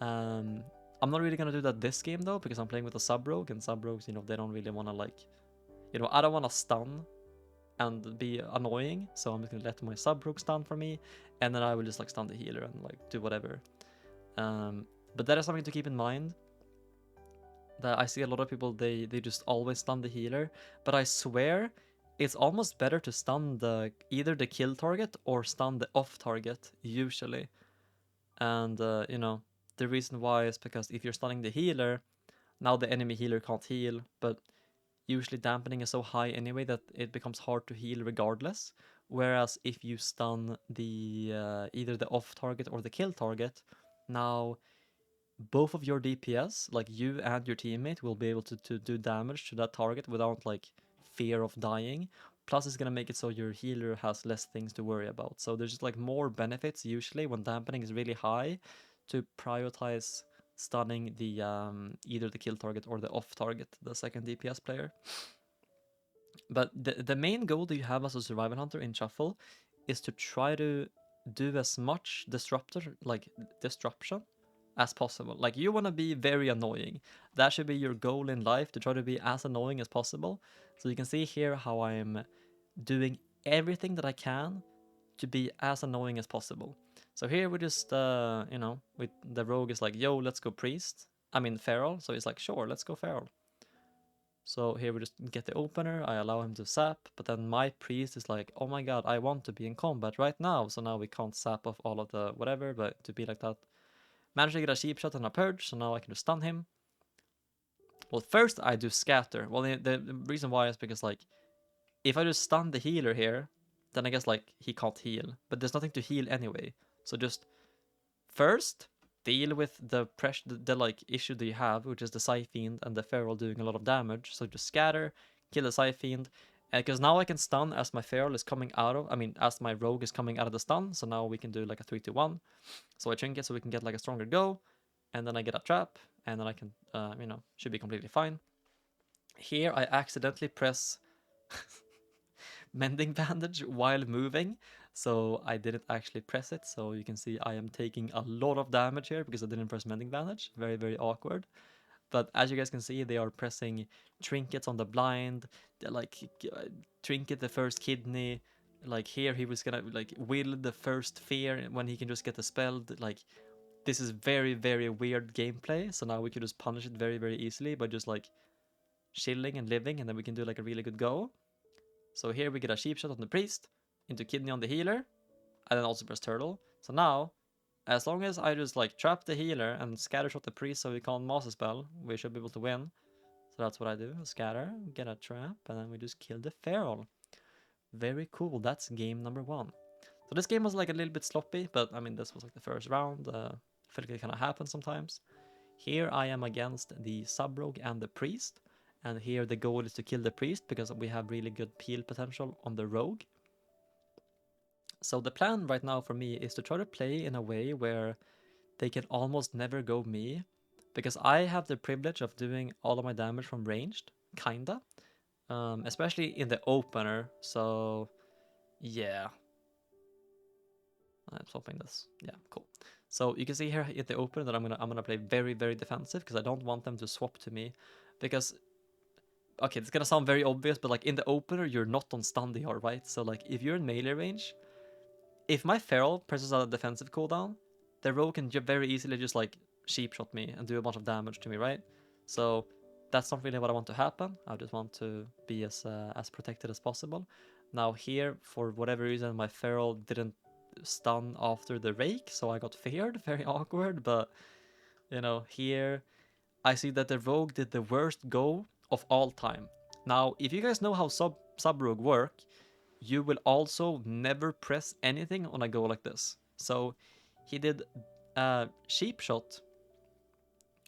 I'm not really gonna do that this game though, because I'm playing with a Sub Rogue, and Sub Rogues, you know, they don't really wanna like, you know, I don't wanna stun and be annoying, so I'm just gonna let my Sub Rogue stun for me, and then I will just like stun the healer and like do whatever. But that is something to keep in mind. That I see a lot of people, they just always stun the healer, but I swear it's almost better to stun either the kill target or stun the off target usually. And you know, the reason why is because if you're stunning the healer, now the enemy healer can't heal, but usually dampening is so high anyway that it becomes hard to heal regardless. Whereas if you stun the either the off target or the kill target, now both of your DPS, like you and your teammate, will be able to do damage to that target without like fear of dying. Plus it's gonna make it so your healer has less things to worry about. So there's just like more benefits usually when dampening is really high to prioritize stunning the either the kill target or the off target, the second DPS player. But the main goal that you have as a survival hunter in Shuffle is to try to do as much disruption as possible. Like you want to be very annoying. That should be your goal in life, to try to be as annoying as possible. So you can see here how I'm doing everything that I can to be as annoying as possible. So here we just, you know, with the rogue is like, yo, let's go priest. I mean feral. So he's like, sure, let's go feral. So here we just get the opener, I allow him to sap, but then my priest is like, oh my god, I want to be in combat right now. So now we can't sap off all of the whatever, but to be like that. Managed to get a cheap shot and a purge, so now I can just stun him. Well, first I do scatter. Well, the reason why is because like, if I just stun the healer here, then I guess like he can't heal, but there's nothing to heal anyway. So just first deal with the pressure, the like issue that you have, which is the Scythe Fiend and the Feral doing a lot of damage. So just scatter, kill the Scythe Fiend, because now I can stun as my Feral is coming out of, as my Rogue is coming out of the stun. So now we can do like a 3-2-1. So I trinket so we can get like a stronger go, and then I get a trap, and then I can, you know, should be completely fine. Here I accidentally press Mending Bandage while moving, so I didn't actually press it. So you can see I am taking a lot of damage here because I didn't press Mending Bandage. Very, very awkward. But as you guys can see, they are pressing trinkets on the blind. They're like trinket the first kidney. Like here he was gonna like will the first fear when he can just get the spell. Like this is very, very weird gameplay. So now we can just punish it very, very easily by just like chilling and living, and then we can do like a really good go. So here we get a cheap shot on the priest, into kidney on the healer, and then also press turtle. So now, as long as I just like trap the healer and scatter shot the priest so we can't master spell, we should be able to win. So that's what I do, scatter, get a trap, and then we just kill the feral. Very cool, that's game number 1. So this game was like a little bit sloppy, but I mean this was like the first round. I feel like it kind of happens sometimes. Here I am against the Sub Rogue and the priest. And here the goal is to kill the priest because we have really good peel potential on the rogue. So the plan right now for me is to try to play in a way where they can almost never go me, because I have the privilege of doing all of my damage from ranged, kinda, especially in the opener. So yeah, I'm swapping this. Yeah, cool. So you can see here at the opener that I'm gonna play very, very defensive because I don't want them to swap to me, because okay, it's gonna sound very obvious, but like in the opener, you're not on stun DR, right? So like if you're in melee range, if my Feral presses out a defensive cooldown, the rogue can very easily just like sheep shot me and do a bunch of damage to me, right? So that's not really what I want to happen. I just want to be as protected as possible. Now here, for whatever reason, my feral didn't stun after the rake, so I got feared. Very awkward, but you know, here I see that the rogue did the worst go of all time. Now, if you guys know how sub rogue work, you will also never press anything on a go like this. So he did sheep shot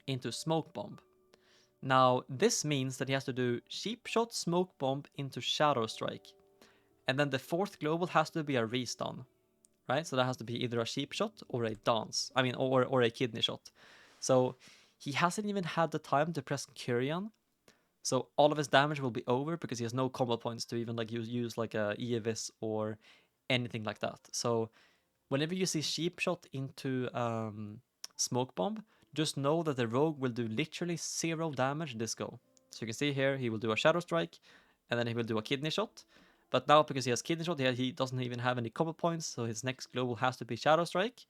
into smoke bomb. Now this means that he has to do sheep shot, smoke bomb into shadow strike, and then the fourth global has to be a restun, right? So that has to be either a sheep shot or a dance. I mean, or a kidney shot. So he hasn't even had the time to press Kyrian. So all of his damage will be over because he has no combo points to even like use like a Evis or anything like that. So whenever you see sheep shot into smoke bomb, just know that the rogue will do literally 0 damage this go. So you can see here he will do a shadow strike, and then he will do a kidney shot. But now because he has kidney shot, he doesn't even have any combo points, so his next global has to be shadow strike.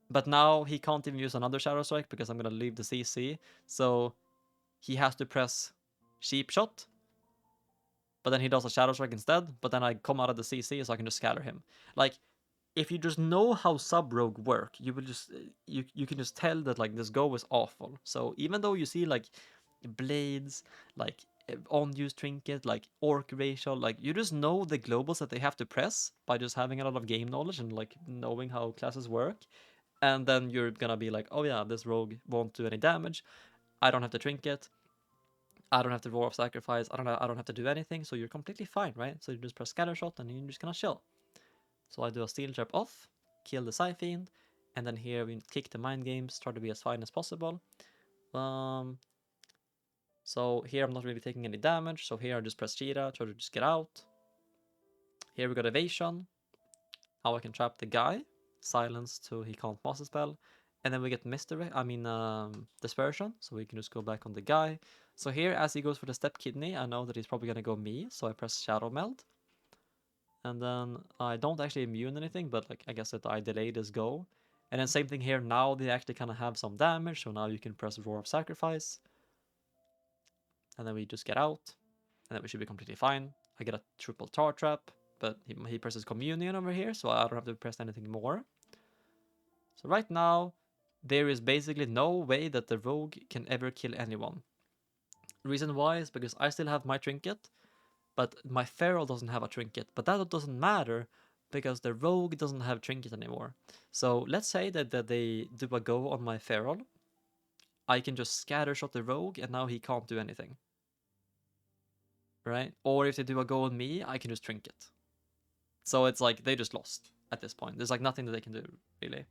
But now he can't even use another shadow strike because I'm gonna leave the CC. So he has to press sheep shot, but then he does a shadow strike instead. But then I come out of the CC, so I can just scatter him. Like, if you just know how sub rogue work, you will just you can just tell that like this go is awful. So even though you see like blades, like on-use trinket, like orc racial, like you just know the globals that they have to press by just having a lot of game knowledge and like knowing how classes work. And then you're gonna be like, oh yeah, this rogue won't do any damage. I don't have to trinket. I don't have to roar of sacrifice. I don't have to do anything. So you're completely fine, right? So you just press scatter shot and you're just gonna chill. So I do a steel trap off, kill the Scythe, and then here we kick the mind games, try to be as fine as possible. So here I'm not really taking any damage, so here I just press Cheetah, try to just get out. Here we got evasion. Now I can trap the guy, silence so he can't master spell. And then we get dispersion, so we can just go back on the guy. So here, as he goes for the step kidney, I know that he's probably gonna go me, so I press Shadow Meld. And then I don't actually immune anything, but like I guess that I delayed his go. And then same thing here, now they actually kind of have some damage, so now you can press Roar of Sacrifice. And then we just get out, and then we should be completely fine. I get a triple tar trap, but he presses Communion over here, so I don't have to press anything more. So right now, there is basically no way that the rogue can ever kill anyone. Reason why is because I still have my trinket, but my feral doesn't have a trinket. But that doesn't matter because the rogue doesn't have trinket anymore. So let's say that they do a go on my feral. I can just scatter shot the rogue and now he can't do anything. Right? Or if they do a go on me, I can just trinket. So it's like they just lost at this point. There's like nothing that they can do, really.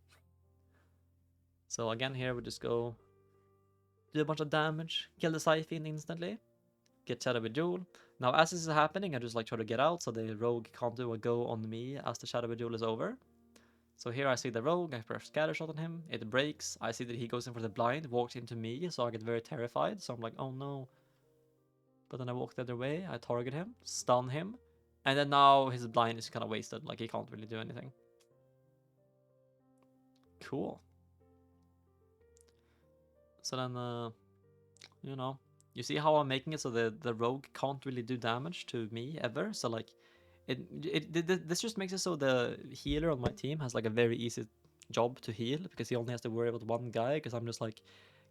So again, here we just go do a bunch of damage, kill the Scythe instantly, get Shadow Bejewel. Now, as this is happening, I just like try to get out so the rogue can't do a go on me as the Shadow Bejewel is over. So here I see the rogue, I press scatter shot on him, it breaks, I see that he goes in for the blind, walks into me, so I get very terrified, so I'm like, oh no. But then I walk the other way, I target him, stun him, and then now his blind is kind of wasted, like he can't really do anything. Cool. So then, you know, you see how I'm making it so the rogue can't really do damage to me ever. So like, this just makes it so the healer on my team has like a very easy job to heal because he only has to worry about one guy. Because I'm just like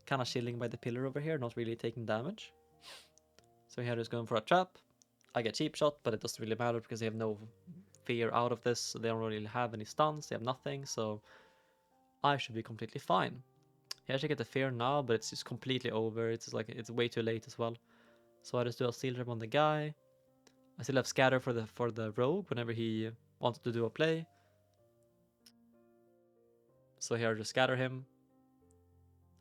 kind of chilling by the pillar over here, not really taking damage. So here just going for a trap. I get cheap shot, but it doesn't really matter because they have no fear out of this. So they don't really have any stuns. They have nothing. So I should be completely fine. He actually get the fear now, but it's just completely over. It's like it's way too late as well. So I just do a steel trap on the guy. I still have scatter for the rogue whenever he wants to do a play. So here I just scatter him.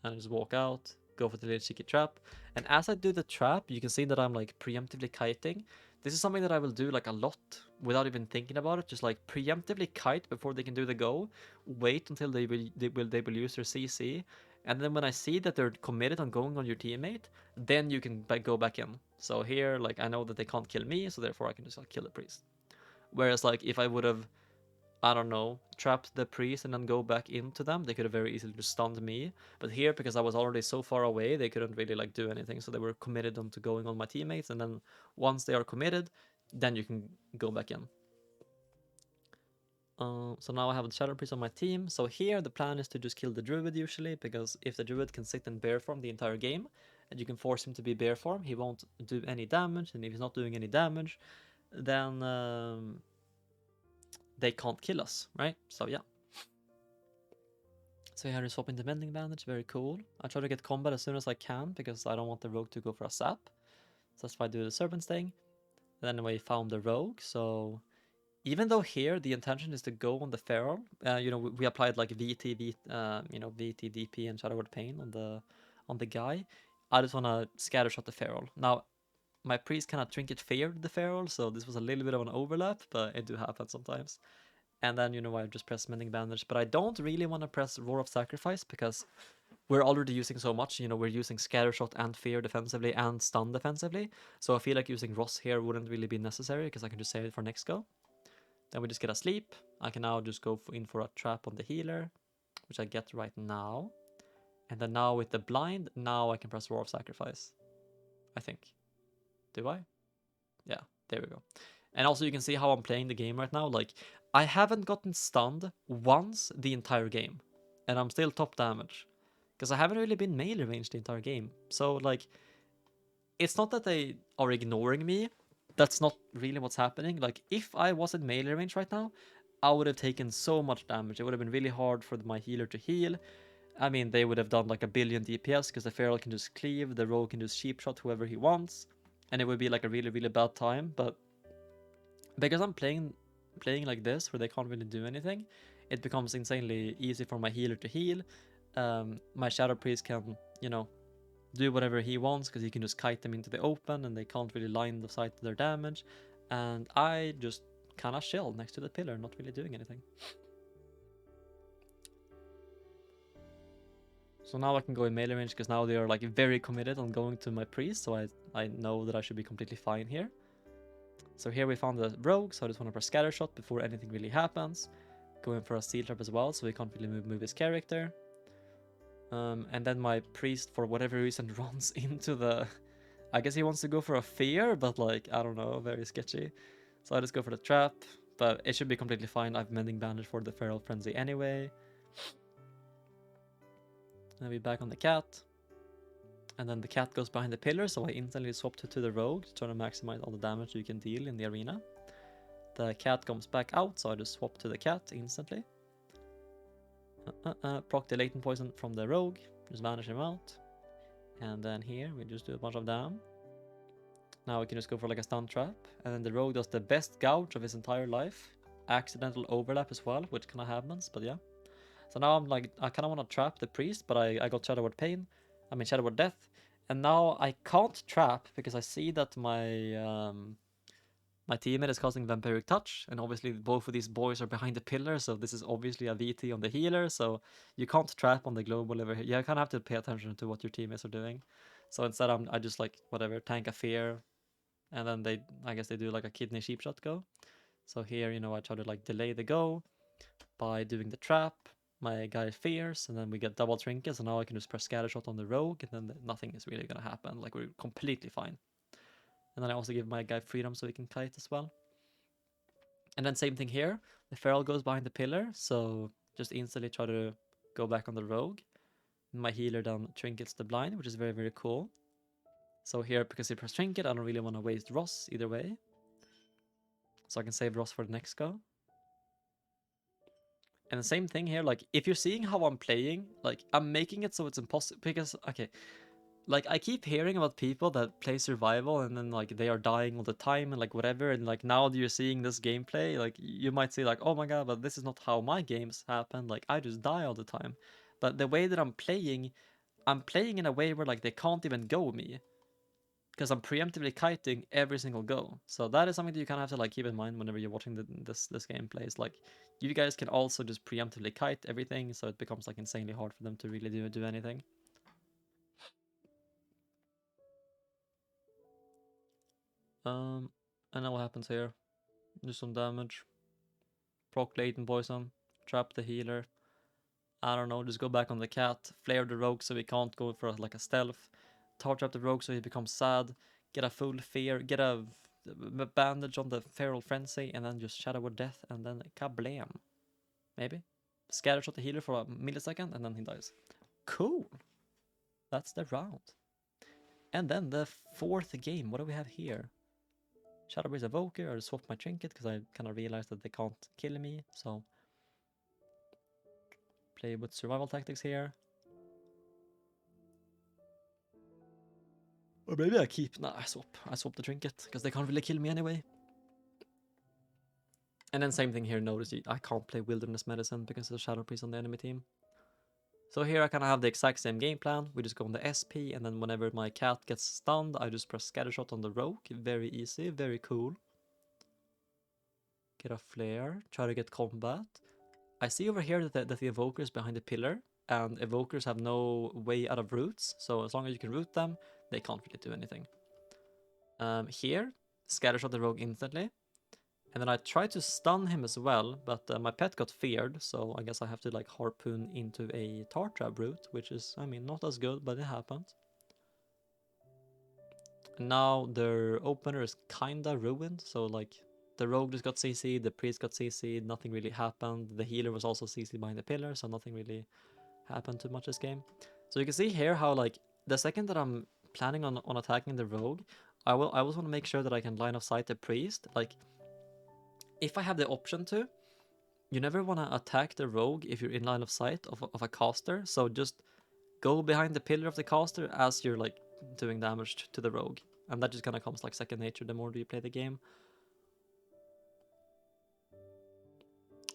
And I just walk out, go for the little cheeky trap. And as I do the trap, you can see that I'm like preemptively kiting. This is something that I will do like a lot without even thinking about it. Just like preemptively kite before they can do the go. Wait until they will use their CC. And then when I see that they're committed on going on your teammate, then you can go back in. So here, like I know that they can't kill me, so therefore I can just like kill the priest. Whereas like if I would have, I don't know, trapped the priest and then go back into them, they could have very easily just stunned me. But here, because I was already so far away, they couldn't really like do anything. So they were committed onto going on my teammates. And then once they are committed, then you can go back in. So now I have the Shadow Priest on my team. So here the plan is to just kill the Druid usually, because if the Druid can sit in bear form the entire game, and you can force him to be bear form, he won't do any damage, and if he's not doing any damage, then they can't kill us, right? So yeah. So here is swapping the Mending Bandage, very cool. I try to get combat as soon as I can, because I don't want the Rogue to go for a sap. So that's why I do the Serpent's thing. And then we found the Rogue, so even though here the intention is to go on the Feral, we applied like VT, VT, DP, and Shadow Word Pain on the guy. I just want to scatter shot the Feral. Now, my priest cannot trinket feared the Feral, so this was a little bit of an overlap, but it do happen sometimes. And then I just press Mending Bandage, but I don't really want to press Roar of Sacrifice because we're already using so much. We're using Scattershot and Fear defensively and Stun defensively, so I feel like using Ross here wouldn't really be necessary because I can just save it for next go. Then we just get a sleep. I can now just go in for a trap on the healer, which I get right now. And then now with the blind, now I can press Roar of Sacrifice. I think. Do I? Yeah, there we go. And also you can see how I'm playing the game right now. Like, I haven't gotten stunned once the entire game. And I'm still top damage. Because I haven't really been melee range the entire game. So, like, it's not that they are ignoring me. That's not really what's happening. Like, if I was in melee range right now, I would have taken so much damage. It would have been really hard for my healer to heal. I mean, they would have done like a billion DPS because the Feral can just cleave, the Rogue can just sheep shot whoever he wants. And it would be like a really, really bad time. But because I'm playing like this, where they can't really do anything, it becomes insanely easy for my healer to heal. My Shadow Priest can, do whatever he wants because he can just kite them into the open and they can't really line the sight to their damage. And I just kind of chill next to the pillar, not really doing anything. So now I can go in melee range because now they are like very committed on going to my priest, so I know that I should be completely fine here. So here we found the rogue, so I just want to press scatter shot before anything really happens. Going for a steel trap as well, so he can't really move his character. And then my priest, for whatever reason, runs into the... I guess he wants to go for a fear, but like, I don't know, very sketchy. So I just go for the trap, but it should be completely fine. I've Mending Bandage for the Feral Frenzy anyway. Then we back on the cat. And then the cat goes behind the pillar, so I instantly swap to the rogue to try to maximize all the damage you can deal in the arena. The cat comes back out, so I just swap to the cat instantly. Proc the latent poison from the rogue, just vanish him out. And then here we just do a bunch of dam. Now we can just go for like a stun trap, and then the rogue does the best gouge of his entire life. Accidental overlap as well, which kind of happens, but yeah. So now I'm like, I kind of want to trap the priest, but I got Shadow Word Pain. I mean Shadow Word Death. And now I can't trap because I see that my my teammate is casting Vampiric Touch, and obviously both of these boys are behind the pillar, so this is obviously a VT on the healer, so you can't trap on the global over here. You kind of have to pay attention to what your teammates are doing. So instead I just like, whatever, tank a fear, and then I guess they do like a kidney sheep shot go. So here, I try to like delay the go by doing the trap. My guy fears, and then we get double trinkets, and now I can just press scatter shot on the rogue, and then nothing is really gonna happen. Like, we're completely fine. And then I also give my guy freedom so he can kite as well. And then same thing here. The feral goes behind the pillar, so just instantly try to go back on the rogue. My healer then trinkets the blind, which is very, very cool. So here, because he pressed trinket, I don't really want to waste Ross either way. So I can save Ross for the next go. And the same thing here, like, if you're seeing how I'm playing, like, I'm making it so it's impossible, because, okay, like, I keep hearing about people that play survival, and then, like, they are dying all the time, and, like, whatever, and, like, now that you're seeing this gameplay, like, you might say, like, oh my god, but this is not how my games happen, like, I just die all the time. But the way that I'm playing in a way where, like, they can't even go me, because I'm preemptively kiting every single go. So that is something that you kind of have to like keep in mind whenever you're watching this gameplay. It's like, you guys can also just preemptively kite everything, so it becomes like insanely hard for them to really do anything. And then what happens here? Do some damage. Proc latent poison. Trap the healer. I don't know, just go back on the cat. Flare the rogue so he can't go for like a stealth. Tar trap the rogue so he becomes sad. Get a full fear. Get a bandage on the Feral Frenzy, and then just Shadow Word Death, and then kablam. Maybe. Scatter shot the healer for a millisecond, and then he dies. Cool. That's the round. And then the fourth game. What do we have here? Shadow Breeze Evoker. I swapped my trinket because I kind of realized that they can't kill me. So play with survival tactics here. Or maybe I keep... Nah, I swap the trinket because they can't really kill me anyway. And then same thing here. Notice I can't play Wilderness Medicine because there's Shadow Priest on the enemy team. So here I kind of have the exact same game plan. We just go on the SP, and then whenever my cat gets stunned, I just press Scattershot on the rogue. Very easy, very cool. Get a flare, try to get combat. I see over here that the Evoker is behind the pillar, and Evokers have no way out of roots, so as long as you can root them, they can't really do anything. Here, Scattershot the rogue instantly. And then I tried to stun him as well, but my pet got feared, so I guess I have to like harpoon into a tar trap route, which is, I mean, not as good, but it happened. And now their opener is kinda ruined, so like the rogue just got CC'd, the priest got CC'd, nothing really happened. The healer was also CC'd behind the pillar, so nothing really happened too much this game. So you can see here how like the second that I'm planning on attacking the rogue, I always want to make sure that I can line of sight the priest. Like, if I have the option to, you never want to attack the rogue if you're in line of sight of a caster, so just go behind the pillar of the caster as you're like doing damage to the rogue. And that just kind of comes like second nature the more you play the game.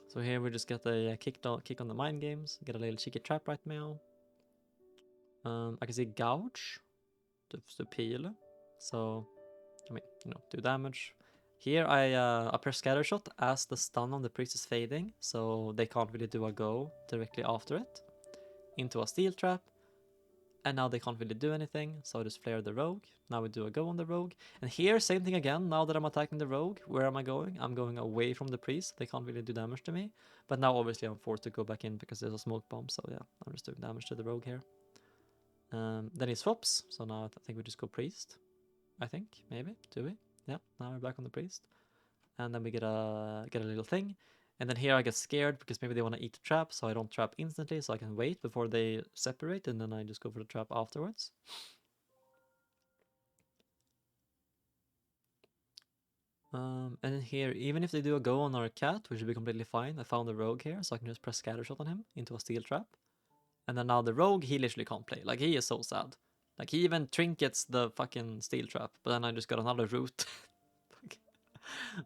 So here we just get a kick on the mind games, get a little cheeky trap right now. I can see gouge to peel, so I mean, you know, do damage. Here I press Scattershot as the stun on the priest is fading, so they can't really do a go directly after it. Into a steel trap, and now they can't really do anything, so I just flare the rogue. Now we do a go on the rogue, and here same thing again. Now that I'm attacking the rogue, where am I going? I'm going away from the priest. They can't really do damage to me, but now obviously I'm forced to go back in because there's a smoke bomb, so yeah, I'm just doing damage to the rogue here. Then he swaps, so now I think we just go priest. I think, maybe, do we? Yeah, now we're back on the priest. And then we get a little thing. And then here I get scared because maybe they want to eat the trap, so I don't trap instantly, so I can wait before they separate, and then I just go for the trap afterwards. And then here, even if they do a go on our cat, which should be completely fine, I found the rogue here, so I can just press Scattershot on him into a steel trap. And then now the rogue, he literally can't play. Like, he is so sad. Like, he even trinkets the fucking steel trap, but then I just got another root.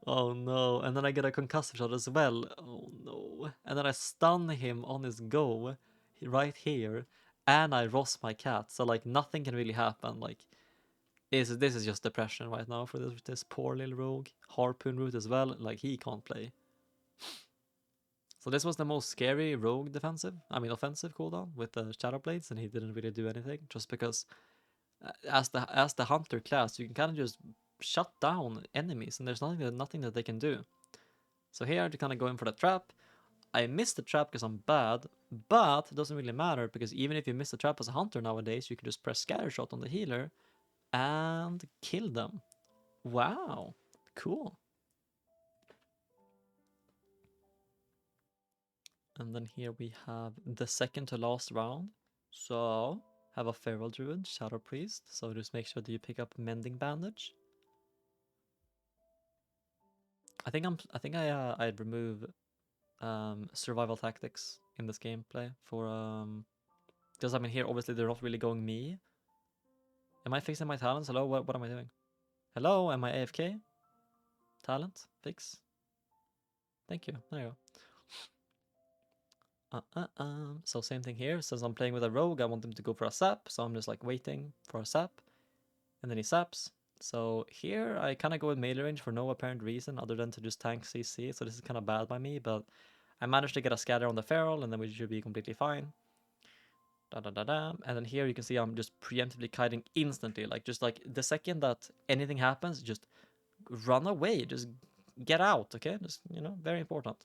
Oh no, and then I get a concussive shot as well. Oh no. And then I stun him on his go right here, and I ross my cat, so like nothing can really happen. Like, this is just depression right now for this poor little rogue. Harpoon root as well, like he can't play. So this was the most scary rogue offensive cooldown with the Shadow Blades, and he didn't really do anything, just because as the hunter class, you can kind of just shut down enemies, and there's nothing that they can do. So here I kind of go in for the trap. I missed the trap because I'm bad, but it doesn't really matter because even if you miss the trap as a hunter nowadays, you can just press Scattershot on the healer and kill them. Wow, cool. And then here we have the second to last round. So have a Feral Druid, Shadow Priest. So just make sure that you pick up Mending Bandage. I think I'd remove survival tactics in this gameplay for because I mean here obviously they're not really going me. Am I fixing my talents? Hello, what am I doing? Hello, am I AFK? Talent fix. Thank you. There you go. So same thing here. Since I'm playing with a rogue, I want them to go for a sap, so I'm just like waiting for a sap, and then he saps. So here I kind of go with melee range for no apparent reason other than to just tank CC. So this is kind of bad by me, but I managed to get a scatter on the feral, and then we should be completely fine. And then here you can see I'm just preemptively kiting instantly. Like, just like the second that anything happens, just run away. Just get out, okay? Just, you know, very important.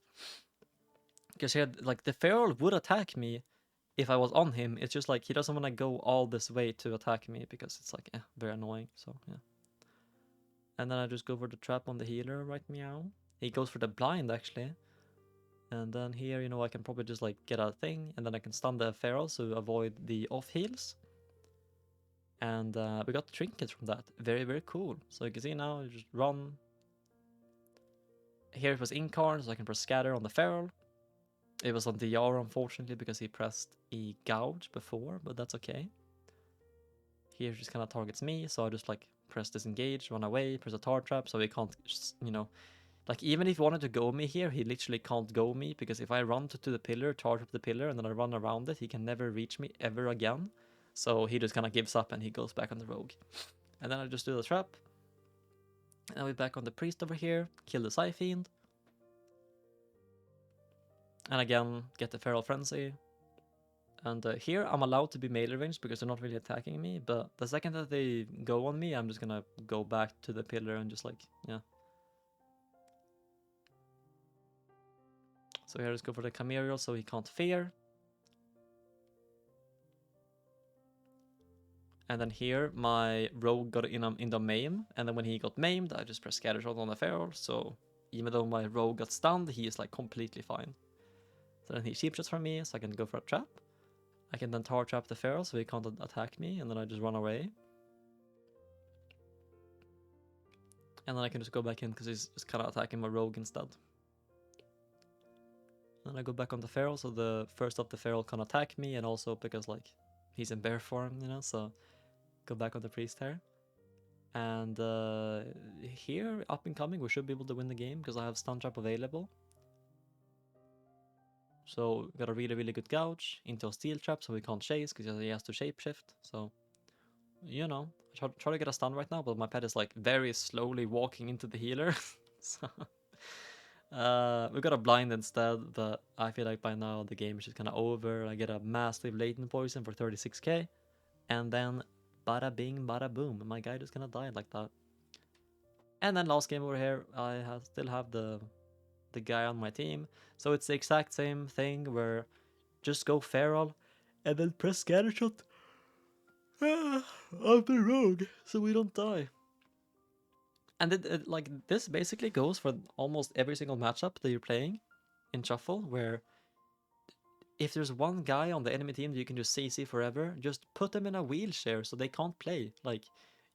Because here, like, the feral would attack me if I was on him. It's just like he doesn't want to go all this way to attack me because it's like very annoying. So yeah. And then I just go for the trap on the healer, right meow. He goes for the blind actually. And then here, you know, I can probably just like get a thing, and then I can stun the feral to avoid the off heals. And we got trinkets from that. Very, very cool. So you can see now, you just run. Here it was incarn, so I can press scatter on the feral. It was on DR unfortunately because he pressed E gouge before, but that's okay. Here just kind of targets me, so I just like press disengage, run away, press a tar trap, so he can't, you know, like even if he wanted to go me here, he literally can't go me, because if I run to the pillar, tar trap the pillar, and then I run around it, he can never reach me ever again. So he just kind of gives up and he goes back on the rogue. And then I just do the trap. And we're back on the priest over here, kill the Psy Fiend. And again, get the Feral Frenzy. And here I'm allowed to be melee range because they're not really attacking me, but the second that they go on me, I'm just gonna go back to the pillar and just like, yeah. So here let's go for the Camerial so he can't fear. And then here my rogue got in the maim, and then when he got maimed, I just pressed scatter shot on the feral, so even though my rogue got stunned, he is like completely fine. So then he cheap shots from me, so I can go for a trap. I can then tar trap the feral so he can't attack me, and then I just run away. And then I can just go back in because he's just kind of attacking my rogue instead. Then I go back on the feral, so the first up the feral can attack me, and also because like he's in bear form, you know, so go back on the priest here. And here, up and coming, we should be able to win the game because I have stun trap available. So got a really, really good gouge into a steel trap so we can't chase because he has to shapeshift. So, you know, I try to get a stun right now, but my pet is like very slowly walking into the healer. So we got a blind instead, but I feel like by now the game is just kind of over. I get a massive latent poison for 36k, and then bada bing, bada boom, my guy just gonna die like that. And then last game over here, I still have the guy on my team, so it's the exact same thing where just go feral and then press scatter shot of the rogue so we don't die. And it like this basically goes for almost every single matchup that you're playing in Shuffle, where if there's one guy on the enemy team that you can just CC forever, just put them in a wheelchair so they can't play. Like,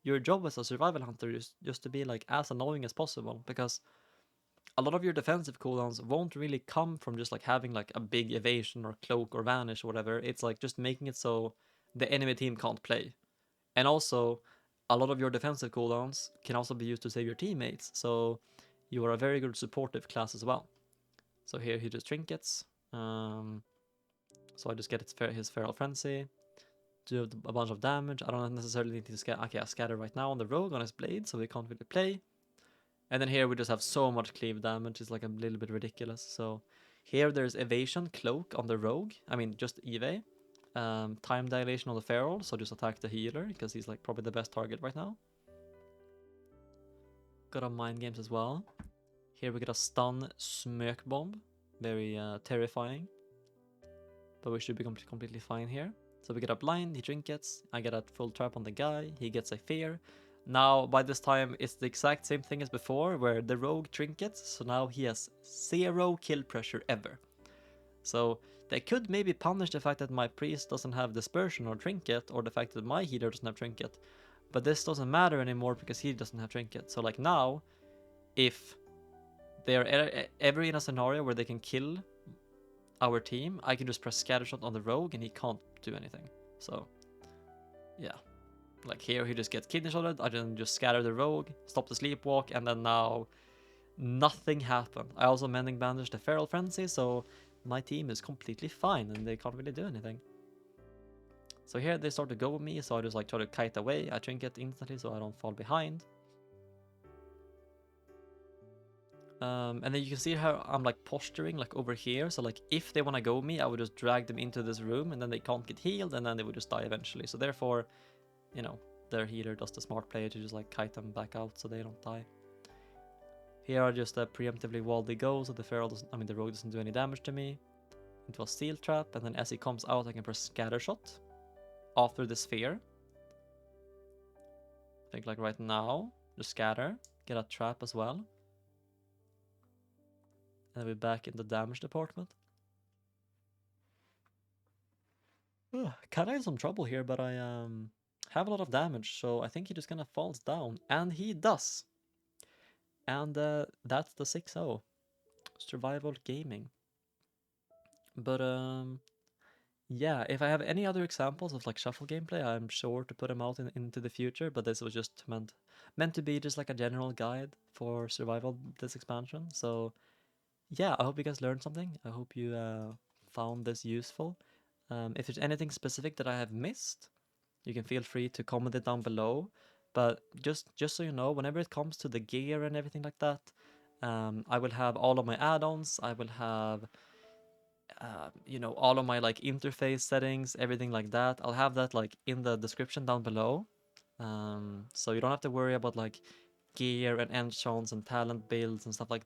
your job as a survival hunter is just to be like as annoying as possible, because a lot of your defensive cooldowns won't really come from just like having like a big evasion or cloak or vanish or whatever. It's like just making it so the enemy team can't play. And also, a lot of your defensive cooldowns can also be used to save your teammates, so you are a very good supportive class as well. So here he just trinkets. So I just get his Feral Frenzy, do a bunch of damage. I don't necessarily need to scatter. Okay, I scatter right now on the rogue on his blade, so we can't really play. And then here we just have so much cleave damage, it's like a little bit ridiculous. So here there's evasion, cloak on the rogue, I mean just EV. Time dilation on the feral, so just attack the healer, because he's like probably the best target right now. Got a mind games as well. Here we get a stun smoke bomb, very terrifying. But we should be completely fine here. So we get a blind, he trinkets, I get a full trap on the guy, he gets a fear. Now, by this time, it's the exact same thing as before, where the rogue trinkets, so now he has 0 kill pressure ever. So they could maybe punish the fact that my priest doesn't have dispersion or trinket, or the fact that my healer doesn't have trinket. But this doesn't matter anymore because he doesn't have trinket. So like now, if they are ever in a scenario where they can kill our team, I can just press scattershot on the rogue and he can't do anything. So yeah, like here he just gets kidney shotted, I then just scatter the rogue, stop the sleepwalk, and then now nothing happened. I also mending bandaged the feral frenzy, so my team is completely fine and they can't really do anything. So here they start to go with me, so I just like try to kite away. I trinket instantly so I don't fall behind. And then you can see how I'm like posturing like over here, so like if they want to go me, I would just drag them into this room and then they can't get healed and then they would just die eventually. So therefore, you know, their healer does the smart play to just like kite them back out so they don't die. Here I just preemptively wall the go so the feral doesn't, I mean the rogue doesn't do any damage to me, into a steel trap, and then as he comes out I can press scatter shot after the sphere. I think like right now. Just scatter, get a trap as well. And we're back in the damage department. Kinda in some trouble here, but I have a lot of damage, so I think he just kinda falls down. And he does! And that's the 6-0. Survival Gaming. But yeah, if I have any other examples of like shuffle gameplay, I'm sure to put them out into the future, but this was just meant to be just like a general guide for survival this expansion. So yeah, I hope you guys learned something. I hope you found this useful. If there's anything specific that I have missed, you can feel free to comment it down below. But just so you know, whenever it comes to the gear and everything like that, I will have all of my add-ons. I will have you know, all of my like interface settings, everything like that. I'll have that like in the description down below. So you don't have to worry about like gear and enchants and talent builds and stuff like